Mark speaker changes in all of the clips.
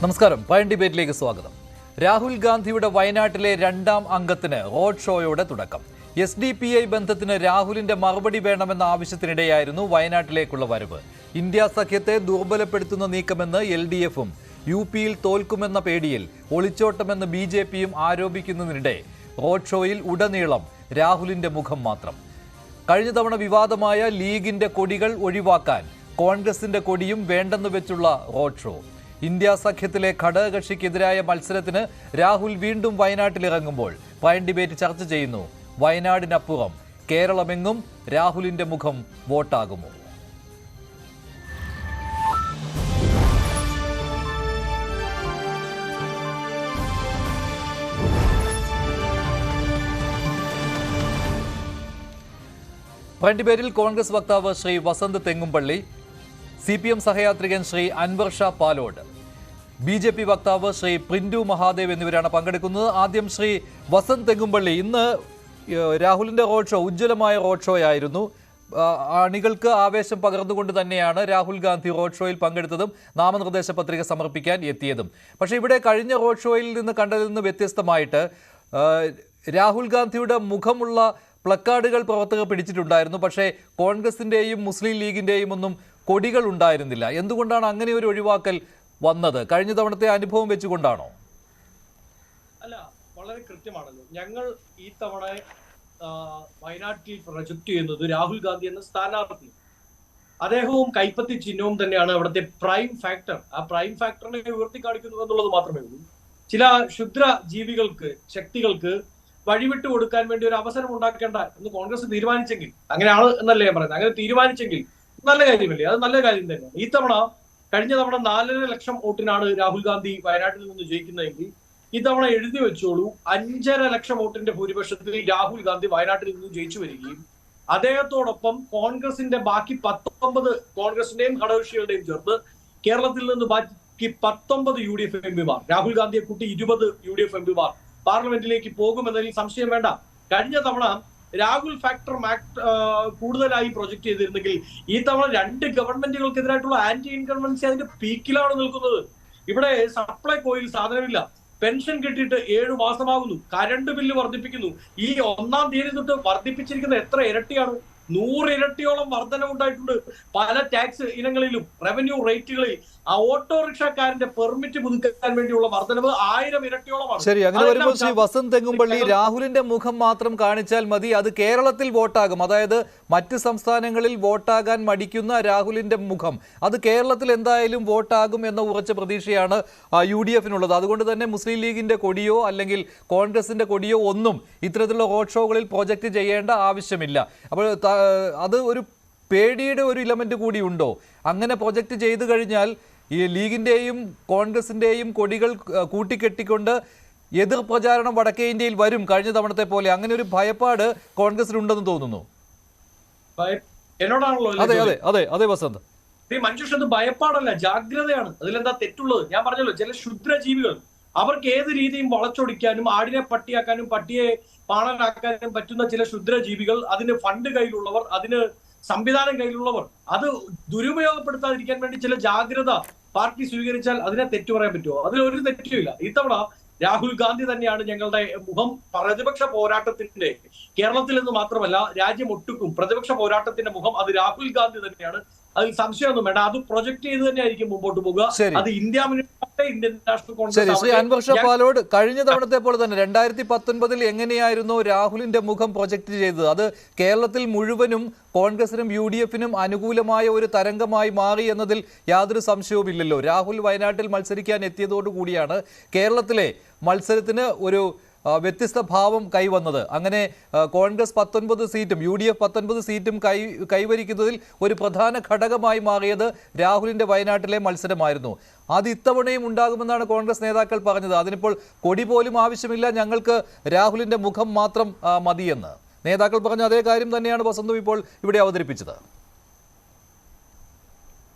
Speaker 1: നമസ്കാരം. പയൻ ഡിബേറ്റിലേക്ക് സ്വാഗതം. രാഹുൽ ഗാന്ധിയുടെ വയനാട്ടിലെ രണ്ടാം അംഗത്തിന് റോഡ് ഷോയോടെ തുടക്കം. SDPI ബന്ധത്തിന് രാഹുലിന്റെ മറുപടി വേണമെന്ന ആവശ്യത്തിനിടെയായിരുന്നു വയനാട്ടിലേക്കുള്ള വരവ്. ഇന്ത്യ സഖ്യത്തെ ദുർബലപ്പെടുത്തുന്ന നീക്കമെന്ന് LDFും UPയിൽ തോൽക്കുമെന്ന പേടിയിൽ ഒളിച്ചോട്ടമെന്ന് BJPയും ആരോപിക്കുന്നതിനിടെ റോഡ് ഷോയിൽ ഉടനീളം രാഹുലിന്റെ മുഖം മാത്രം. കഴിഞ്ഞ തവണ വിവാദമായ ലീഗിന്റെ കൊടികൾ ഒഴിവാക്കാൻ കോൺഗ്രസിന്റെ കൊടിയും വേണ്ടെന്ന് വെച്ചുള്ള റോഡ് ഷോ. ഇന്ത്യ സഖ്യത്തിലെ ഘടകകക്ഷിക്കെതിരായ മത്സരത്തിന് രാഹുൽ വീണ്ടും വയനാട്ടിലിറങ്ങുമ്പോൾ പയൻ ഡിബേറ്റ് ചർച്ച ചെയ്യുന്നു. വയനാടിനപ്പുറം കേരളമെങ്ങും രാഹുലിന്റെ മുഖം വോട്ടാകുമോ? പയൻ ഡിബേറ്റിൽ കോൺഗ്രസ് വക്താവ് ശ്രീ വസന്ത് തെങ്ങുംപള്ളി, CPM സഹയാത്രികൻ ശ്രീ അൻവർ ഷാ പാലോട്, BJP വക്താവ് ശ്രീ പ്രിന്റു മഹാദേവ് എന്നിവരാണ് പങ്കെടുക്കുന്നത്. ആദ്യം ശ്രീ വസന്ത് തെങ്ങുംപള്ളി, ഇന്ന് രാഹുലിന്റെ റോഡ് ഷോ ഉജ്ജ്വലമായ റോഡ് ഷോ ആയിരുന്നു. അണികൾക്ക് ആവേശം പകർന്നുകൊണ്ട് തന്നെയാണ് രാഹുൽ ഗാന്ധി റോഡ് ഷോയിൽ പങ്കെടുത്തതും നാമനിർദ്ദേശ പത്രിക സമർപ്പിക്കാൻ എത്തിയതും. പക്ഷേ ഇവിടെ കഴിഞ്ഞ റോഡ് ഷോയിൽ നിന്ന് കണ്ടതിൽ നിന്ന് വ്യത്യസ്തമായിട്ട് രാഹുൽ ഗാന്ധിയുടെ മുഖമുള്ള പ്ലക്കാർഡുകൾ പ്രവർത്തകർ പിടിച്ചിട്ടുണ്ടായിരുന്നു. പക്ഷേ കോൺഗ്രസിന്റെയും മുസ്ലിം ലീഗിന്റെയും ഒന്നും കൊടികൾ ഉണ്ടായിരുന്നില്ല. എന്തുകൊണ്ടാണ് അങ്ങനെ ഒരു ഒഴിവാക്കൽ വന്നത്? കഴിഞ്ഞ തവണത്തെ അനുഭവം വെച്ചുകൊണ്ടാണോ?
Speaker 2: അല്ല, വളരെ കൃത്യമാണല്ലോ. ഞങ്ങൾ ഈ തവണ വയനാട്ടിൽ പ്രൊജക്ട് ചെയ്യുന്നത് രാഹുൽ ഗാന്ധി എന്ന സ്ഥാനാർത്ഥി, അദ്ദേഹവും കൈപ്പത്തി ചിഹ്നവും തന്നെയാണ് അവിടുത്തെ പ്രൈം ഫാക്ടർ. ആ പ്രൈം ഫാക്ടറിനെ ഉയർത്തി കാണിക്കുന്നു എന്നുള്ളത് മാത്രമേ ഉള്ളൂ. ചില ക്ഷുദ്ര ജീവികൾക്ക്, ശക്തികൾക്ക് വഴിവിട്ട് കൊടുക്കാൻ വേണ്ടി ഒരു അവസരം ഉണ്ടാക്കേണ്ട എന്ന് കോൺഗ്രസ് തീരുമാനിച്ചെങ്കിൽ, അങ്ങനെയാണ് എന്നല്ലേ ഞാൻ പറയുന്നത്, അങ്ങനെ തീരുമാനിച്ചെങ്കിൽ നല്ല കാര്യമല്ലേ? അത് നല്ല കാര്യം തന്നെ. ഈ തവണ, കഴിഞ്ഞ തവണ 4.5 ലക്ഷം വോട്ടിനാണ് രാഹുൽ ഗാന്ധി വയനാട്ടിൽ നിന്ന് ജയിക്കുന്നതെങ്കിൽ ഈ തവണ എഴുതി വെച്ചോളൂ, 5.5 ലക്ഷം വോട്ടിന്റെ ഭൂരിപക്ഷത്തിൽ രാഹുൽ ഗാന്ധി വയനാട്ടിൽ നിന്ന് ജയിച്ചു വരികയും അദ്ദേഹത്തോടൊപ്പം കോൺഗ്രസിന്റെ ബാക്കി 19 കോൺഗ്രസിന്റെയും ഘടകകക്ഷികളുടെയും ചേർത്ത് കേരളത്തിൽ നിന്ന് ബാക്കി 19 UDF MPമാർ, രാഹുൽ ഗാന്ധിയെ കൂട്ടി 20 UDF MPമാർ പാർലമെന്റിലേക്ക് പോകുമെന്നതിൽ സംശയം വേണ്ട. കഴിഞ്ഞ തവണ രാഹുൽ ഫാക്ടർ കൂടുതലായി പ്രൊജക്ട് ചെയ്തിരുന്നെങ്കിൽ ഈ തവണ 2 ഗവൺമെന്റുകൾക്കെതിരായിട്ടുള്ള ആന്റി ഇൻകംബൻസി അതിന്റെ പീക്കിലാണ് നിൽക്കുന്നത്. ഇവിടെ സപ്ലൈകോയിൽ സാധനമില്ല, പെൻഷൻ കിട്ടിയിട്ട് 7 മാസമാകുന്നു, കരണ്ട് ബില്ല് വർദ്ധിപ്പിക്കുന്നു. ഈ 1-ാം തീയതി തൊട്ട് വർദ്ധിപ്പിച്ചിരിക്കുന്ന എത്ര ഇരട്ടിയാണ്? 100 ഇരട്ടിയോളം വർധനവുണ്ടായിട്ടുണ്ട് പല ടാക്സ് ഇനങ്ങളിലും, റവന്യൂ റേറ്റുകളിൽ. ആ ഓട്ടോറിക്ഷക്കാരന്റെ പെർമിറ്റ് പുതുക്കാൻ വേണ്ടിയുള്ള വർധനവ് 1000 ഇരട്ടിയോളമാണ്.
Speaker 1: ശരി, അങ്ങനെ വരുമ്പോൾ ശ്രീ വസന്ത് തെങ്ങുംപള്ളി, രാഹുലിന്റെ മുഖം മാത്രം കാണിച്ചാൽ മതി, അത് കേരളത്തിൽ വോട്ടാകും. അതായത് മറ്റ് സംസ്ഥാനങ്ങളിൽ വോട്ടാകാൻ മടിക്കുന്ന രാഹുലിന്റെ മുഖം അത് കേരളത്തിൽ എന്തായാലും വോട്ടാകും എന്ന ഉറച്ച പ്രതീക്ഷയാണ് UDFിനുള്ളത്. അതുകൊണ്ട് തന്നെ മുസ്ലിം ലീഗിന്റെ കൊടിയോ അല്ലെങ്കിൽ കോൺഗ്രസിന്റെ കൊടിയോ ഒന്നും ഇത്തരത്തിലുള്ള റോഡ് ഷോകളിൽ പ്രൊജക്ട് ചെയ്യേണ്ട ആവശ്യമില്ല. അപ്പോൾ അത് ഒരു പേടിയുടെ ഒരു ഇലമെന്റ് കൂടി ഉണ്ടോ? അങ്ങനെ പ്രൊജക്ട് ചെയ്തു കഴിഞ്ഞാൽ ഈ ലീഗിന്റെയും കോൺഗ്രസിന്റെയും കൊടികൾ കൂട്ടിക്കെട്ടിക്കൊണ്ട് എതിർ പ്രചാരണം വടക്കേ ഇന്ത്യയിൽ വരും കഴിഞ്ഞ തവണത്തെ പോലെ. അങ്ങനെ ഒരു ഭയപ്പാട് കോൺഗ്രസിനുണ്ടെന്ന് തോന്നുന്നു.
Speaker 2: എന്നോടാണല്ലോ?
Speaker 1: അതെ അതെ അതെ അതെ വസന്ത്.
Speaker 2: മഞ്ജുഷ്, അത് ഭയപ്പാടല്ല, ജാഗ്രതയാണ്. അതിലെന്താ തെറ്റുള്ളത്? ഞാൻ പറഞ്ഞല്ലോ, ചില ക്ഷുദ്രജീവികൾ അവർക്ക് ഏത് രീതിയും വളച്ചൊടിക്കാനും ആടിനെ പട്ടിയാക്കാനും പട്ടിയെ പാണനാക്കാനും പറ്റുന്ന ചില ക്ഷുദ്രജീവികൾ, അതിന് ഫണ്ട് കയ്യിലുള്ളവർ, അതിന് സംവിധാനം കയ്യിലുള്ളവർ, അത് ദുരുപയോഗപ്പെടുത്താതിരിക്കാൻ വേണ്ടി ചില ജാഗ്രത പാർട്ടി സ്വീകരിച്ചാൽ അതിനെ തെറ്റു പറയാൻ പറ്റുമോ? അതിലൊരു തെറ്റുമില്ല. ഇത്തവണ രാഹുൽ ഗാന്ധി തന്നെയാണ് ഞങ്ങളുടെ മുഖം. പ്രതിപക്ഷ പോരാട്ടത്തിന്റെ, കേരളത്തിൽ നിന്ന് മാത്രമല്ല രാജ്യം ഒട്ടുക്കും പ്രതിപക്ഷ പോരാട്ടത്തിന്റെ മുഖം അത് രാഹുൽ ഗാന്ധി തന്നെയാണ്. അതിൽ സംശയമൊന്നും വേണ്ട. അത് പ്രൊജക്ട് ചെയ്ത് തന്നെ ആയിരിക്കും മുമ്പോട്ട് പോകുക. അത് ഇന്ത്യ മുന്നണി, ഇന്ത്യൻ നാഷണൽ കോൺഗ്രസ്.
Speaker 1: ശ്രീ അൻവർ ഷാ പാലോട്, കഴിഞ്ഞ തവണത്തെ പോലെ തന്നെ 2019 എങ്ങനെയായിരുന്നു രാഹുലിന്റെ മുഖം പ്രൊജക്ട് ചെയ്തത്? അത് കേരളത്തിൽ മുഴുവനും കോൺഗ്രസിനും UDFിനും അനുകൂലമായ ഒരു തരംഗമായി മാറി എന്നതിൽ യാതൊരു സംശയവുമില്ലല്ലോ. രാഹുൽ വയനാട്ടിൽ മത്സരിക്കാൻ എത്തിയതോടുകൂടിയാണ് കേരളത്തിലെ മത്സരത്തിന് ഒരു വ്യത്യസ്ത ഭാവം കൈവന്നത്. അങ്ങനെ കോൺഗ്രസ് 19 സീറ്റും UDF 19 സീറ്റും കൈവരിക്കുന്നതിൽ ഒരു പ്രധാന ഘടകമായി മാറിയത് രാഹുലിന്റെ വയനാട്ടിലെ മത്സരമായിരുന്നു. അത് ഇത്തവണയും ഉണ്ടാകുമെന്നാണ് കോൺഗ്രസ് നേതാക്കൾ പറഞ്ഞത്. അതിനിപ്പോൾ കൊടി പോലും ആവശ്യമില്ല, ഞങ്ങൾക്ക് രാഹുലിന്റെ മുഖം മാത്രം മതിയെന്ന് നേതാക്കൾ പറഞ്ഞ അതേ കാര്യം തന്നെയാണ് വസന്തു ഇപ്പോൾ ഇവിടെ അവതരിപ്പിച്ചത്.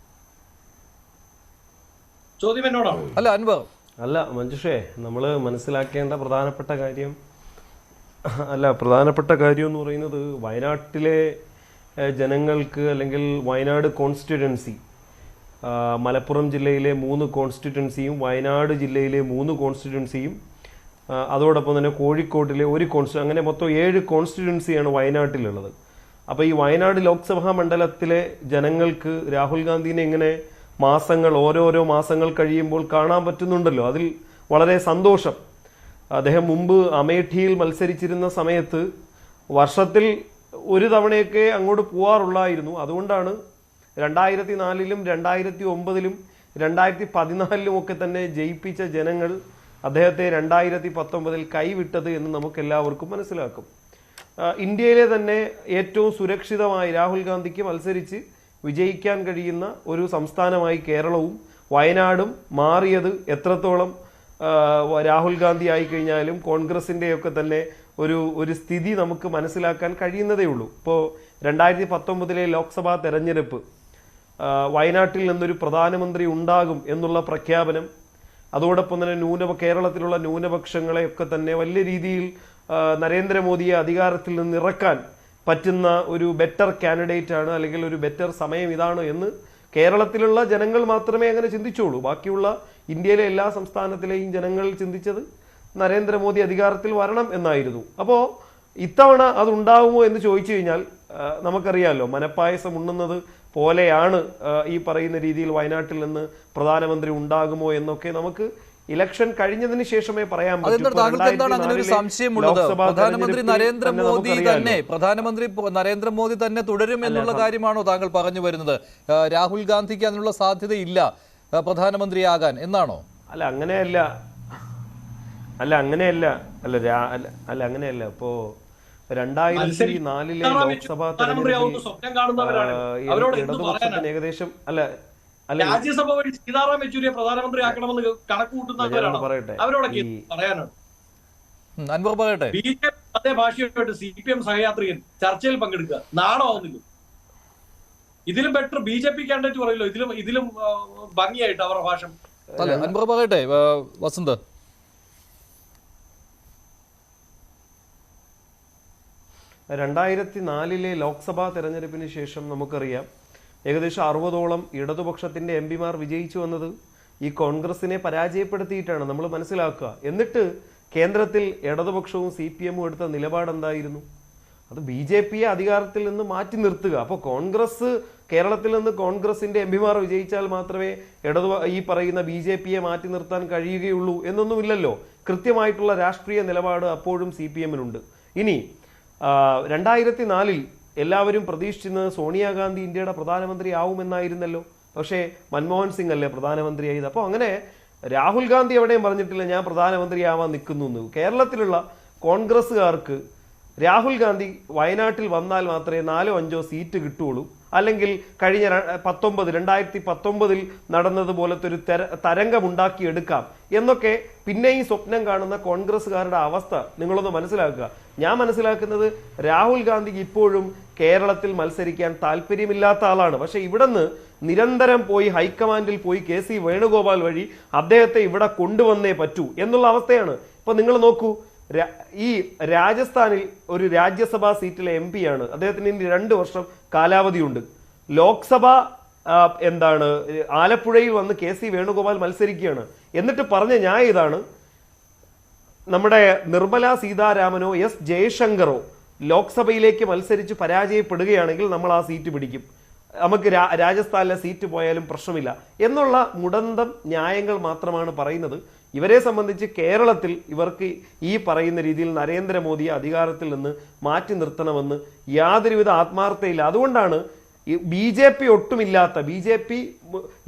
Speaker 2: ചോദ്യം എന്നോടാണ്?
Speaker 1: അല്ല അൻവർ.
Speaker 3: അല്ല മഞ്ജുഷേ, നമ്മൾ മനസ്സിലാക്കേണ്ട പ്രധാനപ്പെട്ട കാര്യം എന്ന് പറയുന്നത്, വയനാട്ടിലെ ജനങ്ങൾക്ക് അല്ലെങ്കിൽ വയനാട് കോൺസ്റ്റിറ്റ്യുവൻസി മലപ്പുറം ജില്ലയിലെ 3 കോൺസ്റ്റിറ്റ്യുവൻസിയും വയനാട് ജില്ലയിലെ 3 കോൺസ്റ്റിറ്റ്യുവൻസിയും അതോടൊപ്പം തന്നെ കോഴിക്കോട്ടിലെ 1 അങ്ങനെ മൊത്തം 7 കോൺസ്റ്റിറ്റ്യുവൻസിയാണ് വയനാട്ടിലുള്ളത്. അപ്പോൾ ഈ വയനാട് ലോക്സഭാ മണ്ഡലത്തിലെ ജനങ്ങൾക്ക് രാഹുൽ ഗാന്ധിനെ ഇങ്ങനെ ഓരോരോ മാസങ്ങൾ കഴിയുമ്പോൾ കാണാൻ പറ്റുന്നുണ്ടല്ലോ, അതിൽ വളരെ സന്തോഷം. അദ്ദേഹം മുമ്പ് അമേഠിയിൽ മത്സരിച്ചിരുന്ന സമയത്ത് വർഷത്തിൽ ഒരു തവണയൊക്കെ അങ്ങോട്ട് പോവാറുള്ളായിരുന്നു. അതുകൊണ്ടാണ് 2004-ലും 2009-ലും 2014-ലും ഒക്കെ തന്നെ ജയിപ്പിച്ച ജനങ്ങൾ അദ്ദേഹത്തെ 2019-ൽ കൈവിട്ടത് എന്ന് നമുക്ക് എല്ലാവർക്കും മനസ്സിലാക്കും. ഇന്ത്യയിലെ തന്നെ ഏറ്റവും സുരക്ഷിതമായി രാഹുൽ ഗാന്ധിക്ക് മത്സരിച്ച് വിജയിക്കാൻ കഴിയുന്ന ഒരു സംസ്ഥാനമായി കേരളവും വയനാടും മാറിയത് എത്രത്തോളം രാഹുൽ ഗാന്ധി ആയിക്കഴിഞ്ഞാലും കോൺഗ്രസിൻ്റെയൊക്കെ തന്നെ ഒരു സ്ഥിതി നമുക്ക് മനസ്സിലാക്കാൻ കഴിയുന്നതേ ഉള്ളൂ. ഇപ്പോൾ 2019-ലെ ലോക്സഭാ തെരഞ്ഞെടുപ്പ് വയനാട്ടിൽ നിന്നൊരു പ്രധാനമന്ത്രി ഉണ്ടാകും എന്നുള്ള പ്രഖ്യാപനം, അതോടൊപ്പം തന്നെ കേരളത്തിലുള്ള ന്യൂനപക്ഷങ്ങളെയൊക്കെ തന്നെ വലിയ രീതിയിൽ നരേന്ദ്രമോദിയെ അധികാരത്തിൽ നിന്ന് ഇറക്കാൻ പറ്റുന്ന ഒരു ബെറ്റർ കാൻഡിഡേറ്റ് ആണ്, അല്ലെങ്കിൽ ഒരു ബെറ്റർ സമയം ഇതാണ് എന്ന് കേരളത്തിലുള്ള ജനങ്ങൾ മാത്രമേ അങ്ങനെ ചിന്തിച്ചുള്ളൂ. ബാക്കിയുള്ള ഇന്ത്യയിലെ എല്ലാ സംസ്ഥാനത്തിലെയും ജനങ്ങൾ ചിന്തിച്ചത് നരേന്ദ്രമോദി അധികാരത്തിൽ വരണം എന്നായിരുന്നു. അപ്പോൾ ഇത്തവണ അതുണ്ടാവുമോ എന്ന് ചോദിച്ചു കഴിഞ്ഞാൽ നമുക്കറിയാമല്ലോ, മനപ്പായസം ഉണ്ണുന്നത് പോലെയാണ് ഈ പറയുന്ന രീതിയിൽ വയനാട്ടിൽ നിന്ന് പ്രധാനമന്ത്രി ഉണ്ടാകുമോ എന്നൊക്കെ നമുക്ക് ഇലക്ഷൻ കഴിഞ്ഞതിന് ശേഷമേ പറയാൻ പറ്റൂ.
Speaker 1: പ്രധാനമന്ത്രി നരേന്ദ്രമോദി തന്നെ തുടരും എന്നുള്ള കാര്യമാണോ താങ്കൾ പറഞ്ഞു വരുന്നത്? രാഹുൽ ഗാന്ധിക്ക് അതിനുള്ള സാധ്യതയില്ല പ്രധാനമന്ത്രിയാകാൻ എന്നാണോ?
Speaker 3: അങ്ങനെയല്ല. ഇപ്പോ 2004-ലെ ലോക്സഭാ തെരഞ്ഞെടുപ്പിൽ ഇടതുപക്ഷത്തിന് ഏകദേശം
Speaker 2: രാജ്യസഭ വഴി സീതാറാം യെച്ചൂരിയെ പ്രധാനമന്ത്രിയാക്കണമെന്ന് കണക്കുകൂട്ടുന്നവരാണ് അവരോടൊക്കെ പറയാനാണ്. ബി ജെ പി അതേ ഭാഷയായിട്ട് CPM സഹയാത്രികൻ ചർച്ചയിൽ പങ്കെടുക്കുക നാണമാവുന്നില്ല. ഇതിലും ബെറ്റർ BJP കാൻഡിഡേറ്റ് പറയല്ലോ, ഇതിലും ഭംഗിയായിട്ട് അവരുടെ ഭാഷ.
Speaker 1: പറയട്ടെ വസന്ത്.
Speaker 3: 2004-ലെ ലോക്സഭാ തെരഞ്ഞെടുപ്പിന് ശേഷം നമുക്കറിയാം ഏകദേശം 60ഓളം ഇടതുപക്ഷത്തിന്റെ MP-മാർ വിജയിച്ചു വന്നത് ഈ കോൺഗ്രസിനെ പരാജയപ്പെടുത്തിയിട്ടാണ്, നമ്മൾ മനസ്സിലാക്കുക. എന്നിട്ട് കേന്ദ്രത്തിൽ ഇടതുപക്ഷവും CPM-ഉം എടുത്ത നിലപാട് എന്തായിരുന്നു? അത് BJP-യെ അധികാരത്തിൽ നിന്ന് മാറ്റി നിർത്തുക. അപ്പോൾ കേരളത്തിൽ നിന്ന് കോൺഗ്രസിന്റെ MP-മാർ വിജയിച്ചാൽ മാത്രമേ ഈ പറയുന്ന BJP-യെ മാറ്റി നിർത്താൻ കഴിയുകയുള്ളൂ എന്നൊന്നുമില്ലല്ലോ. കൃത്യമായിട്ടുള്ള രാഷ്ട്രീയ നിലപാട് അപ്പോഴും CPM-നുണ്ട്. ഇനി 2004-ൽ എല്ലാവരും പ്രതീക്ഷിച്ചിരുന്നത് സോണിയാഗാന്ധി ഇന്ത്യയുടെ പ്രധാനമന്ത്രി ആവുമെന്നായിരുന്നല്ലോ. പക്ഷേ മൻമോഹൻ സിംഗ് അല്ലേ പ്രധാനമന്ത്രിയായത്. അപ്പോൾ അങ്ങനെ രാഹുൽ ഗാന്ധി എവിടെയും പറഞ്ഞിട്ടില്ല ഞാൻ പ്രധാനമന്ത്രിയാവാൻ നിൽക്കുന്നു എന്ന്. കേരളത്തിലുള്ള കോൺഗ്രസ്സുകാർക്ക് രാഹുൽ ഗാന്ധി വയനാട്ടിൽ വന്നാൽ മാത്രമേ 4-5 സീറ്റ് കിട്ടുകയുള്ളൂ, അല്ലെങ്കിൽ കഴിഞ്ഞ 2019-ൽ നടന്നതുപോലത്തെ ഒരു തരംഗമുണ്ടാക്കിയെടുക്കാം എന്നൊക്കെ പിന്നെയും സ്വപ്നം കാണുന്ന കോൺഗ്രസ്സുകാരുടെ അവസ്ഥ നിങ്ങളൊന്ന് മനസ്സിലാക്കുക. ഞാൻ മനസ്സിലാക്കുന്നത് രാഹുൽ ഗാന്ധിക്ക് ഇപ്പോഴും കേരളത്തിൽ മത്സരിക്കാൻ താല്പര്യമില്ലാത്ത ആളാണ്. പക്ഷെ ഇവിടുന്ന് നിരന്തരം പോയി ഹൈക്കമാൻഡിൽ പോയി KC വേണുഗോപാൽ വഴി അദ്ദേഹത്തെ ഇവിടെ കൊണ്ടുവന്നേ പറ്റൂ എന്നുള്ള അവസ്ഥയാണ്. ഇപ്പൊ നിങ്ങൾ നോക്കൂ, ഈ രാജസ്ഥാനിൽ ഒരു രാജ്യസഭാ സീറ്റിലെ MP-യാണ്. അദ്ദേഹത്തിന് ഇനി 2 വർഷം കാലാവധിയുണ്ട്. ലോക്സഭ ആലപ്പുഴയിൽ വന്ന് KC വേണുഗോപാൽ മത്സരിക്കുകയാണ്. എന്നിട്ട് പറഞ്ഞ ന്യായം ഇതാണ്, നമ്മുടെ നിർമ്മല സീതാരാമനോ S ജയശങ്കറോ ലോക്സഭയിലേക്ക് മത്സരിച്ച് പരാജയപ്പെടുകയാണെങ്കിൽ നമ്മൾ ആ സീറ്റ് പിടിക്കും, നമുക്ക് രാജസ്ഥാനിലെ സീറ്റ് പോയാലും പ്രശ്നമില്ല എന്നുള്ള മുടന്തം ന്യായങ്ങൾ മാത്രമാണ് പറയുന്നത്. ഇവരെ സംബന്ധിച്ച് കേരളത്തിൽ ഇവർക്ക് ഈ പറയുന്ന രീതിയിൽ നരേന്ദ്രമോദിയെ അധികാരത്തിൽ നിന്ന് മാറ്റി നിർത്തണമെന്ന് യാതൊരുവിധ ആത്മാർത്ഥയില്ല. അതുകൊണ്ടാണ് BJP ഒട്ടുമില്ലാത്ത BJP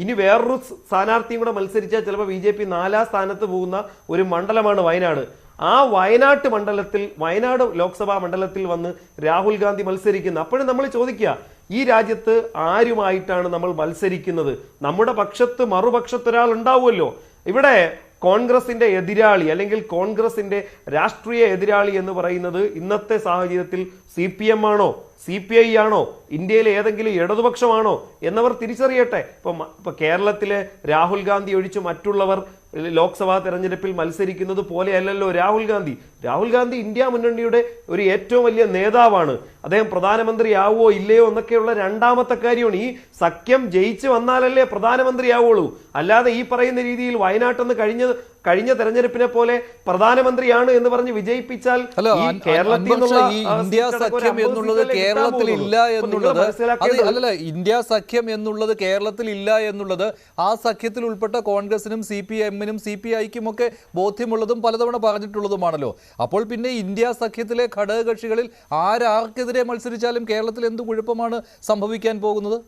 Speaker 3: ഇനി വേറൊരു സ്ഥാനാർത്ഥിയും കൂടെ മത്സരിച്ചാൽ ചിലപ്പോൾ BJP 4ാം സ്ഥാനത്ത് പോകുന്ന ഒരു മണ്ഡലമാണ് വയനാട്. ആ വയനാട് ലോക്സഭാ മണ്ഡലത്തിൽ വന്ന് രാഹുൽ ഗാന്ധി മത്സരിക്കുന്നത്. അപ്പോഴും നമ്മൾ ചോദിക്കുക, ഈ രാജ്യത്ത് ആരുമായിട്ടാണ് നമ്മൾ മത്സരിക്കുന്നത്? നമ്മുടെ പക്ഷത്ത് മറുപക്ഷത്തൊരാൾ ഉണ്ടാവുമല്ലോ. ഇവിടെ കോൺഗ്രസിന്റെ എതിരാളി അല്ലെങ്കിൽ കോൺഗ്രസിന്റെ രാഷ്ട്രീയ എതിരാളി എന്ന് പറയുന്നത് ഇന്നത്തെ സാഹചര്യത്തിൽ CPM ആണോ CPI ആണോ ഇന്ത്യയിലെ ഏതെങ്കിലും ഇടതുപക്ഷമാണോ എന്നവർ തിരിച്ചറിയട്ടെ. ഇപ്പൊ കേരളത്തിലെ രാഹുൽ ഗാന്ധി ഒഴിച്ച് മറ്റുള്ളവർ ലോക്സഭാ തെരഞ്ഞെടുപ്പിൽ മത്സരിക്കുന്നത് പോലെയല്ലല്ലോ രാഹുൽ ഗാന്ധി. രാഹുൽ ഗാന്ധി ഇന്ത്യ മുന്നണിയുടെ ഒരു ഏറ്റവും വലിയ നേതാവാണ്. അദ്ദേഹം പ്രധാനമന്ത്രിയാവോ ഇല്ലയോ എന്നൊക്കെയുള്ള രണ്ടാമത്തെ കാര്യമാണ്. ഈ സഖ്യം ജയിച്ചു വന്നാലല്ലേ പ്രധാനമന്ത്രിയാവുള്ളൂ. അല്ലാതെ ഈ പറയുന്ന രീതിയിൽ വയനാട്ടെന്ന് കഴിഞ്ഞ തെരഞ്ഞെടുപ്പിനെ പോലെ പ്രധാനമന്ത്രിയാണ് എന്ന് പറഞ്ഞ് വിജയിപ്പിച്ചാൽ ഈ കേരളത്തിൽ
Speaker 1: ഇന്ത്യ സഖ്യം എന്നുള്ളത് കേരളത്തിൽ ഇല്ല എന്നുള്ളത് അല്ലല്ല, ഇന്ത്യ സഖ്യം എന്നുള്ളത് കേരളത്തിൽ ഇല്ല എന്നുള്ളത് ആ സഖ്യത്തിൽ ഉൾപ്പെട്ട കോൺഗ്രസിനും CPM-നും CPI-ക്കും ഒക്കെ ബോധ്യമുള്ളതും പലതവണ പറഞ്ഞിട്ടുള്ളതുമാണല്ലോ. അപ്പോൾ പിന്നെ ഇന്ത്യ സഖ്യത്തിലെ ഘടകകക്ഷികളിൽ ആർക്കെതിരെ മത്സരിച്ചാലും കേരളത്തിൽ എന്ത് കുഴപ്പമാണ് സംഭവിക്കാൻ പോകുന്നത്?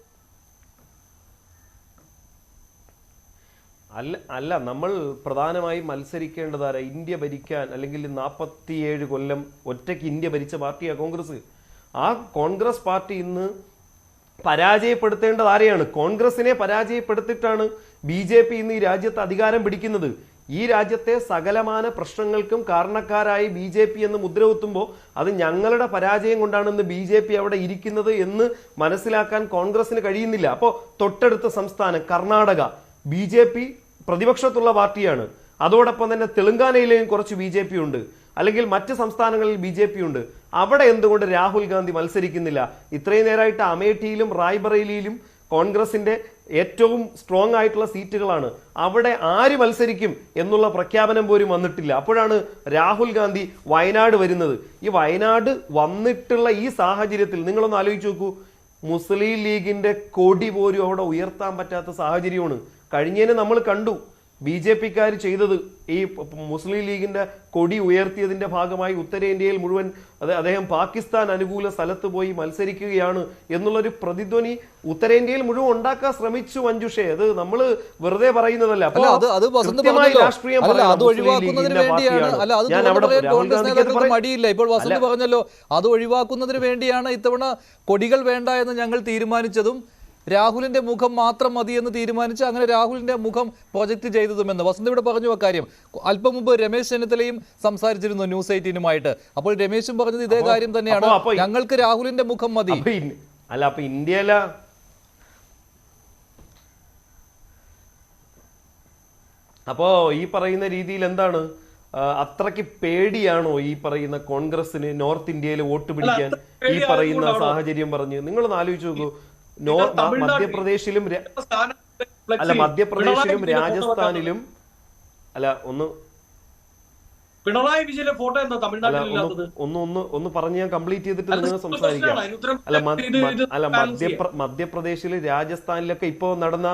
Speaker 3: അല്ല നമ്മൾ പ്രധാനമായും മത്സരിക്കേണ്ടതാര ഇന്ത്യ ഭരിക്കാൻ, അല്ലെങ്കിൽ 47 കൊല്ലം ഒറ്റയ്ക്ക് ഇന്ത്യ ഭരിച്ച പാർട്ടിയാണ് കോൺഗ്രസ്. ആ കോൺഗ്രസ് പാർട്ടി ഇന്ന് പരാജയപ്പെടുത്തേണ്ടത് ആരെയാണ്? കോൺഗ്രസിനെ പരാജയപ്പെടുത്തിയിട്ടാണ് BJP ഇന്ന് ഈ രാജ്യത്ത് അധികാരം പിടിക്കുന്നത്. ഈ രാജ്യത്തെ സകലമാന പ്രശ്നങ്ങൾക്കും കാരണക്കാരായി BJP എന്ന് മുദ്രകുത്തുമ്പോൾ അത് ഞങ്ങളുടെ പരാജയം കൊണ്ടാണെന്ന് BJP അവിടെ ഇരിക്കുന്നത് എന്ന് മനസ്സിലാക്കാൻ കോൺഗ്രസിന് കഴിയുന്നില്ല. അപ്പോൾ തൊട്ടടുത്ത സംസ്ഥാനം കർണാടക, BJP പ്രതിപക്ഷത്തുള്ള പാർട്ടിയാണ്. അതോടൊപ്പം തന്നെ തെലങ്കാനയിലെയും കുറച്ച് BJP ഉണ്ട്, അല്ലെങ്കിൽ മറ്റ് സംസ്ഥാനങ്ങളിൽ BJP ഉണ്ട്. അവിടെ എന്തുകൊണ്ട് രാഹുൽ ഗാന്ധി മത്സരിക്കുന്നില്ല? ഇത്രയും നേരമായിട്ട് അമേഠിയിലും റായ്ബറേലിയിലും കോൺഗ്രസിന്റെ ഏറ്റവും സ്ട്രോങ് ആയിട്ടുള്ള സീറ്റുകളാണ്. അവിടെ ആര് മത്സരിക്കും എന്നുള്ള പ്രഖ്യാപനം പോലും വന്നിട്ടില്ല. അപ്പോഴാണ് രാഹുൽ ഗാന്ധി വയനാട് വരുന്നത്. ഈ വയനാട് വന്നിട്ടുള്ള ഈ സാഹചര്യത്തിൽ നിങ്ങളൊന്ന് ആലോചിച്ച് നോക്കൂ. മുസ്ലിം ലീഗിന്റെ കൊടി പോലും അവിടെ ഉയർത്താൻ പറ്റാത്ത സാഹചര്യമാണ്. കഴിഞ്ഞതിന് നമ്മൾ കണ്ടു BJP-ക്കാർ ചെയ്തത്. ഈ മുസ്ലിം ലീഗിന്റെ കൊടി ഉയർത്തിയതിന്റെ ഭാഗമായി ഉത്തരേന്ത്യയിൽ മുഴുവൻ അദ്ദേഹം പാകിസ്ഥാൻ അനുകൂല സ്ഥലത്ത് പോയി മത്സരിക്കുകയാണ് എന്നുള്ളൊരു പ്രതിധ്വനി ഉത്തരേന്ത്യയിൽ മുഴുവൻ ഉണ്ടാക്കാൻ ശ്രമിച്ചു മഞ്ജുഷേ. അത് നമ്മൾ വെറുതെ പറയുന്നതല്ല.
Speaker 1: മടിയില്ല. ഇപ്പോൾ വസന്ത് പറഞ്ഞല്ലോ, അത് ഒഴിവാക്കുന്നതിന് വേണ്ടിയാണ് ഇത്തവണ കൊടികൾ വേണ്ട എന്ന് ഞങ്ങൾ തീരുമാനിച്ചതും രാഹുലിന്റെ മുഖം മാത്രം മതി എന്ന് തീരുമാനിച്ച് അങ്ങനെ രാഹുലിന്റെ മുഖം പ്രൊജക്ട് ചെയ്തതുമെന്ന് വസന്ത് ഇവിടെ പറഞ്ഞു അക്കാര്യം. അല്പം മുമ്പ് രമേശ് ചെന്നിത്തലയും സംസാരിച്ചിരുന്നു ന്യൂസ് 18-നുമായിട്ട്. അപ്പോൾ രമേശും പറഞ്ഞത് ഇതേ കാര്യം തന്നെയാണ്, ഞങ്ങൾക്ക് രാഹുലിന്റെ മുഖം മതി.
Speaker 3: അല്ല, അപ്പൊ ഇന്ത്യയില അപ്പോ ഈ പറയുന്ന രീതിയിൽ എന്താണ്, അത്രയ്ക്ക് പേടിയാണോ ഈ പറയുന്ന കോൺഗ്രസിന് നോർത്ത് ഇന്ത്യയിൽ വോട്ട് പിടിക്കാൻ ഈ പറയുന്ന സാഹചര്യം പറഞ്ഞ്? നിങ്ങളൊന്ന് ആലോചിച്ച് നോക്കൂ. മധ്യപ്രദേശിലും രാജസ്ഥാനിലും
Speaker 2: പിണറായി വിജയന്റെ ഫോട്ടോ എന്താ തമിഴ്നാട്ടിൽ
Speaker 3: ഒന്ന് പറഞ്ഞ് ഞാൻ കംപ്ലീറ്റ് ചെയ്തിട്ട് നിങ്ങൾ സംസാരിക്കാം. മധ്യപ്രദേശില് രാജസ്ഥാനിലൊക്കെ ഇപ്പൊ നടന്ന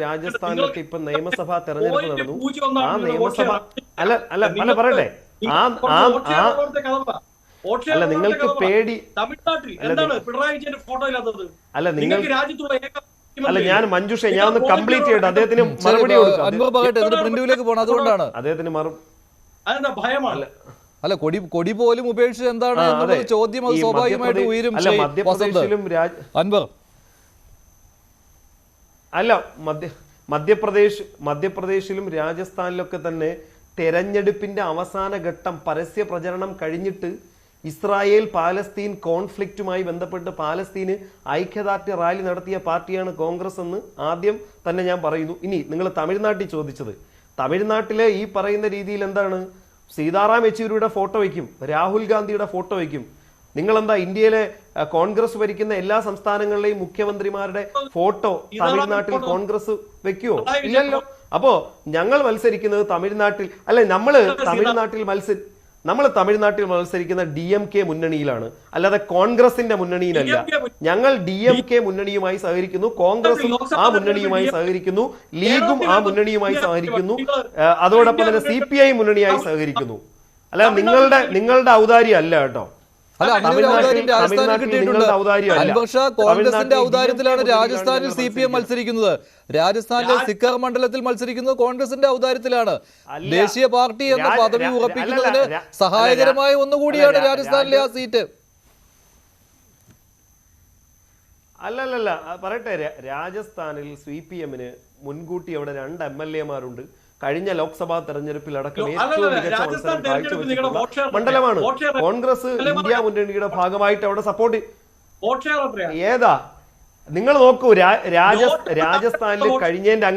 Speaker 3: രാജസ്ഥാനിലൊക്കെ ഇപ്പൊ നിയമസഭാ തെരഞ്ഞെടുപ്പ് നടന്നു. ആ നിയമസഭ അല്ല പറയട്ടെ, അല്ല നിങ്ങൾക്ക് പേടി അല്ല നിങ്ങൾ അല്ല ഞാൻ മഞ്ജുഷ ഞാൻ ഒന്ന് കംപ്ലീറ്റ് ചെയ്യട്ടെ, അദ്ദേഹത്തിന് മറുപടി കൊടുക്കാം.
Speaker 1: അതുകൊണ്ടാണ്
Speaker 3: അദ്ദേഹത്തിന്
Speaker 2: ഭയമാണ്.
Speaker 1: അല്ല കൊടി പോലും ഉപേക്ഷിച്ച് എന്താണ് ചോദ്യം, അത് സ്വാഭാവികമായിട്ട് ഉയരും.
Speaker 3: മധ്യപ്രദേശിലും അല്ല മധ്യപ്രദേശിലും രാജസ്ഥാനിലൊക്കെ തന്നെ തെരഞ്ഞെടുപ്പിന്റെ അവസാന ഘട്ടം പരസ്യ പ്രചരണം കഴിഞ്ഞിട്ട് ഇസ്രായേൽ പാലസ്തീൻ കോൺഫ്ലിക്റ്റുമായി ബന്ധപ്പെട്ട് പാലസ്തീന് ഐക്യദാർഢ്യ റാലി നടത്തിയ പാർട്ടിയാണ് കോൺഗ്രസ് എന്ന് ആദ്യം തന്നെ ഞാൻ പറയുന്നു. ഇനി നിങ്ങൾ തമിഴ്നാട്ടിൽ ചോദിച്ചത്, തമിഴ്നാട്ടിലെ ഈ പറയുന്ന രീതിയിൽ എന്താണ്, സീതാറാം യെച്ചൂരിയുടെ ഫോട്ടോ വയ്ക്കും, രാഹുൽ ഗാന്ധിയുടെ ഫോട്ടോ വയ്ക്കും. നിങ്ങളെന്താ ഇന്ത്യയിലെ കോൺഗ്രസ് ഭരിക്കുന്ന എല്ലാ സംസ്ഥാനങ്ങളിലെയും മുഖ്യമന്ത്രിമാരുടെ ഫോട്ടോ തമിഴ്നാട്ടിൽ കോൺഗ്രസ് വെക്കുവോ? ഇല്ലല്ലോ. അപ്പോ ഞങ്ങൾ മത്സരിക്കുന്നത് തമിഴ്നാട്ടിൽ അല്ല, നമ്മൾ തമിഴ്നാട്ടിൽ മത്സരിക്കുന്ന DMK മുന്നണിയിലാണ്, അല്ലാതെ കോൺഗ്രസിന്റെ മുന്നണിയിലല്ല. ഞങ്ങൾ DMK മുന്നണിയുമായി സഹകരിക്കുന്നു, കോൺഗ്രസും ആ മുന്നണിയുമായി സഹകരിക്കുന്നു, ലീഗും ആ മുന്നണിയുമായി സഹകരിക്കുന്നു, അതോടൊപ്പം തന്നെ CPI മുന്നണിയായി സഹകരിക്കുന്നു. അല്ല നിങ്ങളുടെ ഔദാര്യം അല്ല കേട്ടോ.
Speaker 1: കോൺഗ്രസിന്റെ ഔദാര്യത്തിലാണ് രാജസ്ഥാനിൽ CPM മത്സരിക്കുന്നത്. രാജസ്ഥാനിലെ സിക്കർ മണ്ഡലത്തിൽ മത്സരിക്കുന്നത് കോൺഗ്രസിന്റെ ഔദാര്യത്തിലാണ്. ദേശീയ പാർട്ടി എന്ന പദവി ഉറപ്പിക്കുന്നതിന് സഹായകരമായ ഒന്നുകൂടിയാണ് രാജസ്ഥാനിലെ ആ സീറ്റ്.
Speaker 3: അല്ലല്ല പറയട്ടെ, രാജസ്ഥാനിൽ CPM-ന് മുൻകൂട്ടി അവിടെ 2 MLA-മാരുണ്ട്. കഴിഞ്ഞ ലോക്സഭാ തെരഞ്ഞെടുപ്പിൽ അടക്കം ഏറ്റവും മികച്ച മത്സരം കാഴ്ചവെച്ചിട്ടുള്ള മണ്ഡലമാണ്. കോൺഗ്രസ് ഇന്ത്യ മുന്നണിയുടെ ഭാഗമായിട്ട് അവിടെ സപ്പോർട്ട് ഏതാ നിങ്ങൾ നോക്കൂ, രാജസ്ഥാനിൽ കഴിഞ്ഞതിന്റെ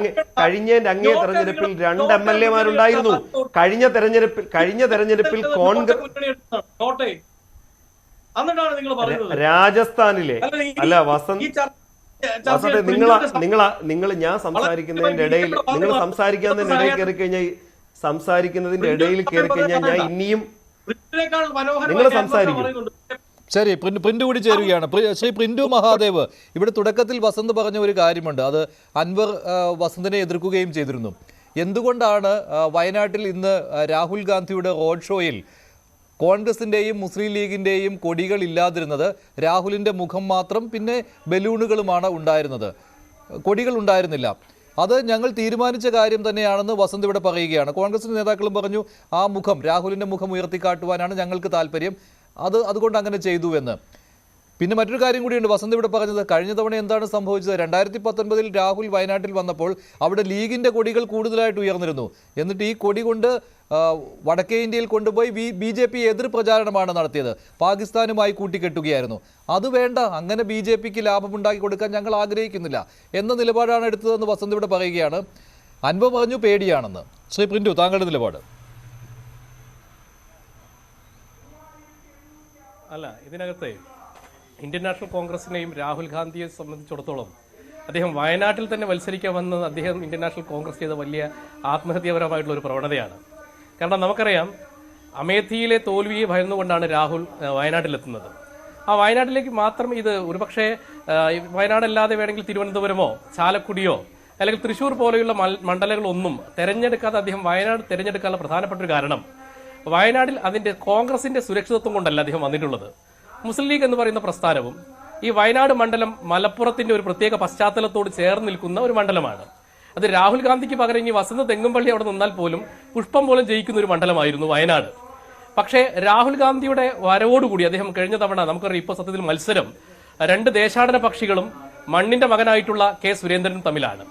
Speaker 3: അങ്ങേ തെരഞ്ഞെടുപ്പിൽ 2 MLA മാരുണ്ടായിരുന്നു. കഴിഞ്ഞ തെരഞ്ഞെടുപ്പിൽ കോൺഗ്രസ് രാജസ്ഥാനിലെ അല്ല നിങ്ങൾ ഞാൻ സംസാരിക്കുന്നതിന്റെ ഇടയിൽ കയറി കഴിഞ്ഞാൽ ഞാൻ ഇനിയും നിങ്ങൾ സംസാരിക്കും.
Speaker 1: ശരി, പ്രിന്റു കൂടി ചേരുകയാണ്. ശ്രീ പ്രിന്റു മഹാദേവ്, ഇവിടെ തുടക്കത്തിൽ വസന്ത് പറഞ്ഞ ഒരു കാര്യമുണ്ട്. അത് അൻവർ വസന്തിനെ എതിർക്കുകയും ചെയ്തിരുന്നു. എന്തുകൊണ്ടാണ് വയനാട്ടിൽ ഇന്ന് രാഹുൽ ഗാന്ധിയുടെ റോഡ് ഷോയിൽ കോൺഗ്രസിൻ്റെയും മുസ്ലിം ലീഗിൻ്റെയും കൊടികൾ ഇല്ലാതിരുന്നത്? രാഹുലിൻ്റെ മുഖം മാത്രം, പിന്നെ ബലൂണുകളുമാണ് ഉണ്ടായിരുന്നത്, കൊടികൾ ഉണ്ടായിരുന്നില്ല. അത് ഞങ്ങൾ തീരുമാനിച്ച കാര്യം തന്നെയാണെന്ന് വസന്ത് ഇവിടെ പറയുകയാണ്. കോൺഗ്രസിൻ്റെ നേതാക്കളും പറഞ്ഞു ആ മുഖം, രാഹുലിൻ്റെ മുഖം ഉയർത്തിക്കാട്ടുവാനാണ് ഞങ്ങൾക്ക് താല്പര്യം, അതുകൊണ്ട് അങ്ങനെ ചെയ്തു എന്ന്. പിന്നെ മറ്റൊരു കാര്യം കൂടിയുണ്ട് വസന്ത് ഇവിടെ പറഞ്ഞത്. കഴിഞ്ഞ തവണ എന്താണ് സംഭവിച്ചത്? 2019 രാഹുൽ വയനാട്ടിൽ വന്നപ്പോൾ അവിടെ ലീഗിൻ്റെ കൊടികൾ കൂടുതലായിട്ട് ഉയർന്നിരുന്നു. എന്നിട്ട് ഈ കൊടി കൊണ്ട് വടക്കേ ഇന്ത്യയിൽ കൊണ്ടുപോയി BJP എതിർ പ്രചാരണമാണ് നടത്തിയത്. പാകിസ്ഥാനുമായി കൂട്ടിക്കെട്ടുകയായിരുന്നു. അത് വേണ്ട, അങ്ങനെ BJPക്ക് ലാഭമുണ്ടാക്കി കൊടുക്കാൻ ഞങ്ങൾ ആഗ്രഹിക്കുന്നില്ല എന്ന നിലപാടാണ് എടുത്തതെന്ന് വസന്ത് ഇവിടെ പറയുകയാണ്. അൻവർ പറഞ്ഞു പേടിയാണെന്ന്. ശ്രീ പ്രിന്റു, താങ്കളുടെ നിലപാട്?
Speaker 4: അല്ല, ഇതിനകത്ത് ഇന്ത്യൻ നാഷണൽ കോൺഗ്രസിനെയും രാഹുൽ ഗാന്ധിയെ സംബന്ധിച്ചിടത്തോളം അദ്ദേഹം വയനാട്ടിൽ തന്നെ മത്സരിക്കാമെന്ന് അദ്ദേഹം ഇന്ത്യൻ നാഷണൽ കോൺഗ്രസ് ചെയ്ത വലിയ ആത്മഹത്യാപരമായിട്ടുള്ള ഒരു പ്രവണതയാണ്. കാരണം നമുക്കറിയാം, അമേഠിയിലെ തോൽവിയെ ഭയന്നുകൊണ്ടാണ് രാഹുൽ വയനാട്ടിലെത്തുന്നത്. ആ വയനാട്ടിലേക്ക് മാത്രം ഇത് ഒരുപക്ഷെ വയനാടല്ലാതെ വേണമെങ്കിൽ തിരുവനന്തപുരമോ ചാലക്കുടിയോ അല്ലെങ്കിൽ തൃശ്ശൂർ പോലെയുള്ള മണ്ഡലങ്ങളൊന്നും തെരഞ്ഞെടുക്കാതെ അദ്ദേഹം വയനാട് തിരഞ്ഞെടുക്കാനുള്ള പ്രധാനപ്പെട്ട ഒരു കാരണം വയനാട്ടിൽ അതിന്റെ കോൺഗ്രസിന്റെ സുരക്ഷിതത്വം കൊണ്ടല്ല അദ്ദേഹം വന്നിട്ടുള്ളത്. മുസ്ലിം ലീഗ് എന്ന് പറയുന്ന പ്രസ്ഥാനവും ഈ വയനാട് മണ്ഡലം മലപ്പുറത്തിന്റെ ഒരു പ്രത്യേക പശ്ചാത്തലത്തോട് ചേർന്ന് നിൽക്കുന്ന ഒരു മണ്ഡലമാണ്. അത് രാഹുൽ ഗാന്ധിക്ക് പകരം ഇനി വസന്ത് തെങ്ങുംപള്ളി അവിടെ നിന്നാൽ പോലും പുഷ്പം പോലും ജയിക്കുന്ന ഒരു മണ്ഡലമായിരുന്നു വയനാട്. പക്ഷേ രാഹുൽ ഗാന്ധിയുടെ വരവോടുകൂടി അദ്ദേഹം കഴിഞ്ഞ തവണ നമുക്കറിയാം, ഇപ്പോൾ സത്യത്തിൽ മത്സരം 2 ദേശാടന പക്ഷികളും മണ്ണിന്റെ മകനായിട്ടുള്ള K. സുരേന്ദ്രനും തമ്മിലാണ്.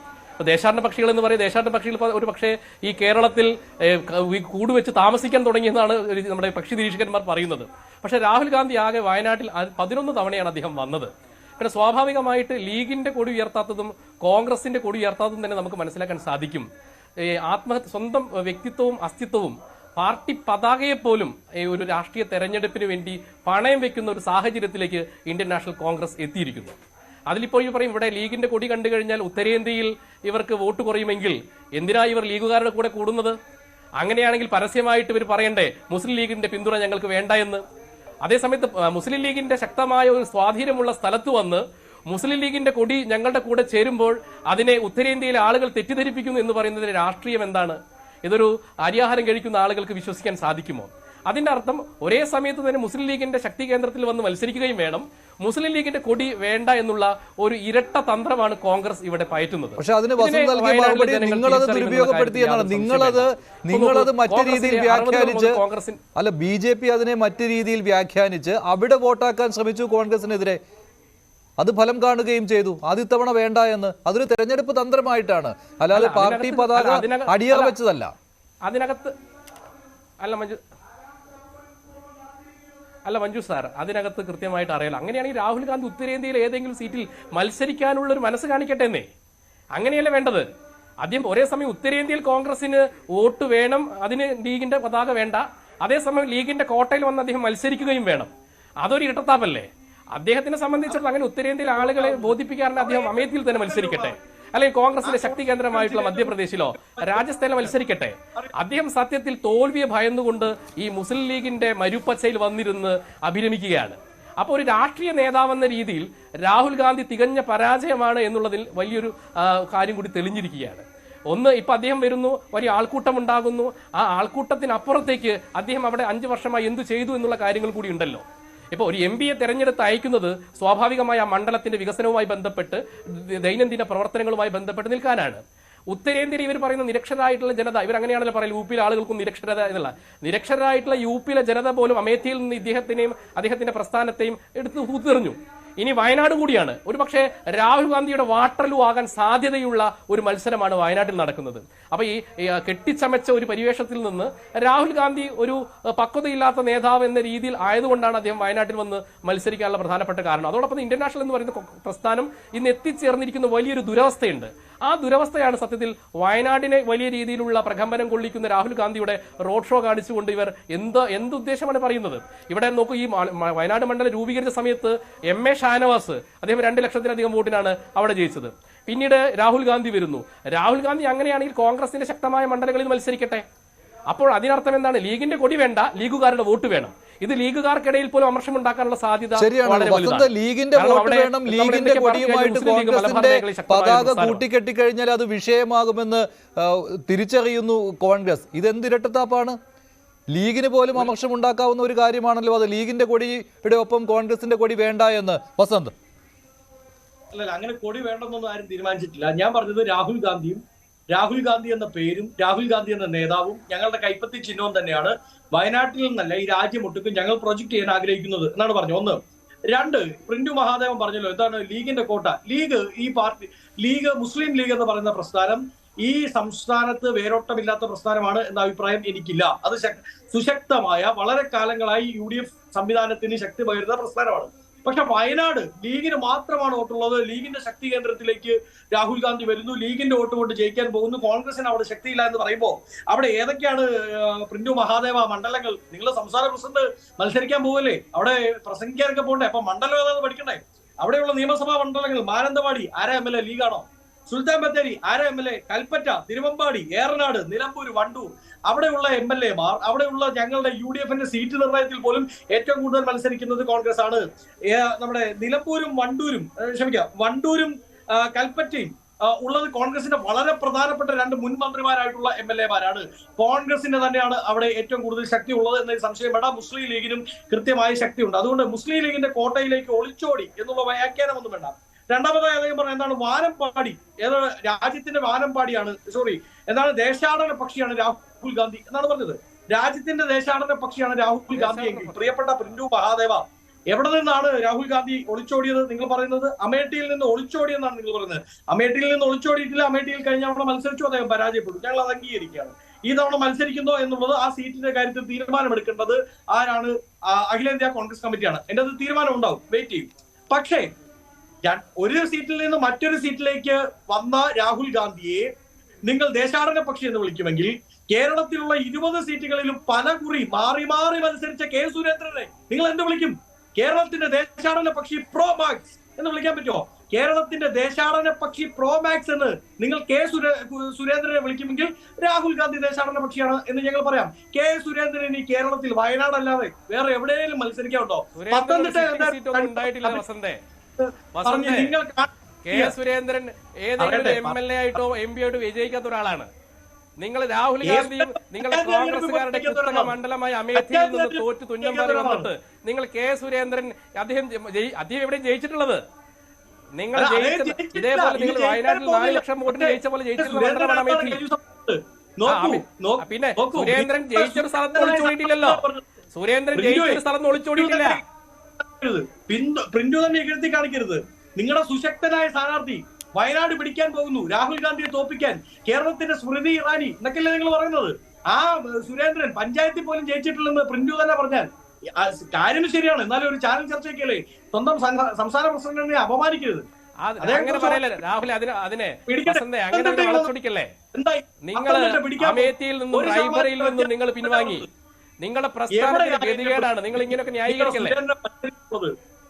Speaker 4: ദേശാടന പക്ഷികൾ എന്ന് പറയും, ദേശാടന പക്ഷികൾ ഒരു പക്ഷേ ഈ കേരളത്തിൽ കൂടുവെച്ച് താമസിക്കാൻ തുടങ്ങിയെന്നാണ് നമ്മുടെ പക്ഷി നിരീക്ഷകന്മാർ പറയുന്നത്. പക്ഷേ രാഹുൽ ഗാന്ധി ആകെ വയനാട്ടിൽ 11 തവണയാണ് അദ്ദേഹം വന്നത്. പിന്നെ സ്വാഭാവികമായിട്ട് ലീഗിന്റെ കൊടി ഉയർത്താത്തതും കോൺഗ്രസിന്റെ കൊടി ഉയർത്താത്തതും തന്നെ നമുക്ക് മനസ്സിലാക്കാൻ സാധിക്കും. സ്വന്തം വ്യക്തിത്വവും അസ്തിത്വവും പാർട്ടി പതാകയെപ്പോലും ഒരു രാഷ്ട്രീയ തെരഞ്ഞെടുപ്പിന് വേണ്ടി പണയം വെക്കുന്ന ഒരു സാഹചര്യത്തിലേക്ക് ഇന്ത്യൻ നാഷണൽ കോൺഗ്രസ് എത്തിയിരിക്കുന്നു. അതിലിപ്പോൾ പറയും, ഇവിടെ ലീഗിന്റെ കൊടി കണ്ടു കഴിഞ്ഞാൽ ഉത്തരേന്ത്യയിൽ ഇവർക്ക് വോട്ട് കുറയുമെങ്കിൽ എന്തിനാ ഇവർ ലീഗുകാരുടെ കൂടെ കൂടുന്നത്? അങ്ങനെയാണെങ്കിൽ പരസ്യമായിട്ട് ഇവർ പറയണ്ടേ മുസ്ലിം ലീഗിന്റെ പിന്തുണ ഞങ്ങൾക്ക് വേണ്ട എന്ന്. അതേസമയത്ത് മുസ്ലിം ലീഗിന്റെ ശക്തമായ ഒരു സ്വാധീനമുള്ള സ്ഥലത്ത് വന്ന് മുസ്ലിം ലീഗിന്റെ കൊടി ഞങ്ങളുടെ കൂടെ ചേരുമ്പോൾ അതിനെ ഉത്തരേന്ത്യയിലെ ആളുകൾ തെറ്റിദ്ധരിപ്പിക്കുന്നു എന്ന് പറയുന്നതിന്റെ രാഷ്ട്രീയം എന്താണ്? ഇതൊരു അരിയാഹാരം കഴിക്കുന്ന ആളുകൾക്ക് വിശ്വസിക്കാൻ സാധിക്കുമോ? അതിന്റെ അർത്ഥം ഒരേ സമയത്ത് തന്നെ മുസ്ലിം ലീഗിന്റെ ശക്തി കേന്ദ്രത്തിൽ വന്ന് മത്സരിക്കുകയും വേണം, മുസ്ലിം ലീഗിന്റെ കൊടി വേണ്ട എന്നുള്ള ഒരു ഇരട്ട തന്ത്രമാണ് കോൺഗ്രസ് ഇവിടെ പയറ്റുന്നത്.
Speaker 1: പക്ഷെ അതിന് വസന്ത് നൽകിയ മറുപടി നിങ്ങളത് ദുരുപയോഗപ്പെടുത്തിയെന്നാണ്. നിങ്ങളത് മറ്റു രീതിയിൽ വ്യാഖ്യാനിച്ച്, അല്ല BJP അതിനെ മറ്റു രീതിയിൽ വ്യാഖ്യാനിച്ച് അവിടെ വോട്ടാക്കാൻ ശ്രമിച്ചു കോൺഗ്രസിനെതിരെ. അത് ഫലം കാണുകയും ചെയ്തു. ഇത്തവണ വേണ്ട എന്ന്. അതൊരു തെരഞ്ഞെടുപ്പ് തന്ത്രമായിട്ടാണ്, അല്ലാതെ പാർട്ടി പതാക അടിയറ വെച്ചതല്ല.
Speaker 4: അതിനകത്ത് മഞ്ജു സാർ, അതിനകത്ത് കൃത്യമായിട്ട് അറിയാലോ. അങ്ങനെയാണെങ്കിൽ രാഹുൽ ഗാന്ധി ഉത്തരേന്ത്യയിൽ ഏതെങ്കിലും സീറ്റിൽ മത്സരിക്കാനുള്ള ഒരു മനസ്സ് കാണിക്കട്ടെ എന്നേ. അങ്ങനെയല്ല വേണ്ടത്. ആദ്യം ഒരേ സമയം ഉത്തരേന്ത്യയിൽ കോൺഗ്രസിന് വോട്ട് വേണം, അതിന് ലീഗിന്റെ പതാക വേണ്ട. അതേസമയം ലീഗിന്റെ കോട്ടയിൽ വന്ന് അദ്ദേഹം മത്സരിക്കുകയും വേണം. അതൊരു ഇരട്ടത്താപ്പല്ലേ? അദ്ദേഹത്തിനെ സംബന്ധിച്ചിടത്തോളം അങ്ങനെ ഉത്തരേന്ത്യയിലെ ആളുകളെ ബോധിപ്പിക്കാറുണ്ട്. അദ്ദേഹം അമേഠിയിൽ തന്നെ മത്സരിക്കട്ടെ, അല്ലെങ്കിൽ കോൺഗ്രസിന്റെ ശക്തി കേന്ദ്രമായിട്ടുള്ള മധ്യപ്രദേശിലോ രാജസ്ഥാനിലോ മത്സരിക്കട്ടെ. അദ്ദേഹം സത്യത്തിൽ തോൽവിയെ ഭയന്നുകൊണ്ട് ഈ മുസ്ലിം ലീഗിന്റെ മരുപ്പച്ചയിൽ വന്നിരുന്ന് അഭിരമിക്കുകയാണ്. അപ്പോൾ ഒരു രാഷ്ട്രീയ നേതാവെന്ന രീതിയിൽ രാഹുൽ ഗാന്ധി തികഞ്ഞ പരാജയമാണ് എന്നുള്ളതിൽ വലിയൊരു കാര്യം കൂടി തെളിഞ്ഞിരിക്കുകയാണ്. ഒന്ന്, ഇപ്പൊ അദ്ദേഹം വരുന്നു, വലിയ ആൾക്കൂട്ടം ഉണ്ടാകുന്നു. ആ ആൾക്കൂട്ടത്തിനപ്പുറത്തേക്ക് അദ്ദേഹം അവിടെ 5 വർഷമായി എന്തു ചെയ്തു എന്നുള്ള കാര്യങ്ങൾ കൂടി ഉണ്ടല്ലോ. ഇപ്പോൾ ഒരു MP തെരഞ്ഞെടുത്ത് അയക്കുന്നത് സ്വാഭാവികമായ ആ മണ്ഡലത്തിന്റെ വികസനവുമായി ബന്ധപ്പെട്ട് ദൈനംദിന പ്രവർത്തനങ്ങളുമായി ബന്ധപ്പെട്ട് നിൽക്കാനാണ്. ഉത്തരേന്ത്യയിൽ ഇവർ പറയുന്ന നിരക്ഷരായിട്ടുള്ള ജനത, ഇവർ അങ്ങനെയാണല്ലോ പറയുന്നത്, UP ആളുകൾക്കും നിരക്ഷരത എന്നുള്ള. നിരക്ഷരായിട്ടുള്ള UP ജനത പോലും അമേഠിയിൽ നിന്ന് അദ്ദേഹത്തിന്റെ പ്രസ്ഥാനത്തെയും എടുത്ത് ഊത്തെറിഞ്ഞു. ഇനി വയനാട് കൂടിയാണ്. ഒരു പക്ഷേ രാഹുൽ ഗാന്ധിയുടെ വാട്ടർലൂ ആകാൻ സാധ്യതയുള്ള ഒരു മത്സരമാണ് വയനാട്ടിൽ നടക്കുന്നത്. അപ്പൊ ഈ കെട്ടിച്ചമച്ച ഒരു പരിവേഷത്തിൽ നിന്ന് രാഹുൽ ഗാന്ധി ഒരു പക്വതയില്ലാത്ത നേതാവ് എന്ന രീതിയിൽ ആയതുകൊണ്ടാണ് അദ്ദേഹം വയനാട്ടിൽ വന്ന് മത്സരിക്കാനുള്ള പ്രധാനപ്പെട്ട കാരണം. അതോടൊപ്പം ഇന്ത്യൻ നാഷണൽ എന്ന് പറയുന്ന പ്രസ്ഥാനം ഇന്ന് എത്തിച്ചേർന്നിരിക്കുന്ന വലിയൊരു ദുരവസ്ഥയുണ്ട്. ആ ദുരവസ്ഥയാണ് സത്യത്തിൽ വയനാടിനെ വലിയ രീതിയിലുള്ള പ്രകമ്പനം കൊള്ളിക്കുന്ന രാഹുൽ ഗാന്ധിയുടെ റോഡ് ഷോ കാണിച്ചുകൊണ്ട് ഇവർ എന്ത് ഉദ്ദേശമാണ് പറയുന്നത്. ഇവിടെ നോക്കൂ, ഈ വയനാട് മണ്ഡലം രൂപീകരിച്ച സമയത്ത് MA ഷാനവാസ് അദ്ദേഹം 2 ലക്ഷത്തിലധികം വോട്ടിനാണ് അവിടെ ജയിച്ചത്. പിന്നീട് രാഹുൽ ഗാന്ധി വരുന്നു. രാഹുൽ ഗാന്ധി അങ്ങനെയാണെങ്കിൽ കോൺഗ്രസിന്റെ ശക്തമായ മണ്ഡലങ്ങളിൽ മത്സരിക്കട്ടെ. അപ്പോൾ അതിനർത്ഥം എന്താണ്? ലീഗിന്റെ കൊടി വേണ്ട, ലീഗുകാരുടെ വോട്ട് വേണം. ഇത് ലീഗുകാർക്കിടയിൽ പോലും അമർഷം ഉണ്ടാക്കാനുള്ള സാധ്യത
Speaker 1: ശരിയാണ്. ലീഗിന്റെ വോട്ട് വേണം, ലീഗിന്റെ കൊടിയുമായിട്ട് കോൺഗ്രസിന്റെ പതാക കൂട്ടിക്കെട്ടിക്കഴിഞ്ഞാൽ അത് വിഷയമാകുമെന്ന് തിരിച്ചറിയുന്നു കോൺഗ്രസ്. ഇതെന്ത് ഇരട്ടത്താപ്പാണ്? ലീഗിന് പോലും അമർഷം ഉണ്ടാക്കാവുന്ന ഒരു കാര്യമാണല്ലോ അത്. ലീഗിന്റെ കൊടിയുടെ ഒപ്പം കോൺഗ്രസിന്റെ കൊടി വേണ്ട എന്ന് വസന്ത്.
Speaker 2: അല്ലല്ല, അങ്ങനെ കൊടി വേണ്ടെന്നൊന്നും ആരും തീരുമാനിച്ചിട്ടില്ല. ഞാൻ പറഞ്ഞത് രാഹുൽ ഗാന്ധി എന്ന പേരും രാഹുൽ ഗാന്ധി എന്ന നേതാവും ഞങ്ങളുടെ കൈപ്പത്തി ചിഹ്നവും തന്നെയാണ് വയനാട്ടിൽ നിന്നല്ല ഈ രാജ്യം ഒട്ടുക്കും ഞങ്ങൾ പ്രൊജക്ട് ചെയ്യാൻ ആഗ്രഹിക്കുന്നത് എന്നാണ് പറഞ്ഞത്. 1. 2, പ്രിന്റു മഹാദേവൻ പറഞ്ഞല്ലോ, എന്താണ് ലീഗിന്റെ കോട്ട. ലീഗ് മുസ്ലിം ലീഗ് എന്ന് പറയുന്ന പ്രസ്ഥാനം ഈ സംസ്ഥാനത്ത് വേരോട്ടമില്ലാത്ത പ്രസ്ഥാനമാണ് എന്ന അഭിപ്രായം എനിക്കില്ല. അത് സുശക്തമായ വളരെ കാലങ്ങളായി UDF സംവിധാനത്തിന് ശക്തി പകരുന്ന പ്രസ്ഥാനമാണ്. പക്ഷെ വയനാട് ലീഗിന് മാത്രമാണ് വോട്ടുള്ളത്. ലീഗിന്റെ ശക്തി കേന്ദ്രത്തിലേക്ക് രാഹുൽ ഗാന്ധി വരുന്നു, ലീഗിന്റെ വോട്ട് കൊണ്ട് ജയിക്കാൻ പോകുന്നു, കോൺഗ്രസിന് അവിടെ ശക്തിയില്ല എന്ന് പറയുമ്പോൾ അവിടെ ഏതൊക്കെയാണ് പ്രിന്റു മഹാദേവ മണ്ഡലങ്ങൾ? നിങ്ങൾ സംസ്ഥാന പ്രസിഡന്റ് മത്സരിക്കാൻ പോകല്ലേ, അവിടെ പ്രസംഗിക്കാനൊക്കെ പോകണ്ടേ? അപ്പൊ മണ്ഡലം ഏതാണെന്ന് പഠിക്കണ്ടേ? അവിടെയുള്ള നിയമസഭാ മണ്ഡലങ്ങൾ മാനന്തവാടി ആരാ MLA? ലീഗാണോ? സുൽത്താൻ ബത്തേരി ആരാ MLA? കൽപ്പറ്റ, തിരുവമ്പാടി, ഏറനാട്, നിലമ്പൂർ, വണ്ടൂർ, അവിടെയുള്ള MLA മാർ, അവിടെയുള്ള ഞങ്ങളുടെ UDFന്റെ സീറ്റ് നിർണയത്തിൽ പോലും ഏറ്റവും കൂടുതൽ മത്സരിക്കുന്നത് കോൺഗ്രസ് ആണ്. നമ്മുടെ നിലമ്പൂരും വണ്ടൂരും കൽപ്പറ്റയും ഉള്ളത് കോൺഗ്രസിന്റെ വളരെ പ്രധാനപ്പെട്ട 2 മുൻ മന്ത്രിമാരായിട്ടുള്ള MLA മാരാണ്. കോൺഗ്രസിന്റെ തന്നെയാണ് അവിടെ ഏറ്റവും കൂടുതൽ ശക്തി ഉള്ളത് എന്നൊരു സംശയം വേണ്ട. മുസ്ലിം ലീഗിനും കൃത്യമായ ശക്തിയുണ്ട്. അതുകൊണ്ട് മുസ്ലിം ലീഗിന്റെ കോട്ടയിലേക്ക് ഒളിച്ചോടി എന്നുള്ള വ്യാഖ്യാനമൊന്നും വേണ്ട. രണ്ടാമതായി അദ്ദേഹം പറഞ്ഞ എന്താണ് വാനമ്പാടി, ഏതാണ് രാജ്യത്തിന്റെ വാനമ്പാടിയാണ്, എന്താണ് ദേശാടന പക്ഷിയാണ് രാഹുൽ ഗാന്ധി എന്നാണ് പറഞ്ഞത്. രാജ്യത്തിന്റെ ദേശാടന പക്ഷിയാണ് രാഹുൽ ഗാന്ധി എങ്കിൽ പ്രിയപ്പെട്ട പ്രിന്റു മഹാദേവ, എവിടെ നിന്നാണ് രാഹുൽ ഗാന്ധി ഒളിച്ചോടിയത്? നിങ്ങൾ പറയുന്നത് അമേഠിയിൽ നിന്ന് ഒളിച്ചോടിയെന്നാണ് നിങ്ങൾ പറയുന്നത്. അമേഠിയിൽ നിന്ന് ഒളിച്ചോടിയിട്ടില്ല. അമേഠിയിൽ കഴിഞ്ഞ തവണ മത്സരിച്ചു, അദ്ദേഹം പരാജയപ്പെട്ടു. ഞങ്ങൾ അത് അംഗീകരിക്കുകയാണ്. ഈ തവണ മത്സരിക്കുന്നോ എന്നുള്ളത് ആ സീറ്റിന്റെ കാര്യത്തിൽ തീരുമാനമെടുക്കേണ്ടത് ആരാണ്? അഖിലേന്ത്യാ കോൺഗ്രസ് കമ്മിറ്റിയാണ്. എന്റെ അത് തീരുമാനം ഉണ്ടാവും, വെയിറ്റ് ചെയ്യും. പക്ഷേ ഒരു സീറ്റിൽ നിന്ന് മറ്റൊരു സീറ്റിലേക്ക് വന്ന രാഹുൽ ഗാന്ധിയെ നിങ്ങൾ ദേശാടന പക്ഷി എന്ന് വിളിക്കുമെങ്കിൽ കേരളത്തിലുള്ള 20 സീറ്റുകളിലും പലകുറി മാറി മാറി മത്സരിച്ച കെ സുരേന്ദ്രനെ നിങ്ങൾ എന്ത് വിളിക്കും? കേരളത്തിന്റെ ദേശാടന പക്ഷി പ്രോ മാക്സ് എന്ന് വിളിക്കാൻ പറ്റുമോ? കേരളത്തിന്റെ ദേശാടന പക്ഷി പ്രോ മാക്സ് എന്ന് നിങ്ങൾ കെ സുരേന്ദ്രനെ വിളിക്കുമെങ്കിൽ രാഹുൽ ഗാന്ധി ദേശാടന പക്ഷിയാണ് എന്ന് ഞങ്ങൾ പറയാം. കെ സുരേന്ദ്രൻ ഈ കേരളത്തിൽ വയനാട് അല്ലാതെ വേറെ എവിടെയെങ്കിലും മത്സരിക്കാനുണ്ടോ?
Speaker 4: കെ സുരേന്ദ്രൻ ഏതെങ്കിലും MLA ആയിട്ടോ MP ആയിട്ടോ വിജയിക്കാത്ത ഒരാളാണ്. നിങ്ങൾ രാഹുൽ ഗാന്ധിയും നിങ്ങളുടെ കോൺഗ്രസുകാരുടെ കുത്തക മണ്ഡലമായ അമേഠിയിൽ നിന്ന് തോറ്റ് തുന്നം മാറി വന്നിട്ട് നിങ്ങൾ കെ സുരേന്ദ്രൻ അദ്ദേഹം എവിടെയും ജയിച്ചിട്ടുള്ളത്? നിങ്ങൾ ഇതേപോലെ നിങ്ങൾ വയനാട്ടിൽ 4 ലക്ഷം വോട്ടിന് ജയിച്ച പോലെ ജയിച്ചിട്ടുള്ള മണ്ഡലമാണ് അമേഠി. പിന്നെ സുരേന്ദ്രൻ ജയിച്ചൊരു സ്ഥലത്ത് ഒളിച്ചോടിയിട്ടില്ലല്ലോ. സുരേന്ദ്രൻ ജയിച്ചൊരു സ്ഥലത്ത് ഒളിച്ചോടിയിട്ടില്ല.
Speaker 2: പ്രിന്റു തന്നെ ഇകഴ്ത്തി കാണിക്കരുത്. നിങ്ങളുടെ സുശക്തനായ സ്ഥാനാർത്ഥി വയനാട് പിടിക്കാൻ പോകുന്നു, രാഹുൽ ഗാന്ധിയെ തോപ്പിക്കാൻ, കേരളത്തിന്റെ സ്മൃതി ഇറാനി എന്നൊക്കെയല്ലേ നിങ്ങൾ പറയുന്നത്. ആ സുരേന്ദ്രൻ പഞ്ചായത്തിൽ പോലും ജയിച്ചിട്ടില്ലെന്ന് പ്രിന്റു തന്നെ പറഞ്ഞാൽ കാര്യം ശരിയാണ്. എന്നാലും ഒരു ചാനൽ ചർച്ചയ്ക്കല്ലേ സ്വന്തം സംസ്ഥാന പ്രസിഡന്റിനെ അപമാനിക്കരുത്.
Speaker 4: രാഹുൽ അതിനെ നിങ്ങൾ അമേഠിയിൽ നിന്നും റൈബറിയിൽ നിന്നും നിങ്ങൾ പിൻവാങ്ങി. നിങ്ങളുടെ പ്രസ്ഥാനത്തിന്റെ ഗതികേടാണ്. നിങ്ങൾ ഇങ്ങനെയൊക്കെ ന്യായീകരിക്കല്ലേ?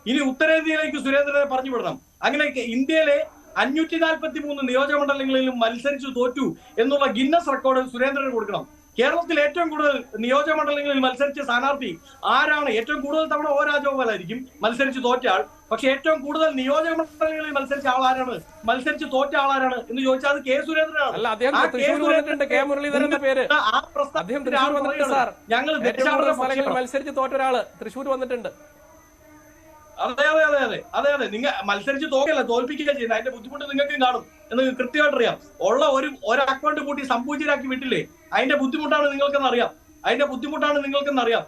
Speaker 2: ഇനി ഉത്തരേന്ത്യയിലേക്ക് സുരേന്ദ്രനെ പറഞ്ഞു വിടണം. അങ്ങനെ ഇന്ത്യയിലെ 543 നിയോജകമണ്ഡലങ്ങളിലും മത്സരിച്ചു തോറ്റു എന്നുള്ള ഗിന്നസ് റെക്കോർഡ് സുരേന്ദ്രന് കൊടുക്കണം. കേരളത്തിൽ ഏറ്റവും കൂടുതൽ നിയോജകമണ്ഡലങ്ങളിൽ മത്സരിച്ച സ്ഥാനാർത്ഥി ആരാണ്? ഏറ്റവും കൂടുതൽ തവണ O രാജഗോപാലായിരിക്കും മത്സരിച്ച് തോറ്റ ആൾ. പക്ഷെ ഏറ്റവും കൂടുതൽ നിയോജകമണ്ഡലങ്ങളിൽ മത്സരിച്ച ആൾ ആരാണ്? മത്സരിച്ച് തോറ്റ ആളാരാണ് എന്ന് ചോദിച്ചാൽ അത് കെ സുരേന്ദ്രനാണ്.
Speaker 4: ഞങ്ങൾ മത്സരിച്ച് തോറ്റ ഒരാള് തൃശ്ശൂർ വന്നിട്ടുണ്ട്.
Speaker 2: അതെ നിങ്ങൾ മത്സരിച്ച് തോൽപ്പിക്കുക ചെയ്യുന്നത്. അതിന്റെ ബുദ്ധിമുട്ട് നിങ്ങൾക്കും കാണും എന്ന് കൃത്യമായിട്ട് അറിയാം. ഉള്ള ഒരു അക്കൗണ്ട് കൂട്ടി സംപൂജ്യരാക്കി വിട്ടില്ലേ? അതിന്റെ ബുദ്ധിമുട്ടാണ് നിങ്ങൾക്കെന്ന് അറിയാം.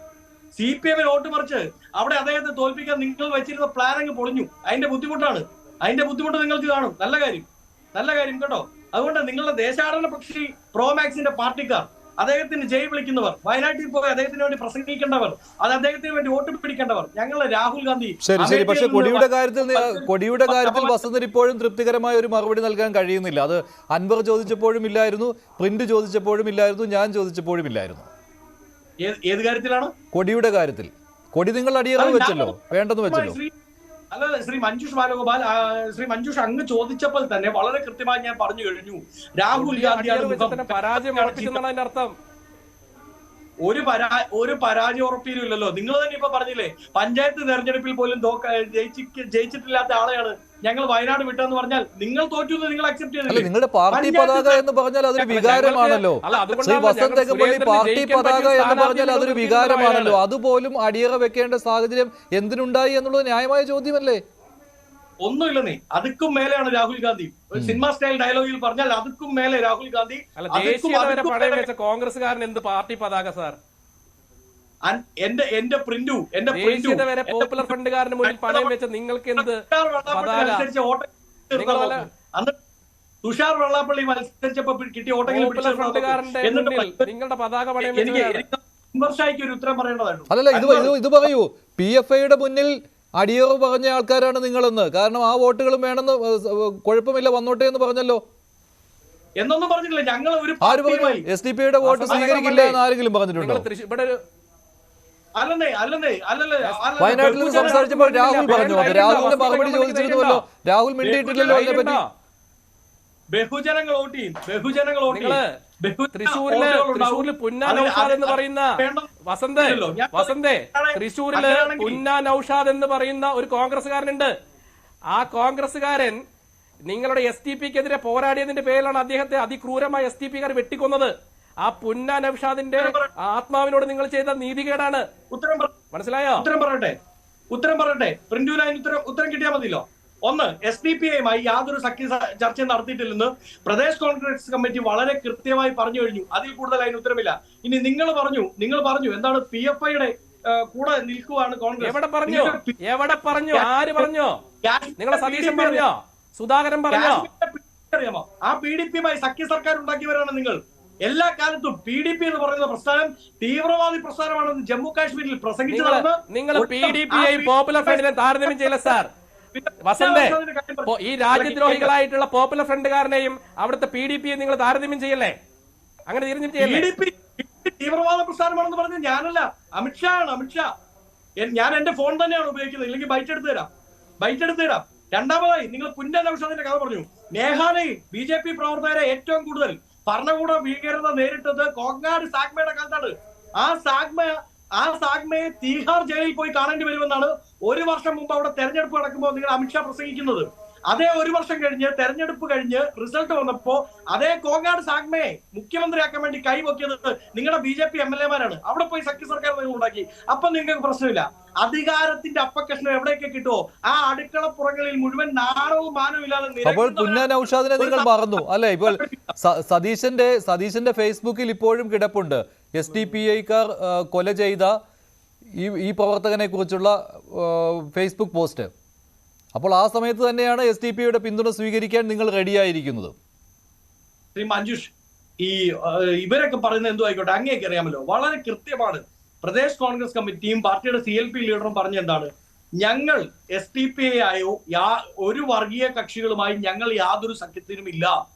Speaker 2: CPM വോട്ട് മറിച്ച് അവിടെ അദ്ദേഹത്തെ തോൽപ്പിക്കാൻ നിങ്ങൾ വെച്ചിരുന്ന പ്ലാൻ അങ്ങ് പൊളിഞ്ഞു. അതിന്റെ ബുദ്ധിമുട്ട് നിങ്ങൾക്ക് കാണും. നല്ല കാര്യം കേട്ടോ. അതുകൊണ്ട് നിങ്ങളുടെ ദേശാടന പക്ഷി പ്രോമാക്സിന്റെ പാർട്ടിക്കാർ, അദ്ദേഹത്തിന് ജയ് വിളിക്കുന്നവർ, വയനാട്ടിൽ പോയി അദ്ദേഹത്തിന് വേണ്ടി പ്രസംഗിക്കേണ്ടവർ, അത് അദ്ദേഹത്തിന് വേണ്ടി വോട്ട് പിടിക്കേണ്ടവർ, ഞങ്ങളെ രാഹുൽ ഗാന്ധി.
Speaker 1: ശരി. പക്ഷെ കൊടിയുടെ കാര്യത്തിൽ വസന്തൻ ഇപ്പോഴും തൃപ്തികരമായ ഒരു മറുപടി നൽകാൻ കഴിയുന്നില്ല. അത് അൻവർ ചോദിച്ചപ്പോഴും ഇല്ലായിരുന്നു, പ്രിന്റ് ചോദിച്ചപ്പോഴും ഇല്ലായിരുന്നു, ഞാൻ ചോദിച്ചപ്പോഴും ഇല്ലായിരുന്നു.
Speaker 2: ഏത് കാര്യത്തിലാണ്?
Speaker 1: കൊടിയുടെ കാര്യത്തിൽ. കൊടി നിങ്ങൾ അടിയറവ് വെച്ചല്ലോ, വേണ്ടെന്ന് വെച്ചല്ലോ.
Speaker 2: അല്ല, ശ്രീ മഞ്ജുഷ് ബാലഗോപാൽ, ശ്രീ മഞ്ജുഷ് അങ്ങ് ചോദിച്ചപ്പോൾ തന്നെ വളരെ കൃത്യമായി ഞാൻ പറഞ്ഞു കഴിഞ്ഞു. രാഹുൽ ഗാന്ധിയാണ്
Speaker 4: പരാജയം ഉറപ്പിച്ചെന്നാണ് അതിന്റെ അർത്ഥം.
Speaker 2: ഒരു പരാജയം ഉറപ്പിയില്ലല്ലോ. നിങ്ങൾ തന്നെ ഇപ്പൊ പറഞ്ഞില്ലേ, പഞ്ചായത്ത് തെരഞ്ഞെടുപ്പിൽ പോലും ജയിച്ചിട്ടില്ലാത്ത ആളെയാണ് ഞങ്ങൾ വയനാട് വിട്ടെന്ന് പറഞ്ഞാൽ നിങ്ങൾ തോറ്റു, നിങ്ങൾ അക്സെപ്റ്റ് ചെയ്തില്ല.
Speaker 1: നിങ്ങളുടെ പാർട്ടി പതാക എന്ന് പറഞ്ഞാൽ അതൊരു വികാരമാണല്ലോ. ശ്രീ വസന്ത് തെക്കപ്പള്ളി, പാർട്ടി പതാക എന്ന് പറഞ്ഞാൽ അതൊരു വികാരമാണല്ലോ. അതുപോലും അടിയറ വെക്കേണ്ട സാഹചര്യം എന്തിനുണ്ടായി എന്നുള്ളത് ന്യായമായ ചോദ്യമല്ലേ?
Speaker 2: ഒന്നുമില്ലെന്നേ, അതുക്കും മേലെയാണ് രാഹുൽ ഗാന്ധി. സിനിമ സ്റ്റൈൽ ഡയലോഗിൽ പറഞ്ഞാൽ അതുക്കും മേലെ രാഹുൽ ഗാന്ധി.
Speaker 4: കോൺഗ്രസ്സുകാരൻ എന്ത് പാർട്ടി പതാക സാർ?
Speaker 2: എന്റെ പ്രിന്റു
Speaker 4: പോപ്പുലർ ഫ്രണ്ടുകാരന് മുന്നിൽ പണയം വെച്ച നിങ്ങൾക്ക് എന്ത്
Speaker 2: അന്ന് തുഷാർ വെള്ളാപ്പള്ളി മത്സരിച്ചപ്പോ കിട്ടിയ വോട്ടെങ്കിലും
Speaker 4: നിങ്ങളുടെ പതാക പണയം
Speaker 2: വർഷായിക്ക് ഒരു ഉത്തരം പറയേണ്ടതായിരുന്നു.
Speaker 1: അല്ലല്ല, ഇത് പറയൂ, PFIയുടെ മുന്നിൽ അടിയറവ് പറഞ്ഞ ആൾക്കാരാണ് നിങ്ങളെന്ന്. കാരണം ആ വോട്ടുകളും വേണമെന്ന്, കുഴപ്പമില്ല വന്നോട്ടെ എന്ന് പറഞ്ഞല്ലോ.
Speaker 2: എന്നൊന്നും പറഞ്ഞിട്ടില്ല. ഞങ്ങൾ ഒരു
Speaker 1: SDPയുടെ വോട്ട് സ്വീകരിക്കില്ല എന്ന് ആരെങ്കിലും പറഞ്ഞിട്ടുണ്ടോ? വയനാട്ടിൽ നിന്ന് സംസാരിച്ചപ്പോൾ രാഹുൽ പറഞ്ഞു. അത് രാഹുലിന്റെ മറുപടി ചോദിച്ചിരുന്നുവല്ലോ. രാഹുൽ മിണ്ടിയിട്ടില്ലല്ലോ അതിനെപ്പറ്റി.
Speaker 2: ബഹുജനങ്ങൾ വോട്ട് ചെയ്യും.
Speaker 4: തൃശ്ശൂരില് പുന്നാ നൗഷാദ് എന്ന് പറയുന്ന തൃശ്ശൂരില് പുന്നാ നൗഷാദ് എന്ന് പറയുന്ന ഒരു കോൺഗ്രസ്സുകാരനുണ്ട്. ആ കോൺഗ്രസ്സുകാരൻ നിങ്ങളുടെ STPക്കെതിരെ പോരാടിയതിന്റെ പേരിലാണ് അദ്ദേഹത്തെ അതിക്രൂരമായി STPക്കാർ വെട്ടിക്കൊന്നത്. ആ പുന്നാ നൗഷാദിന്റെ ആത്മാവിനോട് നിങ്ങൾ ചെയ്ത നീതികേടാണ്. മനസ്സിലായോ?
Speaker 2: ഉത്തരം പറയട്ടെ. പ്രിന്റുവിനായി ഉത്തരം കിട്ടിയാൽ മതിയല്ലോ. ഒന്ന്, SDPയുമായി യാതൊരു സഖ്യ ചർച്ചയും നടത്തിയിട്ടില്ലെന്ന് പ്രദേശ് കോൺഗ്രസ് കമ്മിറ്റി വളരെ കൃത്യമായി പറഞ്ഞു കഴിഞ്ഞു. അതിൽ കൂടുതൽ അതിന് ഉത്തരമില്ല. ഇനി നിങ്ങൾ പറഞ്ഞു എന്താണ് PFIയുടെ കൂടെ നിൽക്കുവാണ് കോൺഗ്രസ്.
Speaker 4: എവിടെ പറഞ്ഞു? ആര് പറഞ്ഞോ? നിങ്ങളെ സതീശൻ പറഞ്ഞോ? സുധാകരൻ പറഞ്ഞോ?
Speaker 2: അറിയാമോ? ആ PDPയുമായി സഖ്യ സർക്കാർ ഉണ്ടാക്കിയവരാണ് നിങ്ങൾ. എല്ലാ കാലത്തും PDP എന്ന് പറയുന്ന പ്രസ്ഥാനം തീവ്രവാദി പ്രസ്ഥാനമാണെന്ന് ജമ്മു കാശ്മീരിൽ പ്രസംഗിച്ചതാണ്.
Speaker 4: നിങ്ങൾ PDPയെയും പോപ്പുലർ ഫ്രണ്ടിനെ താരതമ്യം ചെയ്യില്ല സാർ. വസന്തേ, ഈ രാജ്യദ്രോഹികളായിട്ടുള്ള പോപ്പുലർ ഫ്രണ്ടുകാരനെയും അവിടുത്തെ PDPയെ നിങ്ങൾ താരതമ്യം ചെയ്യല്ലേ? അങ്ങനെ
Speaker 2: PDP തീവ്രവാദ പ്രസ്ഥാനമാണെന്ന് പറഞ്ഞ ഞാനല്ല, അമിത്ഷാ ആണ്. അമിത്ഷാ, ഞാൻ എന്റെ ഫോൺ തന്നെയാണ് ഉപയോഗിക്കുന്നത്, ഇല്ലെങ്കിൽ ബൈറ്റ് എടുത്ത് തരാം. രണ്ടാമതായി നിങ്ങൾ പുന്നാ നൗഷാദിന്റെ കഥ പറഞ്ഞു. മേഘാലയയിൽ BJP പ്രവർത്തകരെ ഏറ്റവും കൂടുതൽ ഭരണകൂട ഭീകരത നേരിട്ടത് കോങ്ങാട് സാഗ്മയുടെ കാലത്താണ്. ആ സാഗ്മയെ തീഹാർ ജയിലിൽ പോയി കാണേണ്ടി വരുമെന്നാണ് ഒരു വർഷം മുമ്പ് അവിടെ തെരഞ്ഞെടുപ്പ് നടക്കുമ്പോൾ നിങ്ങൾ അമിത്ഷാ പ്രസംഗിക്കുന്നത്. അതേ ഒരു വർഷം കഴിഞ്ഞ് തെരഞ്ഞെടുപ്പ് കഴിഞ്ഞ് റിസൾട്ട് വന്നപ്പോ അതേ കോങ്ങാട് സാഗ്മയെ മുഖ്യമന്ത്രിയാക്കാൻ വേണ്ടി കൈവക്കിയത് നിങ്ങളുടെ BJP MLA-മാരാണ്. അവിടെ പോയി സഖ്യ സർക്കാർ നിങ്ങൾ ഉണ്ടാക്കി. അപ്പൊ നിങ്ങൾക്ക് പ്രശ്നമില്ല. അധികാരത്തിന്റെ അപ്പക്കഷ്ണം എവിടെയൊക്കെ കിട്ടുമോ ആ അടുക്കളപ്പുറങ്ങളിൽ മുഴുവൻ നാണവും മാനവും ഇല്ലാതെ.
Speaker 1: അപ്പോൾ പുന്നാ നൗഷാദിനെ നിങ്ങൾ മറന്നു അല്ലെ? ഇപ്പോൾ സതീശന്റെ ഫേസ്ബുക്കിൽ ഇപ്പോഴും കിടപ്പുണ്ട് SDPIക്കാർ കൊല ചെയ്ത ഈ പ്രവർത്തകനെ കുറിച്ചുള്ള ഫേസ്ബുക്ക് പോസ്റ്റ്. അപ്പോൾ ആ സമയത്ത് തന്നെയാണ് SDPയുടെ പിന്തുണ സ്വീകരിക്കാൻ നിങ്ങൾ റെഡിയായിരിക്കുന്നത്.
Speaker 2: ശ്രീ മഞ്ജുഷ്, ഇവരൊക്കെ പറയുന്നത് എന്തോ ആയിക്കോട്ടെ, അങ്ങേക്ക് അറിയാമല്ലോ, വളരെ കൃത്യമാണ്. പ്രദേശ് കോൺഗ്രസ് കമ്മിറ്റിയും പാർട്ടിയുടെ CLP ലീഡറും പറഞ്ഞ എന്താണ്? ഞങ്ങൾ SDPയായോ ഒരു വർഗീയ കക്ഷികളുമായി ഞങ്ങൾ യാതൊരു സഖ്യത്തിനും ഇല്ല.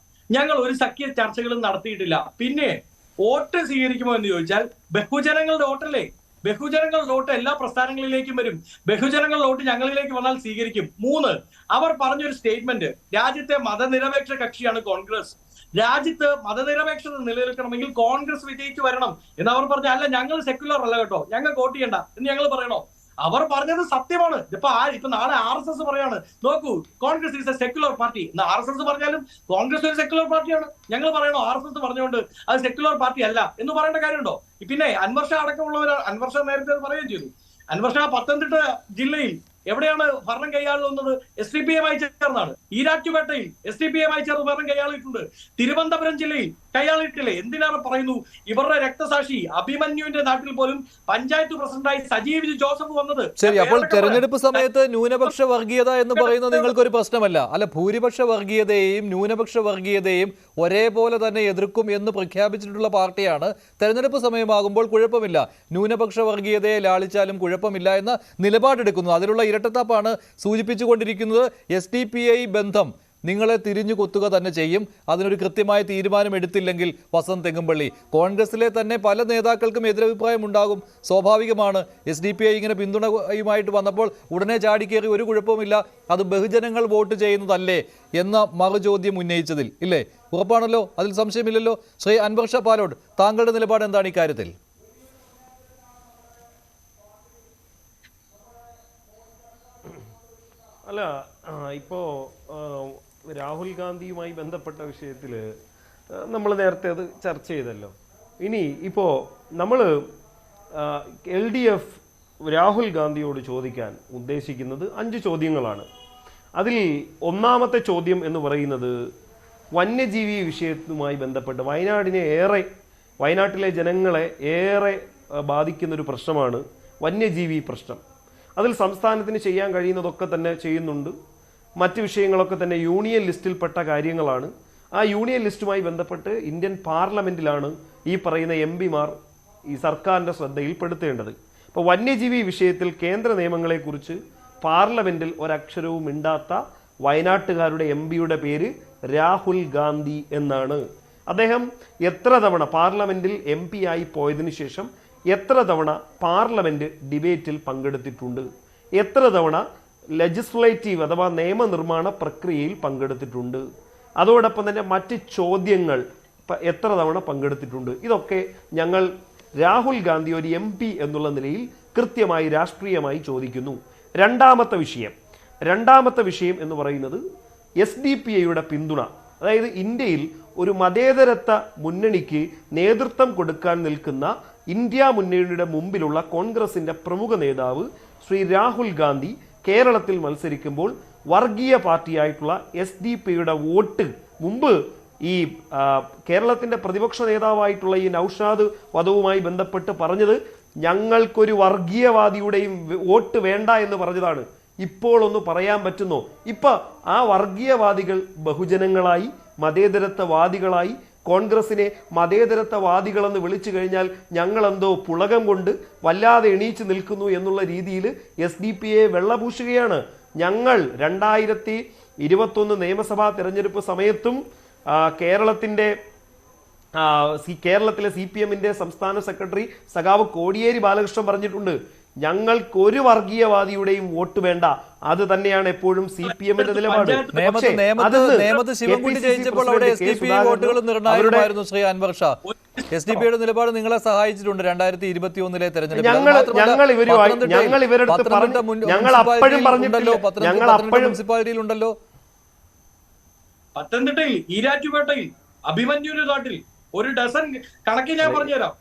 Speaker 2: ഞങ്ങൾ ഒരു സഖ്യ ചർച്ചകളും നടത്തിയിട്ടില്ല. പിന്നെ വോട്ട് സ്വീകരിക്കുമോ എന്ന് ചോദിച്ചാൽ ബഹുജനങ്ങളുടെ വോട്ടല്ലേ? ബഹുജനങ്ങളുടെ വോട്ട് എല്ലാ പ്രസ്ഥാനങ്ങളിലേക്കും വരും. ബഹുജനങ്ങളുടെ വോട്ട് ഞങ്ങളിലേക്ക് വന്നാൽ സ്വീകരിക്കും. 3, അവർ പറഞ്ഞൊരു സ്റ്റേറ്റ്മെന്റ്, രാജ്യത്തെ മതനിരപേക്ഷ കക്ഷിയാണ് കോൺഗ്രസ്. രാജ്യത്ത് മതനിരപേക്ഷത നിലനിൽക്കണമെങ്കിൽ കോൺഗ്രസ് വിജയിച്ചു വരണം എന്ന് അവർ പറഞ്ഞ, അല്ല ഞങ്ങൾ സെക്യുലർ അല്ല കേട്ടോ, ഞങ്ങൾ വോട്ട് ചെയ്യണ്ട എന്ന് ഞങ്ങൾ പറയണോ? അവർ പറഞ്ഞത് സത്യമാണ്. ഇപ്പൊ നാളെ RSS പറയാണ്, നോക്കൂ Congress is A secular party. RSS പറഞ്ഞാലും കോൺഗ്രസ് ഒരു സെക്യുലർ പാർട്ടിയാണ്. ഞങ്ങൾ പറയണോ RSS പറഞ്ഞുകൊണ്ട് അത് സെക്യുലർ പാർട്ടി അല്ല എന്ന് പറയേണ്ട കാര്യമുണ്ടോ? പിന്നെ അൻവർ ഷാ അടക്കമുള്ളവരാണ്. അൻവർ ഷാ നേരത്തെ പറയുകയും ചെയ്തു. അൻവർ ഷാ പത്തനംതിട്ട ജില്ലയിൽ എവിടെയാണ് ഭരണം കൈയാളുന്നത്? SDPയുമായി ചേർന്നാണ്. ഈരാറ്റുപേട്ടയിൽ SDPയുമായി ചേർന്ന് ഭരണം കൈയാളിയിട്ടുണ്ട്. തിരുവനന്തപുരം ജില്ലയിൽ കൈയാളിട്ടില്ലേ? എന്തിനാണ് പറയുന്നു? ഇവരുടെ രക്തസാക്ഷി അഭിമന്യുവിന്റെ നാട്ടിൽ പോലും പഞ്ചായത്ത് പ്രസിഡന്റായി സജീവ് ജോസഫ് വന്നത്.
Speaker 1: ശരി, അപ്പോൾ തെരഞ്ഞെടുപ്പ് സമയത്ത് ന്യൂനപക്ഷ വർഗീയത എന്ന് പറയുന്നത് നിങ്ങൾക്കൊരു പ്രശ്നമല്ല. അല്ല, ഭൂരിപക്ഷ വർഗീയതയെയും ന്യൂനപക്ഷ വർഗീയതയെയും ഒരേപോലെ തന്നെ എതിർക്കും എന്ന് പ്രഖ്യാപിച്ചിട്ടുള്ള പാർട്ടിയാണ്. തെരഞ്ഞെടുപ്പ് സമയമാകുമ്പോൾ കുഴപ്പമില്ല, ന്യൂനപക്ഷ വർഗീയതയെ ലാളിച്ചാലും കുഴപ്പമില്ല എന്ന നിലപാടെടുക്കുന്നു. അതിലുള്ള ഇരട്ടത്താപ്പാണ് സൂചിപ്പിച്ചുകൊണ്ടിരിക്കുന്നത്. SDPI ബന്ധം നിങ്ങളെ തിരിഞ്ഞു കൊത്തുക തന്നെ ചെയ്യും. അതിനൊരു കൃത്യമായ തീരുമാനം എടുത്തില്ലെങ്കിൽ വസന്ത് തെങ്ങുംപള്ളി, കോൺഗ്രസിലെ തന്നെ പല നേതാക്കൾക്കും എതിരഭിപ്രായം ഉണ്ടാകും, സ്വാഭാവികമാണ്. SDPI ഇങ്ങനെ പിന്തുണയുമായിട്ട് വന്നപ്പോൾ ഉടനെ ചാടിക്കേറി ഒരു കുഴപ്പമില്ല, അത് ബഹുജനങ്ങൾ വോട്ട് ചെയ്യുന്നതല്ലേ എന്ന മറുചോദ്യം ഉന്നയിച്ചതിൽ ഇല്ലേ? ഉറപ്പാണല്ലോ, അതിൽ സംശയമില്ലല്ലോ. ശ്രീ അൻവർ ഷാ പാലോട്, താങ്കളുടെ നിലപാട് എന്താണ് ഇക്കാര്യത്തിൽ?
Speaker 3: അല്ല, ഇപ്പോൾ രാഹുൽ ഗാന്ധിയുമായി ബന്ധപ്പെട്ട വിഷയത്തിൽ നമ്മൾ നേരത്തെ അത് ചർച്ച ചെയ്തല്ലോ. ഇനി ഇപ്പോൾ നമ്മൾ LDF രാഹുൽ ഗാന്ധിയോട് ചോദിക്കാൻ ഉദ്ദേശിക്കുന്നത് 5 ചോദ്യങ്ങളാണ്. അതിൽ ഒന്നാമത്തെ ചോദ്യം എന്ന് പറയുന്നത് വന്യജീവി വിഷയവുമായി ബന്ധപ്പെട്ട് വയനാട്ടിലെ ജനങ്ങളെ ഏറെ ബാധിക്കുന്നൊരു പ്രശ്നമാണ് വന്യജീവി പ്രശ്നം. അതിൽ സംസ്ഥാനത്തിന് ചെയ്യാൻ കഴിയുന്നതൊക്കെ തന്നെ ചെയ്യുന്നുണ്ട്. മറ്റ് വിഷയങ്ങളൊക്കെ തന്നെ യൂണിയൻ ലിസ്റ്റിൽപ്പെട്ട കാര്യങ്ങളാണ്. ആ യൂണിയൻ ലിസ്റ്റുമായി ബന്ധപ്പെട്ട് ഇന്ത്യൻ പാർലമെന്റിലാണ് ഈ പറയുന്ന MP-മാർ ഈ സർക്കാരിൻ്റെ ശ്രദ്ധയിൽപ്പെടുത്തേണ്ടത്. ഇപ്പോൾ വന്യജീവി വിഷയത്തിൽ കേന്ദ്ര നിയമങ്ങളെക്കുറിച്ച് പാർലമെന്റിൽ ഒരക്ഷരവും മിണ്ടാത്ത വയനാട്ടുകാരുടെ MP-യുടെ പേര് രാഹുൽ ഗാന്ധി എന്നാണ്. അദ്ദേഹം എത്ര തവണ പാർലമെന്റിൽ MP ആയി പോയതിനു ശേഷം എത്ര തവണ പാർലമെന്റ് ഡിബേറ്റിൽ പങ്കെടുത്തിട്ടുണ്ട്, എത്ര തവണ ലെജിസ്ലേറ്റീവ് അഥവാ നിയമനിർമ്മാണ പ്രക്രിയയിൽ പങ്കെടുത്തിട്ടുണ്ട്, അതോടൊപ്പം തന്നെ മറ്റ് ചോദ്യങ്ങൾ എത്ര തവണ പങ്കെടുത്തിട്ടുണ്ട്. ഇതൊക്കെ ഞങ്ങൾ രാഹുൽ ഗാന്ധി ഒരു MP എന്നുള്ള നിലയിൽ കൃത്യമായി രാഷ്ട്രീയമായി ചോദിക്കുന്നു. രണ്ടാമത്തെ വിഷയം എന്ന് പറയുന്നത് SDPIയുടെ പിന്തുണ. അതായത് ഇന്ത്യയിൽ ഒരു മതേതരത്വ മുന്നണിക്ക് നേതൃത്വം കൊടുക്കാൻ നിൽക്കുന്ന ഇന്ത്യ മുന്നണിയുടെ മുമ്പിലുള്ള കോൺഗ്രസിന്റെ പ്രമുഖ നേതാവ് ശ്രീ രാഹുൽ ഗാന്ധി കേരളത്തിൽ മത്സരിക്കുമ്പോൾ വർഗീയ പാർട്ടിയായിട്ടുള്ള SDPIയുടെ വോട്ട് മുമ്പ് ഈ കേരളത്തിന്റെ പ്രതിപക്ഷ നേതാവായിട്ടുള്ള ഈ നൌഷാദ് വധവുമായി ബന്ധപ്പെട്ട് പറഞ്ഞത് ഞങ്ങൾക്കൊരു വർഗീയവാദിയുടെയും വോട്ട് വേണ്ട എന്ന് പറഞ്ഞതാണ്. ഇപ്പോൾ ഒന്ന് പറയാൻ പറ്റുന്നോ? ഇപ്പൊ ആ വർഗീയവാദികൾ ബഹുജനങ്ങളായി മതേതരത്വവാദികളായി കോൺഗ്രസിനെ മതേതരത്വവാദികളെന്ന് വിളിച്ചു കഴിഞ്ഞാൽ ഞങ്ങളെന്തോ പുളകം കൊണ്ട് വല്ലാതെ എണീച്ചു നിൽക്കുന്നു എന്നുള്ള രീതിയിൽ SDPIയെ വെള്ളപൂശുകയാണ്. ഞങ്ങൾ 2021 നിയമസഭാ തെരഞ്ഞെടുപ്പ് സമയത്തും കേരളത്തിലെ CPM-ന്റെ സംസ്ഥാന സെക്രട്ടറി സഖാവ് കോടിയേരി ബാലകൃഷ്ണൻ പറഞ്ഞിട്ടുണ്ട്, ഞങ്ങൾക്കൊരു വർഗീയവാദിയുടെയും വോട്ട് വേണ്ട. അത് തന്നെയാണ് എപ്പോഴും CPM-ന്റെ നിലപാട്.
Speaker 1: ശ്രീ അൻവർ ഷാ, SDPIയുടെ നിലപാട് നിങ്ങളെ സഹായിച്ചിട്ടുണ്ട് 2021 തെരഞ്ഞെടുപ്പിൽ. മുനിസിപ്പാലിറ്റിയിലുണ്ടല്ലോ,
Speaker 2: പത്തനംതിട്ടയിൽ ഈരാറ്റുപേട്ടയിൽ അഭിമന്യുവിന്റെ നാട്ടിൽ ഒരു ഡസൻ കണക്ക് ഞാൻ പറഞ്ഞുതരാം.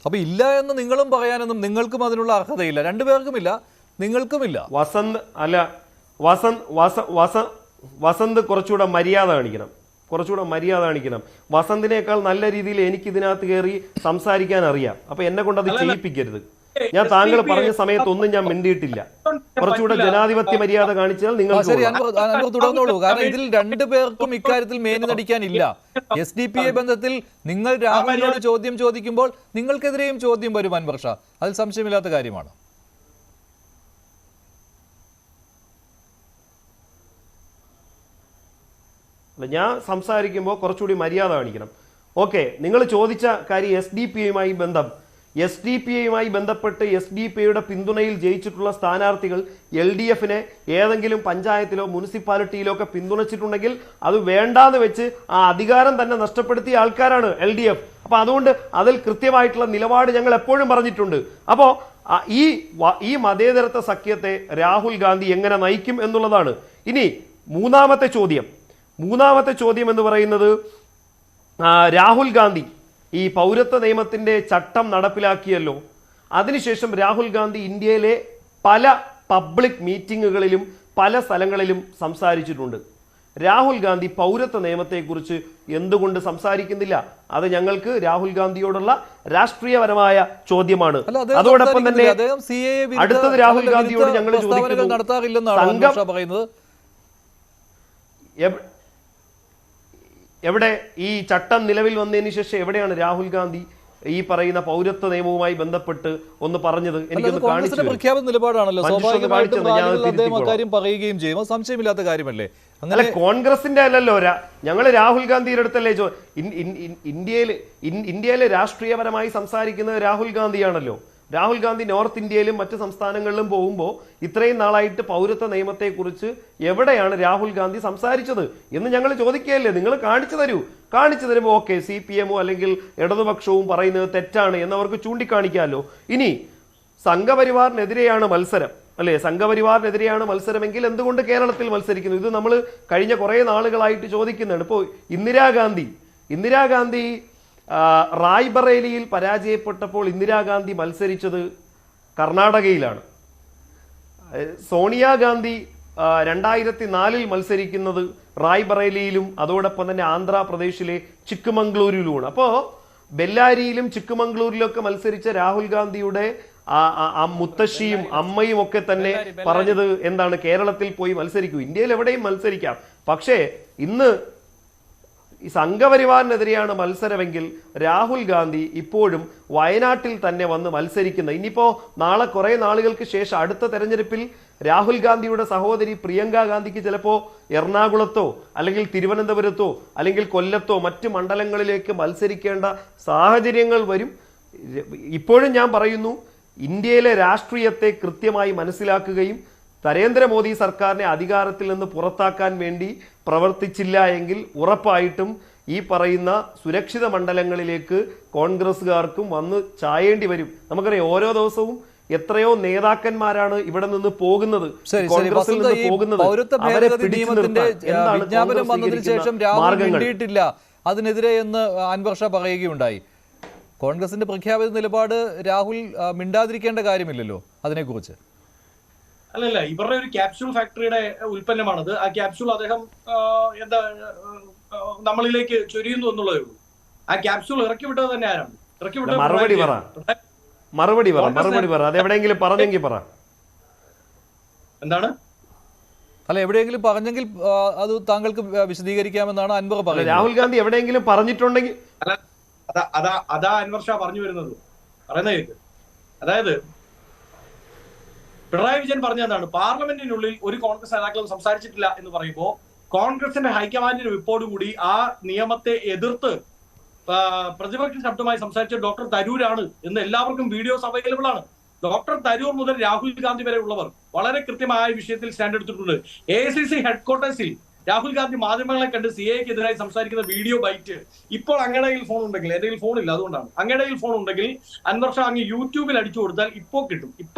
Speaker 1: അപ്പൊ ഇല്ല എന്ന് നിങ്ങളും പറയാനൊന്നും നിങ്ങൾക്കും അതിനുള്ള അർഹതയില്ല, രണ്ടുപേർക്കുമില്ല, നിങ്ങൾക്കുമില്ല.
Speaker 3: വസന്ത് കുറച്ചുകൂടെ മര്യാദ കാണിക്കണം. വസന്തിനേക്കാൾ നല്ല രീതിയിൽ എനിക്ക് ഇതിനകത്ത് കയറി സംസാരിക്കാൻ അറിയാം. അപ്പൊ എന്നെ കൊണ്ട് അത് ചെയ്യിപ്പിക്കരുത്. ഞാൻ താങ്കൾ പറഞ്ഞ സമയത്ത് ഒന്നും ഞാൻ മിണ്ടിയിട്ടില്ല. കുറച്ചുകൂടെ ജനാധിപത്യ മര്യാദ കാണിച്ചാൽ നിങ്ങൾ
Speaker 1: തുടർന്നോളൂ. കാരണം ഇതിൽ രണ്ടുപേർക്കും ഇക്കാര്യത്തിൽ മേനി നടിക്കാനില്ല. SDPI ബന്ധത്തിൽ നിങ്ങൾ രാഹുലിനോട് ചോദ്യം ചോദിക്കുമ്പോൾ നിങ്ങൾക്കെതിരെയും ചോദ്യം വരും അൻവർ ഷാ, അതിൽ സംശയമില്ലാത്ത കാര്യമാണ്.
Speaker 3: ഞാൻ സംസാരിക്കുമ്പോൾ കുറച്ചുകൂടി മര്യാദ കാണിക്കണം. ഓക്കെ, നിങ്ങൾ ചോദിച്ച കാര്യം SDPIയുമായി ബന്ധപ്പെട്ട് SDPIയുടെ പിന്തുണയിൽ ജയിച്ചിട്ടുള്ള സ്ഥാനാർത്ഥികൾ LDF-നെ ഏതെങ്കിലും പഞ്ചായത്തിലോ മുനിസിപ്പാലിറ്റിയിലോ ഒക്കെ പിന്തുണച്ചിട്ടുണ്ടെങ്കിൽ അത് വേണ്ടാന്ന് വെച്ച് ആ അധികാരം തന്നെ നഷ്ടപ്പെടുത്തിയ ആൾക്കാരാണ് LDF. അപ്പൊ അതുകൊണ്ട് അതിൽ കൃത്യമായിട്ടുള്ള നിലപാട് ഞങ്ങൾ എപ്പോഴും പറഞ്ഞിട്ടുണ്ട്. അപ്പോ ഈ മതേതരത്വ സഖ്യത്തെ രാഹുൽ ഗാന്ധി എങ്ങനെ നയിക്കും എന്നുള്ളതാണ്. ഇനി മൂന്നാമത്തെ ചോദ്യം എന്ന് പറയുന്നത് രാഹുൽ ഗാന്ധി ഈ പൗരത്വ നിയമത്തിന്റെ ചട്ടം നടപ്പിലാക്കിയല്ലോ. അതിനുശേഷം രാഹുൽ ഗാന്ധി ഇന്ത്യയിലെ പല പബ്ലിക് മീറ്റിങ്ങുകളിലും പല സ്ഥലങ്ങളിലും സംസാരിച്ചിട്ടുണ്ട്. രാഹുൽ ഗാന്ധി പൗരത്വ നിയമത്തെക്കുറിച്ച് എന്തുകൊണ്ട് സംസാരിക്കുന്നില്ല? അത് ഞങ്ങൾക്ക് രാഹുൽ ഗാന്ധിയോടുള്ള രാഷ്ട്രീയപരമായ ചോദ്യമാണ്.
Speaker 1: അല്ല, അദ്ദേഹം
Speaker 3: അതോടൊപ്പം തന്നെ
Speaker 1: സംസാരിക്കുന്നില്ല. അദ്ദേഹം CAA വിരുദ്ധ
Speaker 3: അടുത്തത് രാഹുൽ ഗാന്ധിയോട് ഞങ്ങൾ
Speaker 1: പ്രസ്താവനകൾ നടത്താറില്ലെന്നാണ്
Speaker 3: സംഘം
Speaker 1: അൻവർ ഷാ പറയുന്നത്.
Speaker 3: എവിടെ ഈ ചട്ടം നിലവിൽ വന്നതിന് ശേഷം എവിടെയാണ് രാഹുൽ ഗാന്ധി ഈ പറയുന്ന പൗരത്വ നിയമവുമായി ബന്ധപ്പെട്ട് ഒന്ന് പറഞ്ഞത്? എനിക്കൊന്ന് കാണിച്ചു.
Speaker 1: പ്രഖ്യാപിത നിലപാടാണല്ലോ, സ്വാഭാവികമായിട്ടും അദ്ദേഹം അക്കാര്യം പറയുകയും ചെയ്യും. അത് സംശയമില്ലാത്ത കാര്യമല്ലേ?
Speaker 3: അല്ല, കോൺഗ്രസിന്റെ അല്ലല്ലോ, ഞങ്ങൾ രാഹുൽ ഗാന്ധിയുടെ അടുത്തല്ലേ ഇന്ത്യയിലെ രാഷ്ട്രീയപരമായി സംസാരിക്കുന്നത് രാഹുൽ ഗാന്ധിയാണല്ലോ. രാഹുൽ ഗാന്ധി നോർത്ത് ഇന്ത്യയിലും മറ്റ് സംസ്ഥാനങ്ങളിലും പോകുമ്പോൾ ഇത്രയും നാളായിട്ട് പൗരത്വ നിയമത്തെക്കുറിച്ച് എവിടെയാണ് രാഹുൽ ഗാന്ധി സംസാരിച്ചത് എന്ന് ഞങ്ങൾ ചോദിക്കുകയല്ലേ? നിങ്ങൾ കാണിച്ചു തരൂ. കാണിച്ചു തരുമ്പോൾ ഓക്കെ, CPM-ഓ അല്ലെങ്കിൽ ഇടതുപക്ഷവും പറയുന്നത് തെറ്റാണ് എന്നവർക്ക് ചൂണ്ടിക്കാണിക്കാമല്ലോ. ഇനി സംഘപരിവാറിനെതിരെയാണ് മത്സരം അല്ലേ? സംഘപരിവാറിനെതിരെയാണ് മത്സരമെങ്കിൽ എന്തുകൊണ്ട് കേരളത്തിൽ മത്സരിക്കുന്നു? ഇത് നമ്മൾ കഴിഞ്ഞ കുറേ നാളുകളായിട്ട് ചോദിക്കുന്നുണ്ട്. ഇപ്പോൾ ഇന്ദിരാഗാന്ധി റായ്ബറേലിയിൽ പരാജയപ്പെട്ടപ്പോൾ ഇന്ദിരാഗാന്ധി മത്സരിച്ചത് കർണാടകയിലാണ്. സോണിയാഗാന്ധി 2004 മത്സരിക്കുന്നത് റായ്ബറേലിയിലും അതോടൊപ്പം തന്നെ ആന്ധ്രാപ്രദേശിലെ ചിക്കമംഗ്ലൂരിലുമാണ്. അപ്പോൾ ബെല്ലാരിയിലും ചിക്കമംഗ്ലൂരിലൊക്കെ മത്സരിച്ച രാഹുൽ ഗാന്ധിയുടെ മുത്തശ്ശിയും അമ്മയും ഒക്കെ തന്നെ പറഞ്ഞത് എന്താണ്? കേരളത്തിൽ പോയി മത്സരിക്കൂ, ഇന്ത്യയിൽ എവിടെയും മത്സരിക്കാം. പക്ഷേ ഇന്ന് ഈ സംഘപരിവാറിനെതിരെയാണ് മത്സരമെങ്കിൽ രാഹുൽ ഗാന്ധി ഇപ്പോഴും വയനാട്ടിൽ തന്നെ വന്ന് മത്സരിക്കുന്ന, ഇനിയിപ്പോ നാളെ കുറെ നാളുകൾക്ക് ശേഷം അടുത്ത തെരഞ്ഞെടുപ്പിൽ രാഹുൽ ഗാന്ധിയുടെ സഹോദരി പ്രിയങ്ക ഗാന്ധിക്ക് ചിലപ്പോ എറണാകുളത്തോ അല്ലെങ്കിൽ തിരുവനന്തപുരത്തോ അല്ലെങ്കിൽ കൊല്ലത്തോ മറ്റ് മണ്ഡലങ്ങളിലേക്ക് മത്സരിക്കേണ്ട സാഹചര്യങ്ങൾ വരും. ഇപ്പോഴും ഞാൻ പറയുന്നു, ഇന്ത്യയിലെ രാഷ്ട്രീയത്തെ കൃത്യമായി മനസ്സിലാക്കുകയും നരേന്ദ്രമോദി സർക്കാരിനെ അധികാരത്തിൽ നിന്ന് പുറത്താക്കാൻ വേണ്ടി പ്രവർത്തിച്ചില്ല എങ്കിൽ ഉറപ്പായിട്ടും ഈ പറയുന്ന സുരക്ഷിത മണ്ഡലങ്ങളിലേക്ക് കോൺഗ്രസ്സുകാർക്കും വന്ന് ചായേണ്ടി വരും. നമുക്കറിയാം, ഓരോ ദിവസവും എത്രയോ നേതാക്കന്മാരാണ് ഇവിടെ നിന്ന് പോകുന്നത്, കോൺഗ്രസിൽ നിന്ന് പോകുന്നത്. അവരെ പിടിച്ചു നിർത്താൻ
Speaker 1: വിജ്ഞാപനം വന്നതിന് ശേഷം രാഹുൽ മിണ്ടിയിട്ടില്ല അതിനെതിരെ എന്ന് അൻവർ ഷാ പറയുകയുണ്ടായി. കോൺഗ്രസിന്റെ പ്രഖ്യാപിത നിലപാട് രാഹുൽ മിണ്ടാതിരിക്കേണ്ട കാര്യമില്ലല്ലോ അതിനെക്കുറിച്ച്.
Speaker 2: അല്ലല്ല, ഇവരുടെ ഒരു ക്യാപ്സ്യൂൾ ഫാക്ടറിയുടെ ഉൽപ്പന്നമാണത്. ആ ക്യാപ്സ്യൂൾ അദ്ദേഹം എന്താ നമ്മളിലേക്ക് ചൊരിയുന്നു എന്നുള്ളതേ ഉള്ളൂ. ആ ക്യാപ്സ്യൂൾ ഇറക്കി വിട്ടത് തന്നെ ആരാണ്? ഇറക്കി വിട്ടത്
Speaker 3: മറുപടി പറ. അത് എവിടെയെങ്കിലും പറഞ്ഞെങ്കിൽ പറ.
Speaker 2: എന്താണ്?
Speaker 1: അല്ല, എവിടെയെങ്കിലും പറഞ്ഞെങ്കിൽ അത് താങ്കൾക്ക് വിശദീകരിക്കാമെന്നാണ് അൻവർ പറയുന്നത്.
Speaker 3: രാഹുൽ ഗാന്ധി എവിടെയെങ്കിലും പറഞ്ഞിട്ടുണ്ടെങ്കിൽ
Speaker 2: അതാ അൻവർ ഷാ പറഞ്ഞു വരുന്നത്. പറയുന്ന കേൾക്ക്. അതായത് പിണറായി വിജയൻ പറഞ്ഞതാണ്, പാർലമെന്റിനുള്ളിൽ ഒരു കോൺഗ്രസ് നേതാക്കളും സംസാരിച്ചിട്ടില്ല എന്ന് പറയുമ്പോൾ കോൺഗ്രസിന്റെ ഹൈക്കമാൻഡിന്റെ വിപ്പോടുകൂടി ആ നിയമത്തെ എതിർത്ത് പ്രതിപക്ഷ ശബ്ദമായി സംസാരിച്ച ഡോക്ടർ തരൂരാണ് എന്ന് എല്ലാവർക്കും വീഡിയോസ് അവൈലബിൾ ആണ്. ഡോക്ടർ തരൂർ മുതൽ രാഹുൽ ഗാന്ധി വരെ ഉള്ളവർ വളരെ കൃത്യമായ വിഷയത്തിൽ സ്റ്റാൻഡ് എടുത്തിട്ടുണ്ട്. AICC ഹെഡ്ക്വാർട്ടേഴ്സിൽ രാഹുൽ ഗാന്ധി മാധ്യമങ്ങളെ കണ്ട് CAA-ക്കെതിരായി സംസാരിക്കുന്ന വീഡിയോ ബൈറ്റ് ഇപ്പോൾ അങ്ങയുടെ കയ്യിൽ ഫോൺ ഉണ്ടെങ്കിൽ, എന്റെ കയ്യിൽ ഫോൺ ഇല്ല, അതുകൊണ്ടാണ്, അങ്ങയുടെ കയ്യിൽ ഫോൺ ഉണ്ടെങ്കിൽ അൻവർ ഷാ അങ്ങ് യൂട്യൂബിൽ അടിച്ചു കൊടുത്താൽ ഇപ്പോൾ കിട്ടും.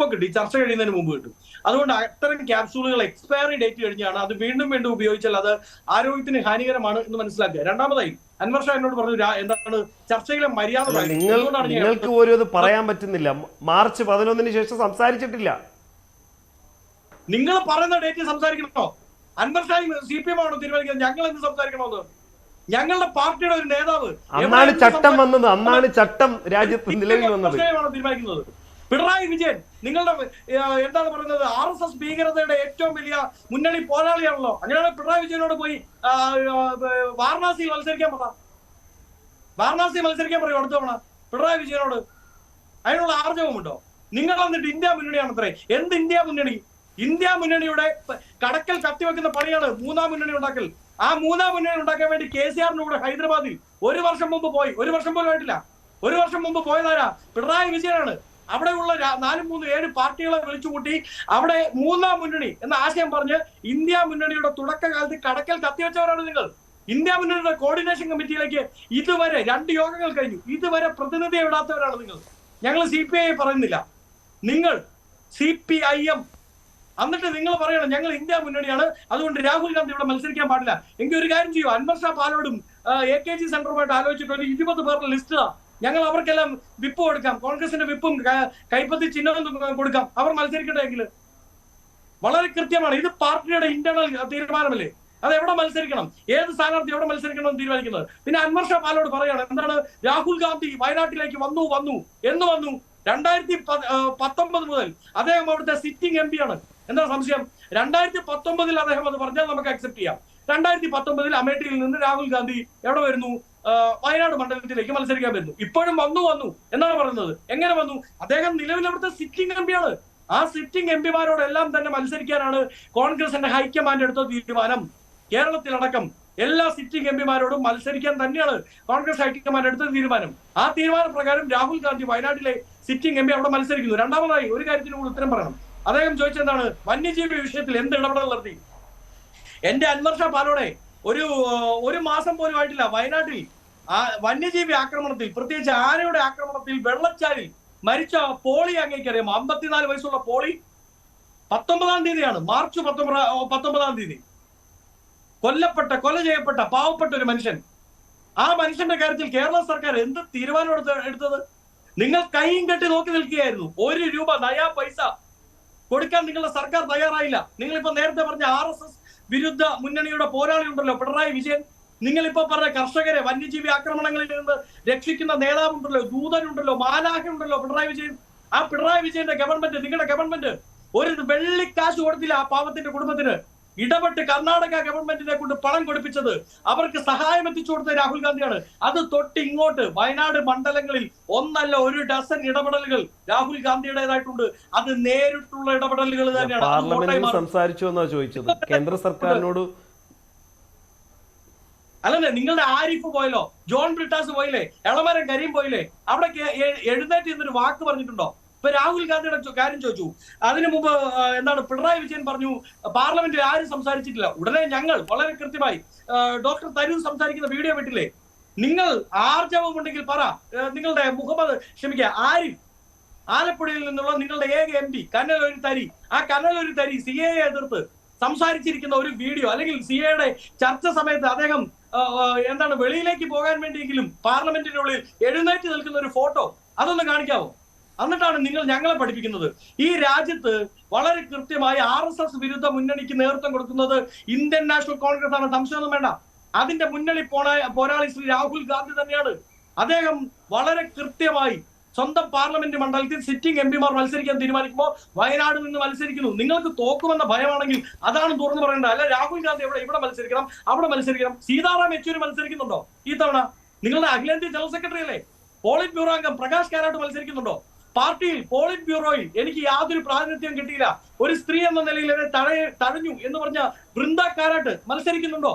Speaker 2: ഈ ചർച്ച കഴിയുന്നതിന് മുമ്പ് കിട്ടും. അതുകൊണ്ട് അത്തരം ക്യാപ്സൂളുകൾ എക്സ്പയറി ഡേറ്റ് കഴിഞ്ഞാണ്, അത് വീണ്ടും ഉപയോഗിച്ചാൽ അത് ആരോഗ്യത്തിന് ഹാനികരമാണ് എന്ന് മനസ്സിലാക്കുക. രണ്ടാമതായി അൻവർ ഷാ എന്നോട് പറഞ്ഞു, എന്താണ് ചർച്ചയിലെ മര്യാദ?
Speaker 3: നിങ്ങൾക്ക് പോലും അത് പറയാൻ പറ്റുന്നില്ല. മാർച്ച് 11 ശേഷം സംസാരിച്ചിട്ടില്ല.
Speaker 2: നിങ്ങൾ പറയുന്ന ഡേറ്റ് സംസാരിക്കണോ? അൻവർ ഷായും CPM ആണോ തീരുമാനിക്കുന്നത് ഞങ്ങൾ എന്ത് സംസാരിക്കണമെന്ന്? ഞങ്ങളുടെ പാർട്ടിയുടെ ഒരു നേതാവ്
Speaker 3: അന്നാണ് ചട്ടം വന്നത്, അന്നാണ് ചട്ടം രാജ്യത്ത് നിലവിൽ വന്നത്.
Speaker 2: തീരുമാനിക്കുന്നത് പിണറായി വിജയൻ നിങ്ങളുടെ എന്താണ് പറയുന്നത്, RSS ഭീകരതയുടെ ഏറ്റവും വലിയ മുന്നണി പോരാളിയാണല്ലോ. അങ്ങനെയാണ് പിണറായി വിജയനോട് പോയി വാരണാസിയിൽ മത്സരിക്കാൻ പറയും അടുത്ത തവണ പിണറായി വിജയനോട്. അതിനുള്ള ആർജവമുണ്ടോ? നിങ്ങൾ വന്നിട്ട് ഇന്ത്യ മുന്നണിയാണത്രേ. എന്ത് ഇന്ത്യ മുന്നണി? ഇന്ത്യ മുന്നണിയുടെ കടക്കൽ കത്തിവെക്കുന്ന പണിയാണ് മൂന്നാം മുന്നണി ഉണ്ടാക്കൽ. ആ മൂന്നാം മുന്നണി ഉണ്ടാക്കാൻ വേണ്ടി KCR-ന്റെ കൂടെ ഹൈദരാബാദിൽ 1 വർഷം മുമ്പ് പോയി. 1 വർഷം പോലും ആയിട്ടില്ല. 1 വർഷം മുമ്പ് പോയതാരാ? പിണറായി വിജയനാണ്. അവിടെയുള്ള 4, 3, 7 പാർട്ടികളെ വിളിച്ചുകൂട്ടി അവിടെ മൂന്നാം മുന്നണി എന്ന ആശയം പറഞ്ഞ് ഇന്ത്യ മുന്നണിയുടെ തുടക്കകാലത്ത് കടക്കൽ കത്തിവെച്ചവരാണ് നിങ്ങൾ. ഇന്ത്യ മുന്നണിയുടെ കോർഡിനേഷൻ കമ്മിറ്റിയിലേക്ക് ഇതുവരെ 2 യോഗങ്ങൾ കഴിഞ്ഞു, ഇതുവരെ പ്രതിനിധിയെ വിടാത്തവരാണ് നിങ്ങൾ. ഞങ്ങൾ CPI പറയുന്നില്ല, നിങ്ങൾ CPIM. എന്നിട്ട് നിങ്ങൾ പറയണം ഞങ്ങൾ ഇന്ത്യ മുന്നണിയാണ്, അതുകൊണ്ട് രാഹുൽ ഗാന്ധി ഇവിടെ മത്സരിക്കാൻ പാടില്ല. എങ്കിൽ ഒരു കാര്യം ചെയ്യൂ, അൻവർ ഷാ പാലോടും AKG സെന്ററുമായിട്ട് ആലോചിച്ചിട്ട് ഒരു 20 പേരുടെ ലിസ്റ്റ് ഞങ്ങൾ അവർക്കെല്ലാം വിപ്പ് കൊടുക്കാം, കോൺഗ്രസിന്റെ വിപ്പും കൈപ്പത്തി ചിഹ്നവും കൊടുക്കാം, അവർ മത്സരിക്കട്ടെ. എങ്കിൽ വളരെ കൃത്യമാണ്, ഇത് പാർട്ടിയുടെ ഇന്റേണൽ തീരുമാനമല്ലേ. അത് എവിടെ മത്സരിക്കണം, ഏത് സ്ഥാനാർത്ഥി എവിടെ മത്സരിക്കണം എന്ന് തീരുമാനിക്കുന്നത്. പിന്നെ അൻവർ ഷാ പാലോട് പറയാണ് എന്താണ്, രാഹുൽ ഗാന്ധി വയനാട്ടിലേക്ക് വന്നു എന്ന് വന്നു 2019 മുതൽ അദ്ദേഹം അവിടുത്തെ സിറ്റിംഗ് എം പി ആണ്. എന്താ സംശയം? 2019 അദ്ദേഹം അത് പറഞ്ഞാൽ നമുക്ക് അക്സെപ്റ്റ് ചെയ്യാം. 2019 അമേഠിയിൽ നിന്ന് രാഹുൽ ഗാന്ധി എവിടെ വരുന്നു, വയനാട് മണ്ഡലത്തിലേക്ക് മത്സരിക്കാൻ വരുന്നു. ഇപ്പോഴും വന്നു എന്നാണ് പറയുന്നത്. എങ്ങനെ വന്നു? അദ്ദേഹം നിലവിൽ അവിടുത്തെ സിറ്റിംഗ് എം പി ആണ്. ആ സിറ്റിംഗ് എം പിമാരോടെല്ലാം തന്നെ മത്സരിക്കാനാണ് കോൺഗ്രസിന്റെ ഹൈക്കമാൻഡ് എടുത്ത തീരുമാനം. കേരളത്തിലടക്കം എല്ലാ സിറ്റിംഗ് എം പിമാരോടും മത്സരിക്കാൻ തന്നെയാണ് കോൺഗ്രസ് ഹൈക്കമാൻഡ് എടുത്ത തീരുമാനം. ആ തീരുമാനപ്രകാരം രാഹുൽ ഗാന്ധി വയനാട്ടിലെ സിറ്റിംഗ് എം പി അവിടെ മത്സരിക്കുന്നു. രണ്ടാമതായി ഒരു കാര്യത്തിന് കൂടി ഉത്തരം പറയണം. അദ്ദേഹം ചോദിച്ചെന്താണ്, വന്യജീവി വിഷയത്തിൽ എന്ത് ഇടപെടൽ നടത്തി? എന്റെ അൻവർ ഷാ പാലോടെ ഒരു മാസം പോലും ആയിട്ടില്ല വയനാട്ടിൽ വന്യജീവി ആക്രമണത്തിൽ, പ്രത്യേകിച്ച് ആനയുടെ ആക്രമണത്തിൽ വെള്ളച്ചാലിൽ മരിച്ച പോളി അങ്ങേക്കറിയാമോ? 54 വയസ്സുള്ള പോളി 19-ാം തീയതിയാണ്, മാർച്ച് 19-ാം തീയതി കൊല ചെയ്യപ്പെട്ട പാവപ്പെട്ട ഒരു മനുഷ്യൻ. ആ മനുഷ്യന്റെ കാര്യത്തിൽ കേരള സർക്കാർ എന്ത് തീരുമാനം എടുത്തത്? നിങ്ങൾ കൈയും കെട്ടി നോക്കി നിൽക്കുകയായിരുന്നു. 1 രൂപ നയാ പൈസ കൊടുക്കാൻ നിങ്ങളുടെ സർക്കാർ തയ്യാറായില്ല. നിങ്ങളിപ്പോ നേരത്തെ പറഞ്ഞ RSS വിരുദ്ധ മുന്നണിയുടെ പോരാളി ഉണ്ടല്ലോ പിണറായി വിജയൻ, നിങ്ങളിപ്പോ പറഞ്ഞ കർഷകരെ വന്യജീവി ആക്രമണങ്ങളിൽ നിന്ന് രക്ഷിക്കുന്ന നേതാവുണ്ടല്ലോ, ദൂതനുണ്ടല്ലോ, മാലാഖയുണ്ടല്ലോ പിണറായി വിജയൻ. ആ പിണറായി വിജയന്റെ ഗവൺമെന്റ്, നിങ്ങളുടെ ഗവൺമെന്റ് ഒരു വെള്ളിക്കാശ് കൊടുത്തില്ല ആ പാവത്തിന്റെ കുടുംബത്തിന്. ഇടപെട്ട് കർണാടക ഗവൺമെന്റിനെ കൊണ്ട് പണം കൊടുപ്പിച്ചത്, അവർക്ക് സഹായം എത്തിച്ചു കൊടുത്ത രാഹുൽ ഗാന്ധിയാണ്. അത് തൊട്ട് ഇങ്ങോട്ട് വയനാട് മണ്ഡലങ്ങളിൽ 1 ഡസൻ ഇടപെടലുകൾ രാഹുൽ ഗാന്ധിയുടേതായിട്ടുണ്ട്. അത് നേരിട്ടുള്ള ഇടപെടലുകൾ തന്നെയാണ്.
Speaker 3: പാർലമെന്റിൽ സംസാരിച്ചു എന്നാണ് ചോദിച്ചത്, കേന്ദ്ര സർക്കാരിനോട്
Speaker 2: അല്ലേ? നിങ്ങളുടെ ആരിഫ് പോയല്ലോ, ജോൺ ബ്രിട്ടാസ് പോയില്ലേ, എളമരം കരീം പോയില്ലേ, അവിടെ എഴുന്നേറ്റ് എന്നൊരു വാക്ക് പറഞ്ഞിട്ടുണ്ടോ? ഇപ്പൊ രാഹുൽ ഗാന്ധിയുടെ കാര്യം ചോദിച്ചു. അതിനു മുമ്പ് എന്താണ് പിണറായി വിജയൻ പറഞ്ഞു പാർലമെന്റിൽ ആരും സംസാരിച്ചിട്ടില്ല. ഉടനെ ഞങ്ങൾ വളരെ കൃത്യമായി ഡോക്ടർ തരൂർ സംസാരിക്കുന്ന വീഡിയോ വിട്ടില്ലേ? നിങ്ങൾ ആർജവമുണ്ടെങ്കിൽ പറ. നിങ്ങളുടെ ആരിഫ് ആലപ്പുഴയിൽ നിന്നുള്ള നിങ്ങളുടെ ഏക MP കനലൊരു തരി, ആ കനലൊരു തരി CAA എതിർത്ത് സംസാരിച്ചിരിക്കുന്ന ഒരു വീഡിയോ, അല്ലെങ്കിൽ CAA ചർച്ച സമയത്ത് അദ്ദേഹം എന്താണ് വെളിയിലേക്ക് പോകാൻ വേണ്ടിയെങ്കിലും പാർലമെന്റിനുള്ളിൽ എഴുന്നേറ്റ് നിൽക്കുന്ന ഒരു ഫോട്ടോ, അതൊന്ന് കാണിക്കാവോ? എന്നിട്ടാണ് നിങ്ങൾ ഞങ്ങളെ പഠിപ്പിക്കുന്നത്. ഈ രാജ്യത്ത് വളരെ കൃത്യമായി RSS വിരുദ്ധ മുന്നണിക്ക് നേതൃത്വം കൊടുക്കുന്നത് ഇന്ത്യൻ നാഷണൽ കോൺഗ്രസ് ആണ്, സംശയമൊന്നും വേണ്ട. അതിന്റെ മുന്നണി പോരാളി ശ്രീ രാഹുൽ ഗാന്ധി തന്നെയാണ്. അദ്ദേഹം വളരെ കൃത്യമായി സ്വന്തം പാർലമെന്റ് മണ്ഡലത്തിൽ സിറ്റിംഗ് MP മാർ മത്സരിക്കാൻ തീരുമാനിക്കുമ്പോൾ വയനാട് നിന്ന് മത്സരിക്കുന്നു. നിങ്ങൾക്ക് തോക്കുമെന്ന ഭയമാണെങ്കിൽ അതാണ് തുറന്നു പറയേണ്ടത്. അല്ല രാഹുൽ ഗാന്ധി ഇവിടെ മത്സരിക്കണം, അവിടെ മത്സരിക്കണം. സീതാറാം യെച്ചൂരി മത്സരിക്കുന്നുണ്ടോ ഈ തവണ? നിങ്ങളുടെ അഖിലേന്ത്യാ ജനറൽ സെക്രട്ടറി അല്ലേ? പോളിറ്റ് ബ്യൂറോ അംഗം പ്രകാശ് കാരാട്ട് മത്സരിക്കുന്നുണ്ടോ? പാർട്ടിയിൽ പോളിറ്റ് ബ്യൂറോയിൽ എനിക്ക് യാതൊരു പ്രാതിനിധ്യം കിട്ടിയില്ല, ഒരു സ്ത്രീ എന്ന നിലയിൽ എന്നെ തഴഞ്ഞു എന്ന് പറഞ്ഞ വൃന്ദ കാരാട്ട് മത്സരിക്കുന്നുണ്ടോ?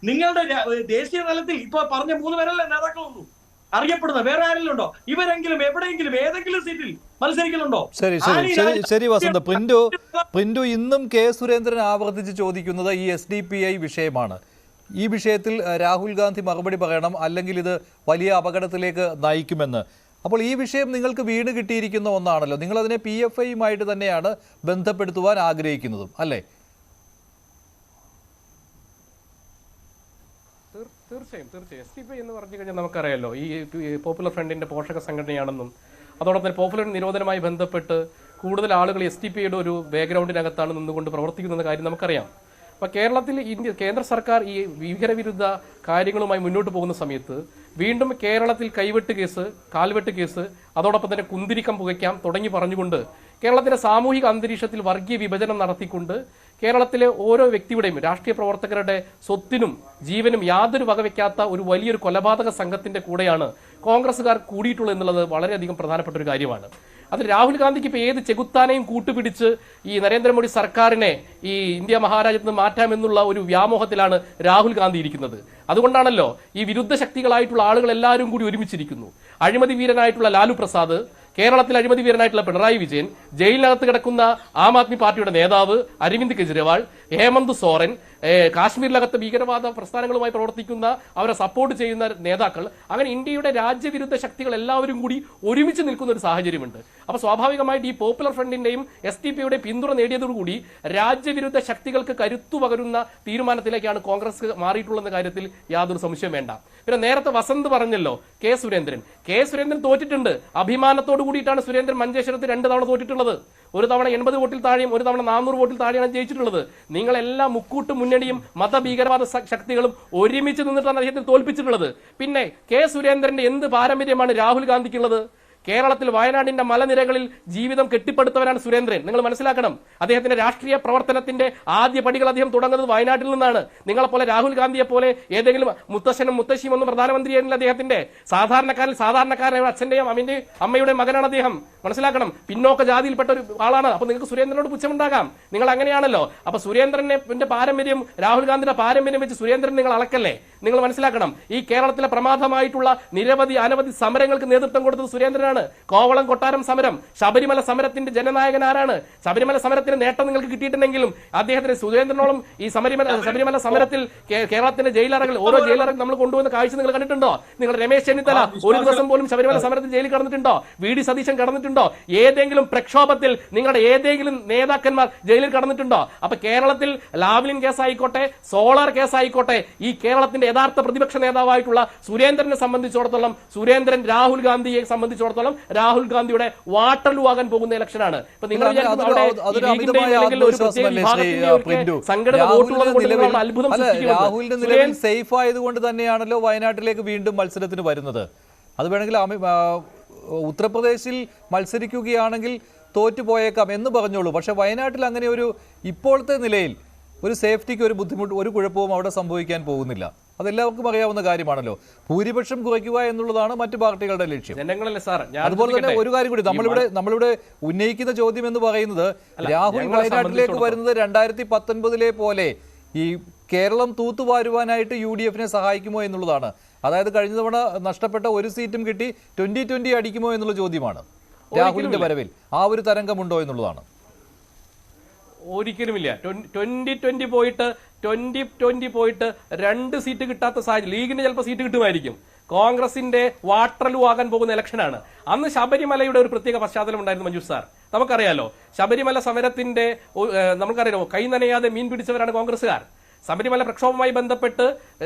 Speaker 2: നിങ്ങളുടെ ദേശീയ തലത്തിൽ ഇപ്പൊ പറഞ്ഞ 3 പേരല്ലേ നേതാക്കളുള്ളൂ അറിയപ്പെടുന്ന, വേറെ ആരെങ്കിലും ഉണ്ടോ? ഇവരെങ്കിലും എവിടെയെങ്കിലും ഏതെങ്കിലും സീറ്റിൽ മത്സരിക്കുന്നുണ്ടോ?
Speaker 1: ശരി വസന്ത്. പ്രിന്റു ഇന്നും കെ സുരേന്ദ്രൻ ആവർത്തിച്ച് ചോദിക്കുന്നത് ഈ SDPI വിഷയമാണ്. ഈ വിഷയത്തിൽ രാഹുൽ ഗാന്ധി മറുപടി പറയണം, അല്ലെങ്കിൽ ഇത് വലിയ അപകടത്തിലേക്ക് നയിക്കുമെന്ന്. അപ്പോൾ ഈ വിഷയം നിങ്ങൾക്ക് വീണ് കിട്ടിയിരിക്കുന്ന ഒന്നാണല്ലോ, നിങ്ങൾ അതിനെ PFIയുമായിട്ട് തന്നെയാണ് ബന്ധപ്പെടുത്തുവാൻ ആഗ്രഹിക്കുന്നതും അല്ലേ?
Speaker 4: തീർച്ചയായും SDPI എന്ന് പറഞ്ഞു കഴിഞ്ഞാൽ നമുക്കറിയാലോ, ഈ പോപ്പുലർ ഫ്രണ്ടിന്റെ പോഷക സംഘടനയാണെന്നും അതോടൊപ്പം തന്നെ പോപ്പുലർ നിരോധനവുമായി ബന്ധപ്പെട്ട് കൂടുതൽ ആളുകൾ SDPIയുടെ ഒരു ബാക്ക്ഗ്രൗണ്ടിനകത്താണ് നിന്നുകൊണ്ട് പ്രവർത്തിക്കുന്ന കാര്യം നമുക്കറിയാം. അപ്പോൾ കേരളത്തിൽ കേന്ദ്ര സർക്കാർ ഈ ഭീകരവിരുദ്ധ കാര്യങ്ങളുമായി മുന്നോട്ട് പോകുന്ന സമയത്ത് വീണ്ടും കേരളത്തിൽ കൈവെട്ട് കേസ്, കാൽവെട്ട് കേസ്, അതോടൊപ്പം തന്നെ കുന്തിരിക്കം പുകയ്ക്കാം തുടങ്ങി പറഞ്ഞുകൊണ്ട് കേരളത്തിലെ സാമൂഹിക അന്തരീക്ഷത്തിൽ വർഗീയ വിഭജനം നടത്തിക്കൊണ്ട് കേരളത്തിലെ ഓരോ വ്യക്തിയുടെയും രാഷ്ട്രീയ പ്രവർത്തകരുടെ സ്വത്തിനും ജീവനും യാതൊരു വകവെക്കാത്ത ഒരു വലിയൊരു കൊലപാതക സംഘത്തിന്റെ കൂടെയാണ് കോൺഗ്രസ്സുകാർ കൂടിയിട്ടുള്ളത് എന്നുള്ളത് വളരെയധികം പ്രധാനപ്പെട്ട ഒരു കാര്യമാണ്. അതിൽ രാഹുൽ ഗാന്ധിക്ക് ഇപ്പോൾ ഏത് ചെകുത്താനെയും കൂട്ടുപിടിച്ച് ഈ നരേന്ദ്രമോദി സർക്കാരിനെ ഈ ഇന്ത്യ മഹാരാജ്യത്ത് നിന്ന് മാറ്റാമെന്നുള്ള ഒരു വ്യാമോഹത്തിലാണ് രാഹുൽ ഗാന്ധി ഇരിക്കുന്നത്. അതുകൊണ്ടാണല്ലോ ഈ വിരുദ്ധ ശക്തികളായിട്ടുള്ള ആളുകൾ എല്ലാവരും കൂടി ഒരുമിച്ചിരിക്കുന്നു. അഴിമതി വീരനായിട്ടുള്ള ലാലു പ്രസാദ്, കേരളത്തിൽ അഴിമതി വീരനായിട്ടുള്ള പിണറായി വിജയൻ, ജയിലിനകത്ത് കിടക്കുന്ന ആം ആദ്മി പാർട്ടിയുടെ നേതാവ് അരവിന്ദ് കെജ്രിവാൾ, ഹേമന്ത് സോറൻ, കാശ്മീരിലകത്ത് ഭീകരവാദ പ്രസ്ഥാനങ്ങളുമായി പ്രവർത്തിക്കുന്ന അവരെ സപ്പോർട്ട് ചെയ്യുന്ന നേതാക്കൾ, അങ്ങനെ ഇന്ത്യയുടെ രാജ്യവിരുദ്ധ ശക്തികൾ എല്ലാവരും കൂടി ഒരുമിച്ച് നിൽക്കുന്ന ഒരു സാഹചര്യമുണ്ട്. അപ്പോൾ സ്വാഭാവികമായിട്ട് ഈ പോപ്പുലർ ഫ്രണ്ടിന്റെയും SDPIയുടെ പിന്തുണ നേടിയതോടുകൂടി രാജ്യവിരുദ്ധ ശക്തികൾക്ക് കരുത്തു പകരുന്ന തീരുമാനത്തിലേക്കാണ് കോൺഗ്രസ് മാറിയിട്ടുള്ള കാര്യത്തിൽ യാതൊരു സംശയം വേണ്ട. പിന്നെ നേരത്തെ വസന്ത് പറഞ്ഞല്ലോ കെ സുരേന്ദ്രൻ തോറ്റിട്ടുണ്ട്. അഭിമാനത്തോടു കൂടിയിട്ടാണ് സുരേന്ദ്രൻ മഞ്ചേശ്വരത്ത് 2 തവണ തോറ്റിട്ടുള്ളത്. ഒരു തവണ 80 വോട്ടിൽ താഴെയും ഒരു തവണ 400 വോട്ടിൽ താഴെയാണ് ജയിച്ചിട്ടുള്ളത്. നിങ്ങളെല്ലാം മുക്കൂട്ട് മുന്നണിയും മതഭീകരവാദ ശക്തികളും ഒരുമിച്ച് നിന്നിട്ടാണ് അദ്ദേഹത്തെ തോൽപ്പിച്ചിട്ടുള്ളത്. പിന്നെ കെ സുരേന്ദ്രന്റെ എന്ത് പാരമ്പര്യമാണ് രാഹുൽ ഗാന്ധിക്കുള്ളത്? കേരളത്തിൽ വയനാടിന്റെ മലനിരകളിൽ ജീവിതം കെട്ടിപ്പടുത്തവരാണ് സുരേന്ദ്രൻ. നിങ്ങൾ മനസ്സിലാക്കണം, അദ്ദേഹത്തിന്റെ രാഷ്ട്രീയ പ്രവർത്തനത്തിന്റെ ആദ്യ പടികൾ അദ്ദേഹം തുടങ്ങുന്നത് വയനാട്ടിൽ നിന്നാണ്. നിങ്ങളെപ്പോലെ രാഹുൽ ഗാന്ധിയെ പോലെ ഏതെങ്കിലും മുത്തശ്ശനും മുത്തശ്ശിയും ഒന്നും പ്രധാനമന്ത്രിയായിരുന്നില്ല അദ്ദേഹത്തിന്റെ. സാധാരണക്കാരനായ അച്ഛന്റെയും അമ്മയുടെയും മകനാണ് അദ്ദേഹം. മനസ്സിലാക്കണം, പിന്നോക്ക ജാതിയിൽപ്പെട്ട ഒരു ആളാണ്. അപ്പൊ നിങ്ങൾക്ക് സുരേന്ദ്രനോട് പുച്ഛമുണ്ടാകാം, നിങ്ങൾ അങ്ങനെയാണല്ലോ. അപ്പൊ സുരേന്ദ്രന്റെ പാരമ്പര്യം, രാഹുൽ ഗാന്ധിയുടെ പാരമ്പര്യം വെച്ച് സുരേന്ദ്രൻ നിങ്ങൾ അളക്കല്ലേ. നിങ്ങൾ മനസ്സിലാക്കണം, ഈ കേരളത്തിലെ പ്രമാദമായിട്ടുള്ള അനവധി സമരങ്ങൾക്ക് നേതൃത്വം കൊടുത്തത് സുരേന്ദ്രനാണ്. കോവളം കൊട്ടാരം സമരം, ശബരിമല സമരത്തിന്റെ ജനനായകൻ ആരാണ്? ശബരിമല സമരത്തിന് നേട്ടം നിങ്ങൾക്ക് കിട്ടിയിട്ടുണ്ടെങ്കിലും അദ്ദേഹത്തിന് സുരേന്ദ്രനോളം ഈ ശബരിമല സമരത്തിൽ കേരളത്തിന്റെ ജയിലറകൾ, ഓരോ ജയിലറകൾ നമ്മൾ കൊണ്ടുവന്ന കാഴ്ച നിങ്ങൾ കണ്ടിട്ടുണ്ടോ? നിങ്ങൾ രമേശ് ചെന്നിത്തല ഒരു ദിവസം പോലും ശബരിമല സമരത്തിൽ ജയിലിൽ കടന്നിട്ടുണ്ടോ? വി.ഡി. സതീശൻ കടന്നിട്ടുണ്ടോ? ഏതെങ്കിലും പ്രക്ഷോഭത്തിൽ നിങ്ങളുടെ ഏതെങ്കിലും നേതാക്കന്മാർ ജയിലിൽ കടന്നിട്ടുണ്ടോ? അപ്പൊ കേരളത്തിൽ ലാവ്ലിൻ കേസായിക്കോട്ടെ, സോളാർ കേസായിക്കോട്ടെ, ഈ കേരളത്തിന്റെ യഥാർത്ഥ പ്രതിപക്ഷ നേതാവായിട്ടുള്ള സുരേന്ദ്രനെ സംബന്ധിച്ചിടത്തോളം, സുരേന്ദ്രൻ രാഹുൽ ഗാന്ധിയെ സംബന്ധിച്ചിടത്തോളം രാഹുൽ ഗാന്ധിയുടെ വാട്ടർലൂ ആകാൻ പോകുന്ന ഇലക്ഷനാണ്. ഇപ്പൊ നിങ്ങൾ
Speaker 1: രാഹുലിന്റെ നിലവിൽ സേഫ് ആയതുകൊണ്ട് തന്നെയാണല്ലോ വയനാട്ടിലേക്ക് വീണ്ടും മത്സരത്തിന് വരുന്നത്. അത് വേണമെങ്കിൽ ഉത്തർപ്രദേശിൽ മത്സരിക്കുകയാണെങ്കിൽ തോറ്റുപോയേക്കാം എന്ന് പറഞ്ഞോളൂ. പക്ഷെ വയനാട്ടിൽ അങ്ങനെ ഒരു ഇപ്പോഴത്തെ നിലയിൽ ഒരു സേഫ്റ്റിക്ക് ഒരു ബുദ്ധിമുട്ട്, ഒരു കുഴപ്പവും അവിടെ സംഭവിക്കാൻ പോകുന്നില്ല. അതെല്ലാവർക്കും അറിയാവുന്ന കാര്യമാണല്ലോ. ഭൂരിപക്ഷം കുറയ്ക്കുക എന്നുള്ളതാണ് മറ്റു പാർട്ടികളുടെ ലക്ഷ്യം. അതുപോലെ തന്നെ ഒരു കാര്യം കൂടി, നമ്മളിവിടെ ഉന്നയിക്കുന്ന ചോദ്യം എന്ന് പറയുന്നത്, രാഹുൽ വയനാട്ടിലേക്ക് വരുന്നത് 2019 പോലെ ഈ കേരളം തൂത്തുവാരുവാനായിട്ട് UDF സഹായിക്കുമോ എന്നുള്ളതാണ്. അതായത് കഴിഞ്ഞ തവണ നഷ്ടപ്പെട്ട ഒരു സീറ്റും കിട്ടി 2020 അടിക്കുമോ എന്നുള്ള ചോദ്യമാണ്. രാഹുലിന്റെ വരവിൽ ആ ഒരു തരംഗമുണ്ടോ എന്നുള്ളതാണ്.
Speaker 4: ഒരിക്കലുമില്ല. 2020 പോയിട്ട് 2 സീറ്റ് കിട്ടാത്ത സാഹചര്യം, ലീഗിന് ചിലപ്പോൾ സീറ്റ് കിട്ടുമായിരിക്കും. കോൺഗ്രസിന്റെ വാട്ടർലൂ ആകാൻ പോകുന്ന ഇലക്ഷനാണ്. അന്ന് ശബരിമലയുടെ ഒരു പ്രത്യേക പശ്ചാത്തലം ഉണ്ടായിരുന്നു മഞ്ജുഷ് സാർ, നമുക്കറിയാലോ. ശബരിമല സമരത്തിന്റെ നമുക്കറിയാലോ, കൈ നനയാതെ മീൻ പിടിച്ചവരാണ് കോൺഗ്രസ്സുകാർ. ശബരിമല പ്രക്ഷോഭവുമായി ബന്ധപ്പെട്ട്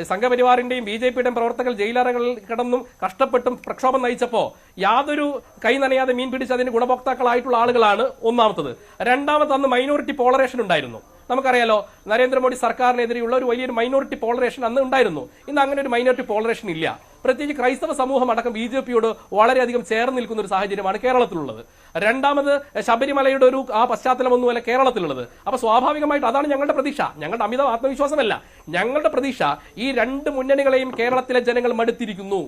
Speaker 4: സംഘപരിവാറിന്റെയും BJPയുടെയും പ്രവർത്തകർ ജയിലറകളിൽ കിടന്നും കഷ്ടപ്പെട്ടും പ്രക്ഷോഭം നയിച്ചപ്പോൾ യാതൊരു കൈ നനയാതെ മീൻ പിടിച്ച് അതിന് ഗുണഭോക്താക്കളായിട്ടുള്ള ആളുകളാണ് ഒന്നാമത്തത്. രണ്ടാമത് അന്ന് മൈനോറിറ്റി പോളറേഷൻ ഉണ്ടായിരുന്നു. നമുക്കറിയാലോ, നരേന്ദ്രമോദി സർക്കാരിനെതിരെയുള്ള ഒരു വലിയൊരു മൈനോറിറ്റി പോളറേഷൻ അന്ന് ഉണ്ടായിരുന്നു. ഇന്ന് അങ്ങനെ ഒരു മൈനോറിറ്റി പോളറേഷൻ ഇല്ല. പ്രത്യേകിച്ച് ക്രൈസ്തവ സമൂഹം അടക്കം BJPയോട് വളരെയധികം ചേർന്ന് നിൽക്കുന്ന ഒരു സാഹചര്യമാണ് കേരളത്തിലുള്ളത്. രണ്ടാമത് ശബരിമലയുടെ ഒരു ആ പശ്ചാത്തലമൊന്നുമല്ല കേരളത്തിലുള്ളത്. അപ്പൊ സ്വാഭാവികമായിട്ട് അതാണ് ഞങ്ങളുടെ പ്രതീക്ഷ. ഞങ്ങളുടെ അമിത ആത്മവിശ്വാസമല്ല, ഞങ്ങളുടെ പ്രതീക്ഷ ഈ 2 മുന്നണികളെയും കേരളത്തിലെ ജനങ്ങൾ മടുത്തിരിക്കുന്നു.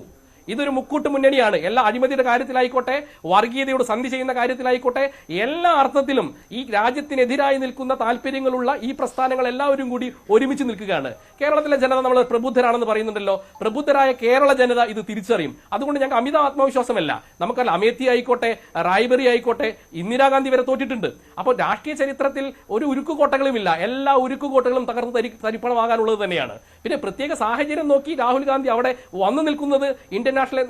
Speaker 4: ഇതൊരു മുക്കൂട്ട് മുന്നണിയാണ്. എല്ലാ അഴിമതിയുടെ കാര്യത്തിലായിക്കോട്ടെ, വർഗീയതയോട് സന്ധി ചെയ്യുന്ന കാര്യത്തിലായിക്കോട്ടെ, എല്ലാ അർത്ഥത്തിലും ഈ രാജ്യത്തിനെതിരായി നിൽക്കുന്ന താല്പര്യങ്ങളുള്ള ഈ പ്രസ്ഥാനങ്ങൾ എല്ലാവരും കൂടി ഒരുമിച്ച് നിൽക്കുകയാണ്. കേരളത്തിലെ ജനത നമ്മൾ പ്രബുദ്ധരാണെന്ന് പറയുന്നുണ്ടല്ലോ. പ്രബുദ്ധരായ കേരള ജനത ഇത് തിരിച്ചറിയും. അതുകൊണ്ട് ഞങ്ങൾക്ക് അമിത ആത്മവിശ്വാസമല്ല. നമുക്കല്ല, അമേത്തി ആയിക്കോട്ടെ, റായ്ബറി ആയിക്കോട്ടെ, ഇന്ദിരാഗാന്ധി വരെ തോറ്റിട്ടുണ്ട്. അപ്പോൾ രാഷ്ട്രീയ ചരിത്രത്തിൽ ഒരു ഉരുക്കുകോട്ടകളുമില്ല. എല്ലാ ഉരുക്കുകോട്ടകളും തകർന്ന് തരിപ്പണമാകാനുള്ളത് തന്നെയാണ്. പിന്നെ പ്രത്യേക സാഹചര്യം നോക്കി രാഹുൽ ഗാന്ധി അവിടെ വന്നു നിൽക്കുന്നത് ഇന്ത്യൻ നാഷണൽ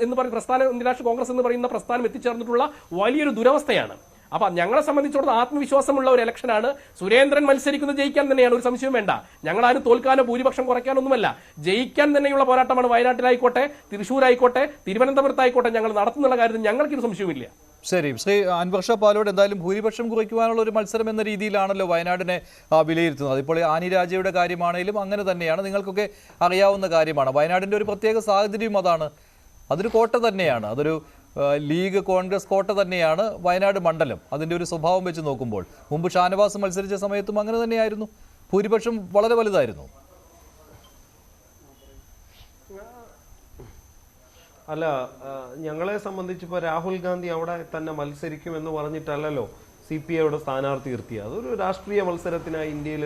Speaker 4: കോൺഗ്രസ് എന്ന് പറയുന്ന പ്രസ്ഥാനം എത്തിച്ചേർന്നിട്ടുള്ള വലിയൊരു ദുരവസ്ഥയാണ്. അപ്പൊ ഞങ്ങളെ സംബന്ധിച്ചിടത്തോളം ആത്മവിശ്വാസമുള്ള ഒരു ഇലക്ഷനാണ്. സുരേന്ദ്രൻ മത്സരിക്കുന്നത് ജയിക്കാൻ തന്നെയാണ്, ഒരു സംശയവും വേണ്ട. ഞങ്ങളാരും തോൽക്കാനോ ഭൂരിപക്ഷം കുറയ്ക്കാനൊന്നുമല്ല, ജയിക്കാൻ തന്നെയുള്ള പോരാട്ടമാണ് വയനാട്ടിലായിക്കോട്ടെ, തൃശ്ശൂരായിക്കോട്ടെ, തിരുവനന്തപുരത്തായിക്കോട്ടെ ഞങ്ങൾ നടത്തുന്നുള്ള കാര്യത്തിൽ ഞങ്ങൾക്കൊരു സംശയവുമില്ല.
Speaker 1: ശരി, ശ്രീ അൻവർ ഷാ പാലോട്, എന്തായാലും ഭൂരിപക്ഷം കുറയ്ക്കുവാനുള്ള ഒരു മത്സരം എന്ന രീതിയിലാണല്ലോ വയനാടിനെ വിലയിരുത്തുന്നത്. ഇപ്പോൾ ആനി രാജയുടെ കാര്യമാണെങ്കിലും അങ്ങനെ തന്നെയാണ്, നിങ്ങൾക്കൊക്കെ അറിയാവുന്ന കാര്യമാണ്. വയനാടിൻ്റെ ഒരു പ്രത്യേക സാഹചര്യം അതാണ്. അതൊരു കോട്ട തന്നെയാണ്, അതൊരു ലീഗ് കോൺഗ്രസ് കോട്ട തന്നെയാണ് വയനാട് മണ്ഡലം. അതിൻ്റെ ഒരു സ്വഭാവം വെച്ച് നോക്കുമ്പോൾ മുമ്പ് ഷാനവാസ് മത്സരിച്ച സമയത്തും അങ്ങനെ തന്നെയായിരുന്നു, ഭൂരിപക്ഷം വളരെ വലുതായിരുന്നു.
Speaker 3: അല്ല, ഞങ്ങളെ സംബന്ധിച്ചിപ്പോൾ രാഹുൽ ഗാന്ധി അവിടെ തന്നെ മത്സരിക്കുമെന്ന് പറഞ്ഞിട്ടല്ലല്ലോ CPIയുടെ സ്ഥാനാർത്ഥി നിർത്തിയത്. അതൊരു രാഷ്ട്രീയ മത്സരത്തിനായി ഇന്ത്യയിൽ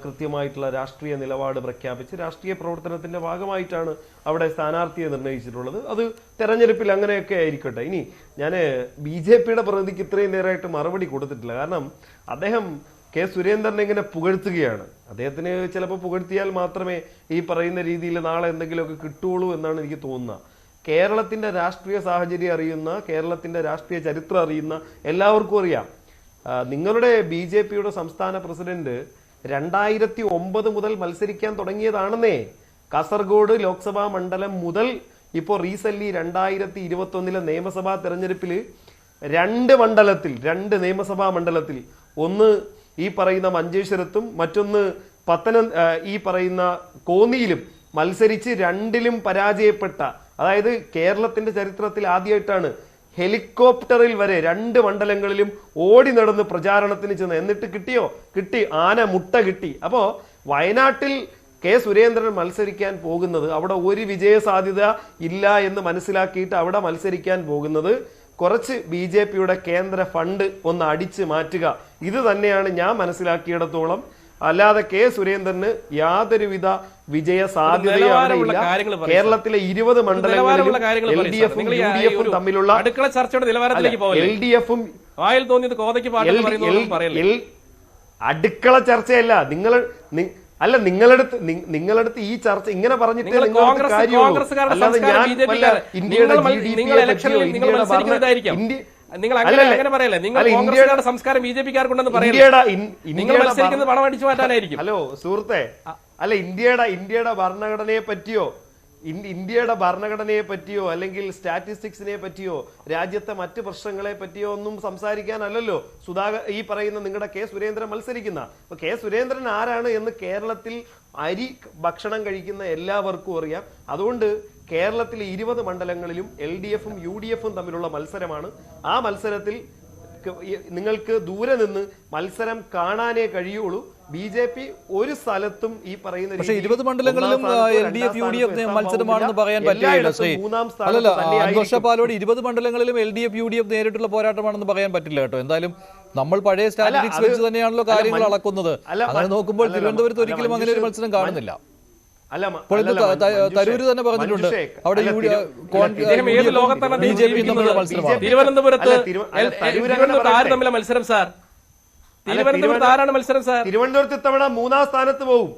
Speaker 3: കൃത്യമായിട്ടുള്ള രാഷ്ട്രീയ നിലപാട് പ്രഖ്യാപിച്ച് രാഷ്ട്രീയ പ്രവർത്തനത്തിന്റെ ഭാഗമായിട്ടാണ് അവിടെ സ്ഥാനാർത്ഥിയെ നിർണ്ണയിച്ചിട്ടുള്ളത്. അത് തെരഞ്ഞെടുപ്പിൽ അങ്ങനെയൊക്കെ ആയിരിക്കട്ടെ. ഇനി ഞാൻ BJPയുടെ പ്രതിനിധിക്ക് ഇത്രയും നേരമായിട്ട് മറുപടി കൊടുത്തിട്ടില്ല. കാരണം അദ്ദേഹം കെ സുരേന്ദ്രനെ ഇങ്ങനെ പുകഴ്ത്തുകയാണ്. അദ്ദേഹത്തിന് ചിലപ്പോൾ പുകഴ്ത്തിയാൽ മാത്രമേ ഈ പറയുന്ന രീതിയിൽ നാളെ എന്തെങ്കിലുമൊക്കെ കിട്ടുള്ളൂ എന്നാണ് എനിക്ക് തോന്നുന്നത്. കേരളത്തിന്റെ രാഷ്ട്രീയ സാഹചര്യം അറിയുന്ന, കേരളത്തിന്റെ രാഷ്ട്രീയ ചരിത്രം അറിയുന്ന എല്ലാവർക്കും അറിയാം, നിങ്ങളുടെ BJPയുടെ സംസ്ഥാന പ്രസിഡന്റ് 2009 മുതൽ മത്സരിക്കാൻ തുടങ്ങിയതാണെന്നേ. കാസർഗോഡ് ലോക്സഭാ മണ്ഡലം മുതൽ ഇപ്പോൾ റീസെന്റ് 2021 നിയമസഭാ തെരഞ്ഞെടുപ്പിൽ 2 നിയമസഭാ മണ്ഡലത്തിൽ, ഒന്ന് ഈ പറയുന്ന മഞ്ചേശ്വരത്തും മറ്റൊന്ന് ഈ പറയുന്ന കോന്നിയിലും മത്സരിച്ച് രണ്ടിലും പരാജയപ്പെട്ട, അതായത് കേരളത്തിന്റെ ചരിത്രത്തിൽ ആദ്യമായിട്ടാണ് ഹെലികോപ്റ്ററിൽ വരെ 2 മണ്ഡലങ്ങളിലും ഓടി നടന്ന് പ്രചാരണത്തിന് ചെന്ന്. എന്നിട്ട് കിട്ടി, ആന മുട്ട കിട്ടി. അപ്പോ വയനാട്ടിൽ കെ സുരേന്ദ്രൻ മത്സരിക്കാൻ പോകുന്നത്, അവിടെ ഒരു വിജയ സാധ്യത ഇല്ല എന്ന് മനസ്സിലാക്കിയിട്ട് അവിടെ മത്സരിക്കാൻ പോകുന്നത് കുറച്ച് BJPയുടെ കേന്ദ്ര ഫണ്ട് ഒന്ന് അടിച്ചു മാറ്റുക, ഇത് തന്നെയാണ് ഞാൻ മനസ്സിലാക്കിയിടത്തോളം. അല്ലാതെ കെ സുരേന്ദ്രന് യാതൊരുവിധ വിജയ സാധ്യതയില്ല. കേരളത്തിലെ 20 മണ്ഡലങ്ങളിലും LDFും UDFും തമ്മിലുള്ള
Speaker 4: അടുക്കള ചർച്ചയുടെ നിലവാരത്തിലേക്ക് പോകല്ലേ?
Speaker 3: LDFും
Speaker 4: വായിൽ തോന്നിയത് കോതയ്ക്ക് പാട്ട് പറയുന്നത്
Speaker 3: അടുക്കള ചർച്ചയല്ല. നിങ്ങളടുത്ത് ഈ ചർച്ച ഇങ്ങനെ പറഞ്ഞിട്ട് അല്ലാതെ ഞാൻ ഇന്ത്യയുടെ
Speaker 4: നിങ്ങൾ അങ്ങനെ പറയല്ലേ? നിങ്ങൾ കോൺഗ്രസുകാരുടെ സംസ്കാരം BJPക്കാർക്കുണ്ടെന്ന് പറയല്ലേ? നിങ്ങൾ മത്സരിക്കുന്നത് പണം അടിച്ചു മാറ്റാനായിരിക്കും.
Speaker 3: ഹലോ സുഹൃത്തെ, അല്ല ഇന്ത്യയുടെ ഭരണഘടനയെ പറ്റിയോ അല്ലെങ്കിൽ സ്റ്റാറ്റിസ്റ്റിക്സിനെ പറ്റിയോ രാജ്യത്തെ മറ്റ് പ്രശ്നങ്ങളെ പറ്റിയോ ഒന്നും സംസാരിക്കാനല്ലല്ലോ ഈ പറയുന്ന നിങ്ങളുടെ കെ സുരേന്ദ്രൻ മത്സരിക്കുന്ന. അപ്പൊ കെ സുരേന്ദ്രൻ ആരാണ് എന്ന് കേരളത്തിൽ അരി ഭക്ഷണം കഴിക്കുന്ന എല്ലാവർക്കും അറിയാം. അതുകൊണ്ട് കേരളത്തിലെ 20 മണ്ഡലങ്ങളിലും LDFും UDFും തമ്മിലുള്ള മത്സരമാണ്. ആ മത്സരത്തിൽ നിങ്ങൾക്ക് ദൂരെ നിന്ന് മത്സരം കാണാനേ കഴിയുള്ളൂ. BJP ഒരു സ്ഥലത്തും ഈ പറയുന്ന
Speaker 1: 20 മണ്ഡലങ്ങളിലും LDF UDF മത്സരമാണെന്ന് പറയാൻ പറ്റില്ല ശ്രീ. അല്ലല്ല, അൻവർഷപാലോട് 20 മണ്ഡലങ്ങളിലും LDF UDF നേരിട്ടുള്ള പോരാട്ടമാണെന്ന് പറയാൻ പറ്റില്ല കേട്ടോ. എന്തായാലും നമ്മൾ പഴയ സ്റ്റാറ്റിസ്റ്റിക്സ് വെച്ച് തന്നെയാണല്ലോ കാര്യങ്ങൾ അളക്കുന്നത്. അങ്ങനെ നോക്കുമ്പോൾ തിരുവനന്തപുരത്ത് ഒരിക്കലും അങ്ങനെ ഒരു മത്സരം കാണുന്നില്ല. തരൂര് തന്നെ പറഞ്ഞിട്ടുണ്ട് അവിടെ BJP തമ്മിലുള്ള മത്സരമാണ്.
Speaker 4: തിരുവനന്തപുരത്ത് ആര് തമ്മിലുള്ള മത്സരം സാർ? തിരുവനന്തപുരത്ത് ആരാണ് മത്സരം സാർ?
Speaker 3: തിരുവനന്തപുരത്ത് ഇത്തവണ 3-ാം സ്ഥാനത്ത് പോകും.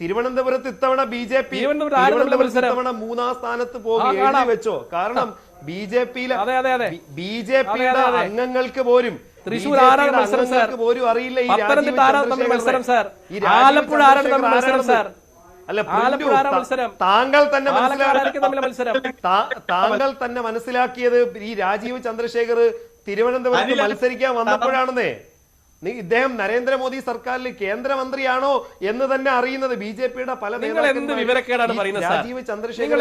Speaker 3: തിരുവനന്തപുരത്ത് ഇത്തവണ BJP ഇത്തവണ 3-ാം സ്ഥാനത്ത് പോകും. എഴുതി വെച്ചോ. കാരണം BJPയുടെ അംഗങ്ങൾക്ക് പോലും
Speaker 4: തൃശ്ശൂർ ആരാണ് മത്സരം സാർ?
Speaker 3: അറിയില്ല ഈ
Speaker 4: പത്തനംതിട്ട ആരാണ് തമ്മിൽ മത്സരം സാർ? ആലപ്പുഴ ആരാണ് തമ്മിൽ മത്സരം സാർ?
Speaker 3: താങ്കൾ തന്നെ മനസ്സിലാക്കിയത് ഈ രാജീവ് ചന്ദ്രശേഖർ തിരുവനന്തപുരത്ത് മത്സരിക്കാൻ വന്നപ്പോഴാണെന്നേ. ഇദ്ദേഹം നരേന്ദ്രമോദി സർക്കാരിൽ കേന്ദ്രമന്ത്രിയാണോ എന്ന് തന്നെ അറിയുന്നത് BJPയുടെ പല നേതാക്കളും രാജീവ് ചന്ദ്രശേഖർ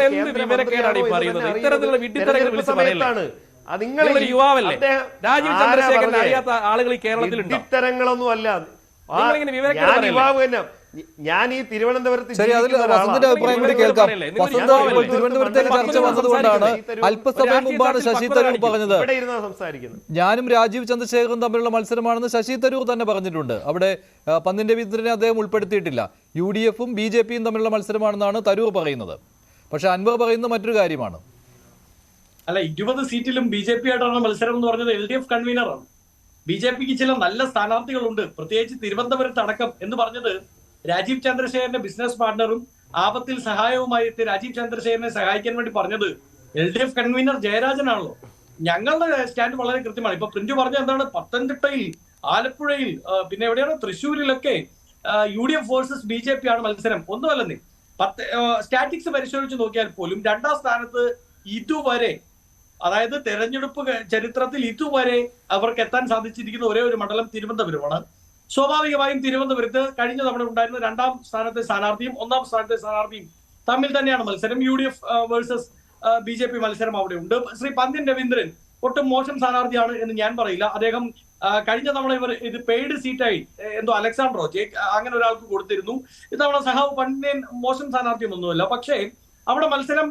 Speaker 3: വിഡ്ഢിത്തരങ്ങളൊന്നും അല്ല. യുവാവ് തന്നെ. ഞാൻ ഈ തിരുവനന്തപുരത്ത്
Speaker 1: വസന്തിന്റെ അഭിപ്രായം കൂടി കേൾക്കാം. വസന്ത് തിരുവനന്തപുരത്തേക്ക് ചർച്ച വന്നതുകൊണ്ടാണ് അല്പസമയം മുമ്പാണ് ശശി തരൂർ പറഞ്ഞത് ഞാനും രാജീവ് ചന്ദ്രശേഖറും തമ്മിലുള്ള മത്സരമാണെന്ന് ശശി തരൂർ തന്നെ പറഞ്ഞിട്ടുണ്ട്. അവിടെ പന്നിന്റെ രവീന്ദ്രനെ അദ്ദേഹം ഉൾപ്പെടുത്തിയിട്ടില്ല. UDFും BJPയും തമ്മിലുള്ള മത്സരമാണെന്നാണ് തരൂർ പറയുന്നത്. പക്ഷെ അൻവർ പറയുന്നത് മറ്റൊരു കാര്യമാണ്.
Speaker 2: അല്ല, 20 സീറ്റിലും BJP ആയിട്ടാണ് മത്സരം എന്ന് പറഞ്ഞത് LDF കൺവീനറാണ്. BJPക്ക് ചില നല്ല സ്ഥാനാർത്ഥികളുണ്ട്, പ്രത്യേകിച്ച് തിരുവനന്തപുരത്ത് അടക്കം എന്ന് പറഞ്ഞത് രാജീവ് ചന്ദ്രശേഖരന്റെ ബിസിനസ് പാർട്ണറും ആപത്തിൽ സഹായവുമായി എത്തി രാജീവ് ചന്ദ്രശേഖരനെ സഹായിക്കാൻ വേണ്ടി പറഞ്ഞത് LDF കൺവീനർ ജയരാജനാണല്ലോ. ഞങ്ങളുടെ സ്റ്റാൻഡ് വളരെ കൃത്യമാണ്. ഇപ്പൊ പ്രിന്റ് പറഞ്ഞ എന്താണ്, പത്തനംതിട്ടയിൽ, ആലപ്പുഴയിൽ, പിന്നെ എവിടെയാണ് തൃശ്ശൂരിലൊക്കെ UDF വേഴ്സസ് BJP ആണ് മത്സരം. ഒന്നുമല്ലെന്നേ, സ്റ്റാറ്റിക്സ് പരിശോധിച്ച് നോക്കിയാൽ പോലും 2-ാം സ്ഥാനത്ത് ഇതുവരെ, അതായത് തെരഞ്ഞെടുപ്പ് ചരിത്രത്തിൽ ഇതുവരെ അവർക്ക് എത്താൻ സാധിച്ചിരിക്കുന്ന ഒരേ ഒരു മണ്ഡലം തിരുവനന്തപുരമാണ്. സ്വാഭാവികമായും തിരുവനന്തപുരത്ത് കഴിഞ്ഞ തവണ ഉണ്ടായിരുന്ന 2-ാം സ്ഥാനത്തെ സ്ഥാനാർത്ഥിയും 1-ാം സ്ഥാനത്തെ സ്ഥാനാർത്ഥിയും തമ്മിൽ തന്നെയാണ് മത്സരം. UDF വേഴ്സസ് BJP മത്സരം അവിടെ ഉണ്ട്. ശ്രീ പന്ന്യൻ രവീന്ദ്രൻ ഒട്ടും മോശം സ്ഥാനാർത്ഥിയാണ് എന്ന് ഞാൻ പറയില്ല. അദ്ദേഹം കഴിഞ്ഞ തവണ ഇത് പെയ്ഡ് സീറ്റായി എന്തോ അലക്സാണ്ടറോ അങ്ങനെ ഒരാൾക്ക് കൊടുത്തിരുന്നു. ഇത്തവണ സഹാവ് പന്ന്യൻ മോശം സ്ഥാനാർത്ഥിയൊന്നുമല്ല. പക്ഷേ അവിടെ മത്സരം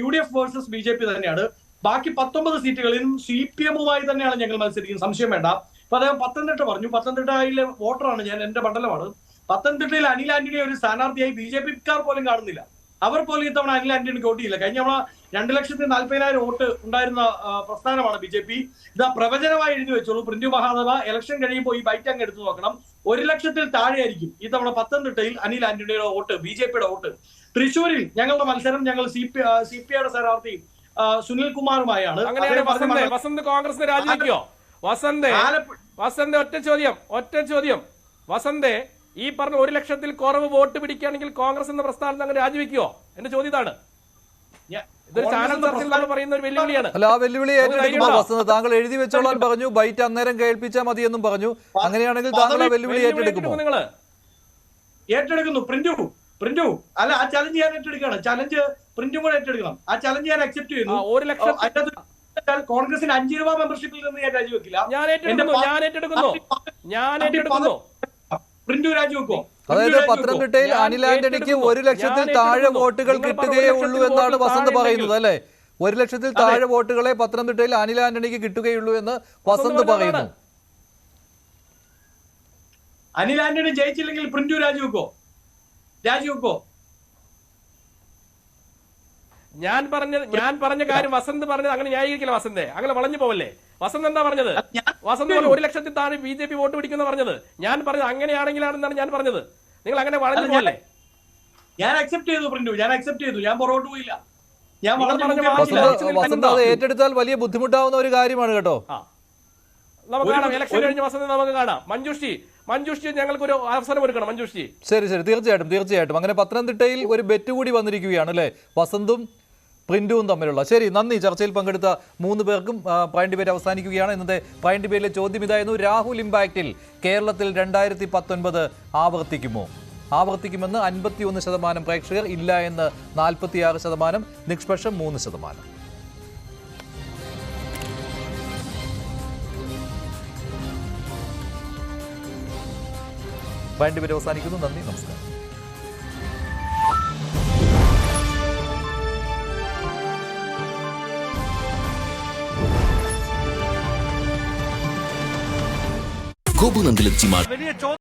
Speaker 2: UDF വേഴ്സസ് BJP തന്നെയാണ്. ബാക്കി 19 സീറ്റുകളിലും CPM-ഉമായി തന്നെയാണ് ഞങ്ങൾ മത്സരിക്കുന്നത്, സംശയം വേണ്ട. അപ്പൊ അദ്ദേഹം പത്തനംതിട്ട പറഞ്ഞു. പത്തനംതിട്ടയിലെ വോട്ടറാണ് ഞാൻ, എന്റെ മണ്ഡലമാണ്. പത്തനംതിട്ടയിൽ അനിൽ ആന്റണിയെ ഒരു സ്ഥാനാർത്ഥിയായി BJPക്കാർ പോലും കാണുന്നില്ല. അവർ പോലും ഇത്തവണ അനിൽ ആന്റണിക്ക് വോട്ടിയില്ല. കഴിഞ്ഞ തവണ 2,40,000 വോട്ട് ഉണ്ടായിരുന്ന പ്രസ്ഥാനമാണ് BJP. ഇതാ പ്രവചനമായി എഴുതി വെച്ചോളൂ, പ്രിന്റു മഹാദേവ, ഇലക്ഷൻ കഴിയുമ്പോൾ ഈ ബൈറ്റ് അങ്ങ് എടുത്തു നോക്കണം. 1,00,000-ൽ താഴെയായിരിക്കും ഈ തവണ പത്തനംതിട്ടയിൽ അനിൽ ആന്റണിയുടെ വോട്ട്, BJPയുടെ വോട്ട്. തൃശ്ശൂരിൽ ഞങ്ങളുടെ മത്സരം ഞങ്ങൾ CPI-യുടെ സ്ഥാനാർത്ഥി സുനിൽ കുമാറുമായാണ്.
Speaker 4: വസന്ത് കോൺഗ്രസിനെ രാജിവെക്കോ? വസന്ത് ഒറ്റ ചോദ്യം വസന്ത്, ഈ പറഞ്ഞ 1,00,000-ൽ കുറവ് വോട്ട് പിടിക്കുകയാണെങ്കിൽ കോൺഗ്രസ് എന്ന പ്രസ്ഥാനത്ത് അങ്ങനെ രാജിവെക്കുവോ? എന്റെ ചോദ്യം ഇതാണ്. ഇതൊരു ചാനൽ ചർച്ചയിൽ നമ്മൾ പറയുന്ന ഒരു വെല്ലുവിളിയാണ്.
Speaker 1: അല്ല, ആ വെല്ലുവിളി ഏറ്റെടുക്കുമോ വസന്ത്? താങ്കൾ എഴുതി വെച്ചോളാൻ പറഞ്ഞു, ബൈറ്റ് അന്നേരം കേൾപ്പിച്ചാൽ മതി എന്നും പറഞ്ഞു. അങ്ങനെയാണെങ്കിൽ താങ്കൾ ആ വെല്ലുവിളി ഏറ്റെടുക്കുമോ?
Speaker 2: ഏറ്റെടുക്കുന്നു. പ്രിന്റു അല്ല, ആ ചലഞ്ച് ഞാൻ ഏറ്റെടുക്കണം. ചലഞ്ച് പ്രിന്റും കൂടെ ഏറ്റെടുക്കണം. ആ ചലഞ്ച് ഞാൻ അക്സെപ്റ്റ് ചെയ്യുന്നു.
Speaker 4: 1 ലക്ഷം
Speaker 2: കോൺഗ്രസിന് 5 രൂപ മെമ്പർഷിപ്പിൽ നിന്ന് ഞാൻ രാജിവെക്കില്ല.
Speaker 4: ഞാൻ ഏറ്റെടുക്കുന്നു.
Speaker 2: പ്രിന്റു രാജിവെക്കോ?
Speaker 1: അതായത് പത്തനംതിട്ടയിൽ അനിൽ ആന്റണിക്ക് 1 ലക്ഷത്തിൽ താഴെ വോട്ടുകൾ കിട്ടുകയേ ഉള്ളൂ എന്നാണ് വസന്ത് പറയുന്നത്, അല്ലെ? 1 ലക്ഷത്തിൽ താഴെ വോട്ടുകളെ പത്തനംതിട്ടയിൽ അനിൽ ആന്റണിക്ക് കിട്ടുകയുള്ളൂ എന്ന് വസന്ത് പറയുന്നു.
Speaker 2: അനിൽ ആന്റണി ജയിച്ചില്ലെങ്കിൽ പ്രിന്റു രാജിവെക്കോ?
Speaker 4: ഞാൻ പറഞ്ഞ കാര്യം വസന്ത് പറഞ്ഞത് അങ്ങനെ ന്യായീകരിക്കില്ല. വസന്തേ അങ്ങനെ വളഞ്ഞു പോവല്ലേ? വസന്ത് എന്താ പറഞ്ഞത്? വസന്ത് പറഞ്ഞു 1 ലക്ഷത്തിൽ താഴെ BJP വോട്ട് പിടിക്കുന്ന പറഞ്ഞത്. ഞാൻ പറഞ്ഞത് അങ്ങനെയാണെങ്കിലാണെന്നാണ് ഞാൻ പറഞ്ഞത്. നിങ്ങൾ അങ്ങനെ വളഞ്ഞു പോവല്ലേ?
Speaker 2: ഞാൻ അക്സെപ്റ്റ് ചെയ്തു പ്രിന്റു, ഞാൻ അക്സെപ്റ്റ് ചെയ്തു. ഞാൻ പുറകോട്ട് പോയില്ല. ഞാൻ
Speaker 1: വസന്ത് അത് ഏറ്റെടുത്താൽ വലിയ ബുദ്ധിമുട്ടാവുന്ന ഒരു കാര്യമാണ് കേട്ടോ.
Speaker 4: നമുക്ക് കാണാം, ഇലക്ഷൻ കഴിഞ്ഞ വസന്ത് നമുക്ക് കാണാം. മഞ്ജുഷി ഞങ്ങൾക്കൊരു അവസരം ഒരുക്കണം. മഞ്ജുഷി
Speaker 1: ശരി, തീർച്ചയായിട്ടും. അങ്ങനെ പത്തനംതിട്ടയിൽ ഒരു ബെറ്റ് കൂടി വന്നിരിക്കുകയാണ് അല്ലെ, വസന്തും പ്രിന്റുവും തമ്മിലുള്ള. ശരി, നന്ദി. ചർച്ചയിൽ പങ്കെടുത്ത 3 പേർക്കും. പ്രൈം ഡിബേറ്റ് അവസാനിക്കുകയാണ്. ഇന്നത്തെ പ്രൈം ഡിബേറ്റിലെ ചോദ്യം ഇതായിരുന്നു: രാഹുൽ ഇമ്പാക്റ്റിൽ കേരളത്തിൽ 2019 ആവർത്തിക്കുമെന്ന് 51% പ്രേക്ഷകർ, ഇല്ല എന്ന് 46%, നിഷ്പക്ഷം 3%. പ്രൈം ഡിബേറ്റ് അവസാനിക്കുന്നു. നന്ദി, നമസ്കാരം.
Speaker 5: കോപുനന്ദിലെത്തി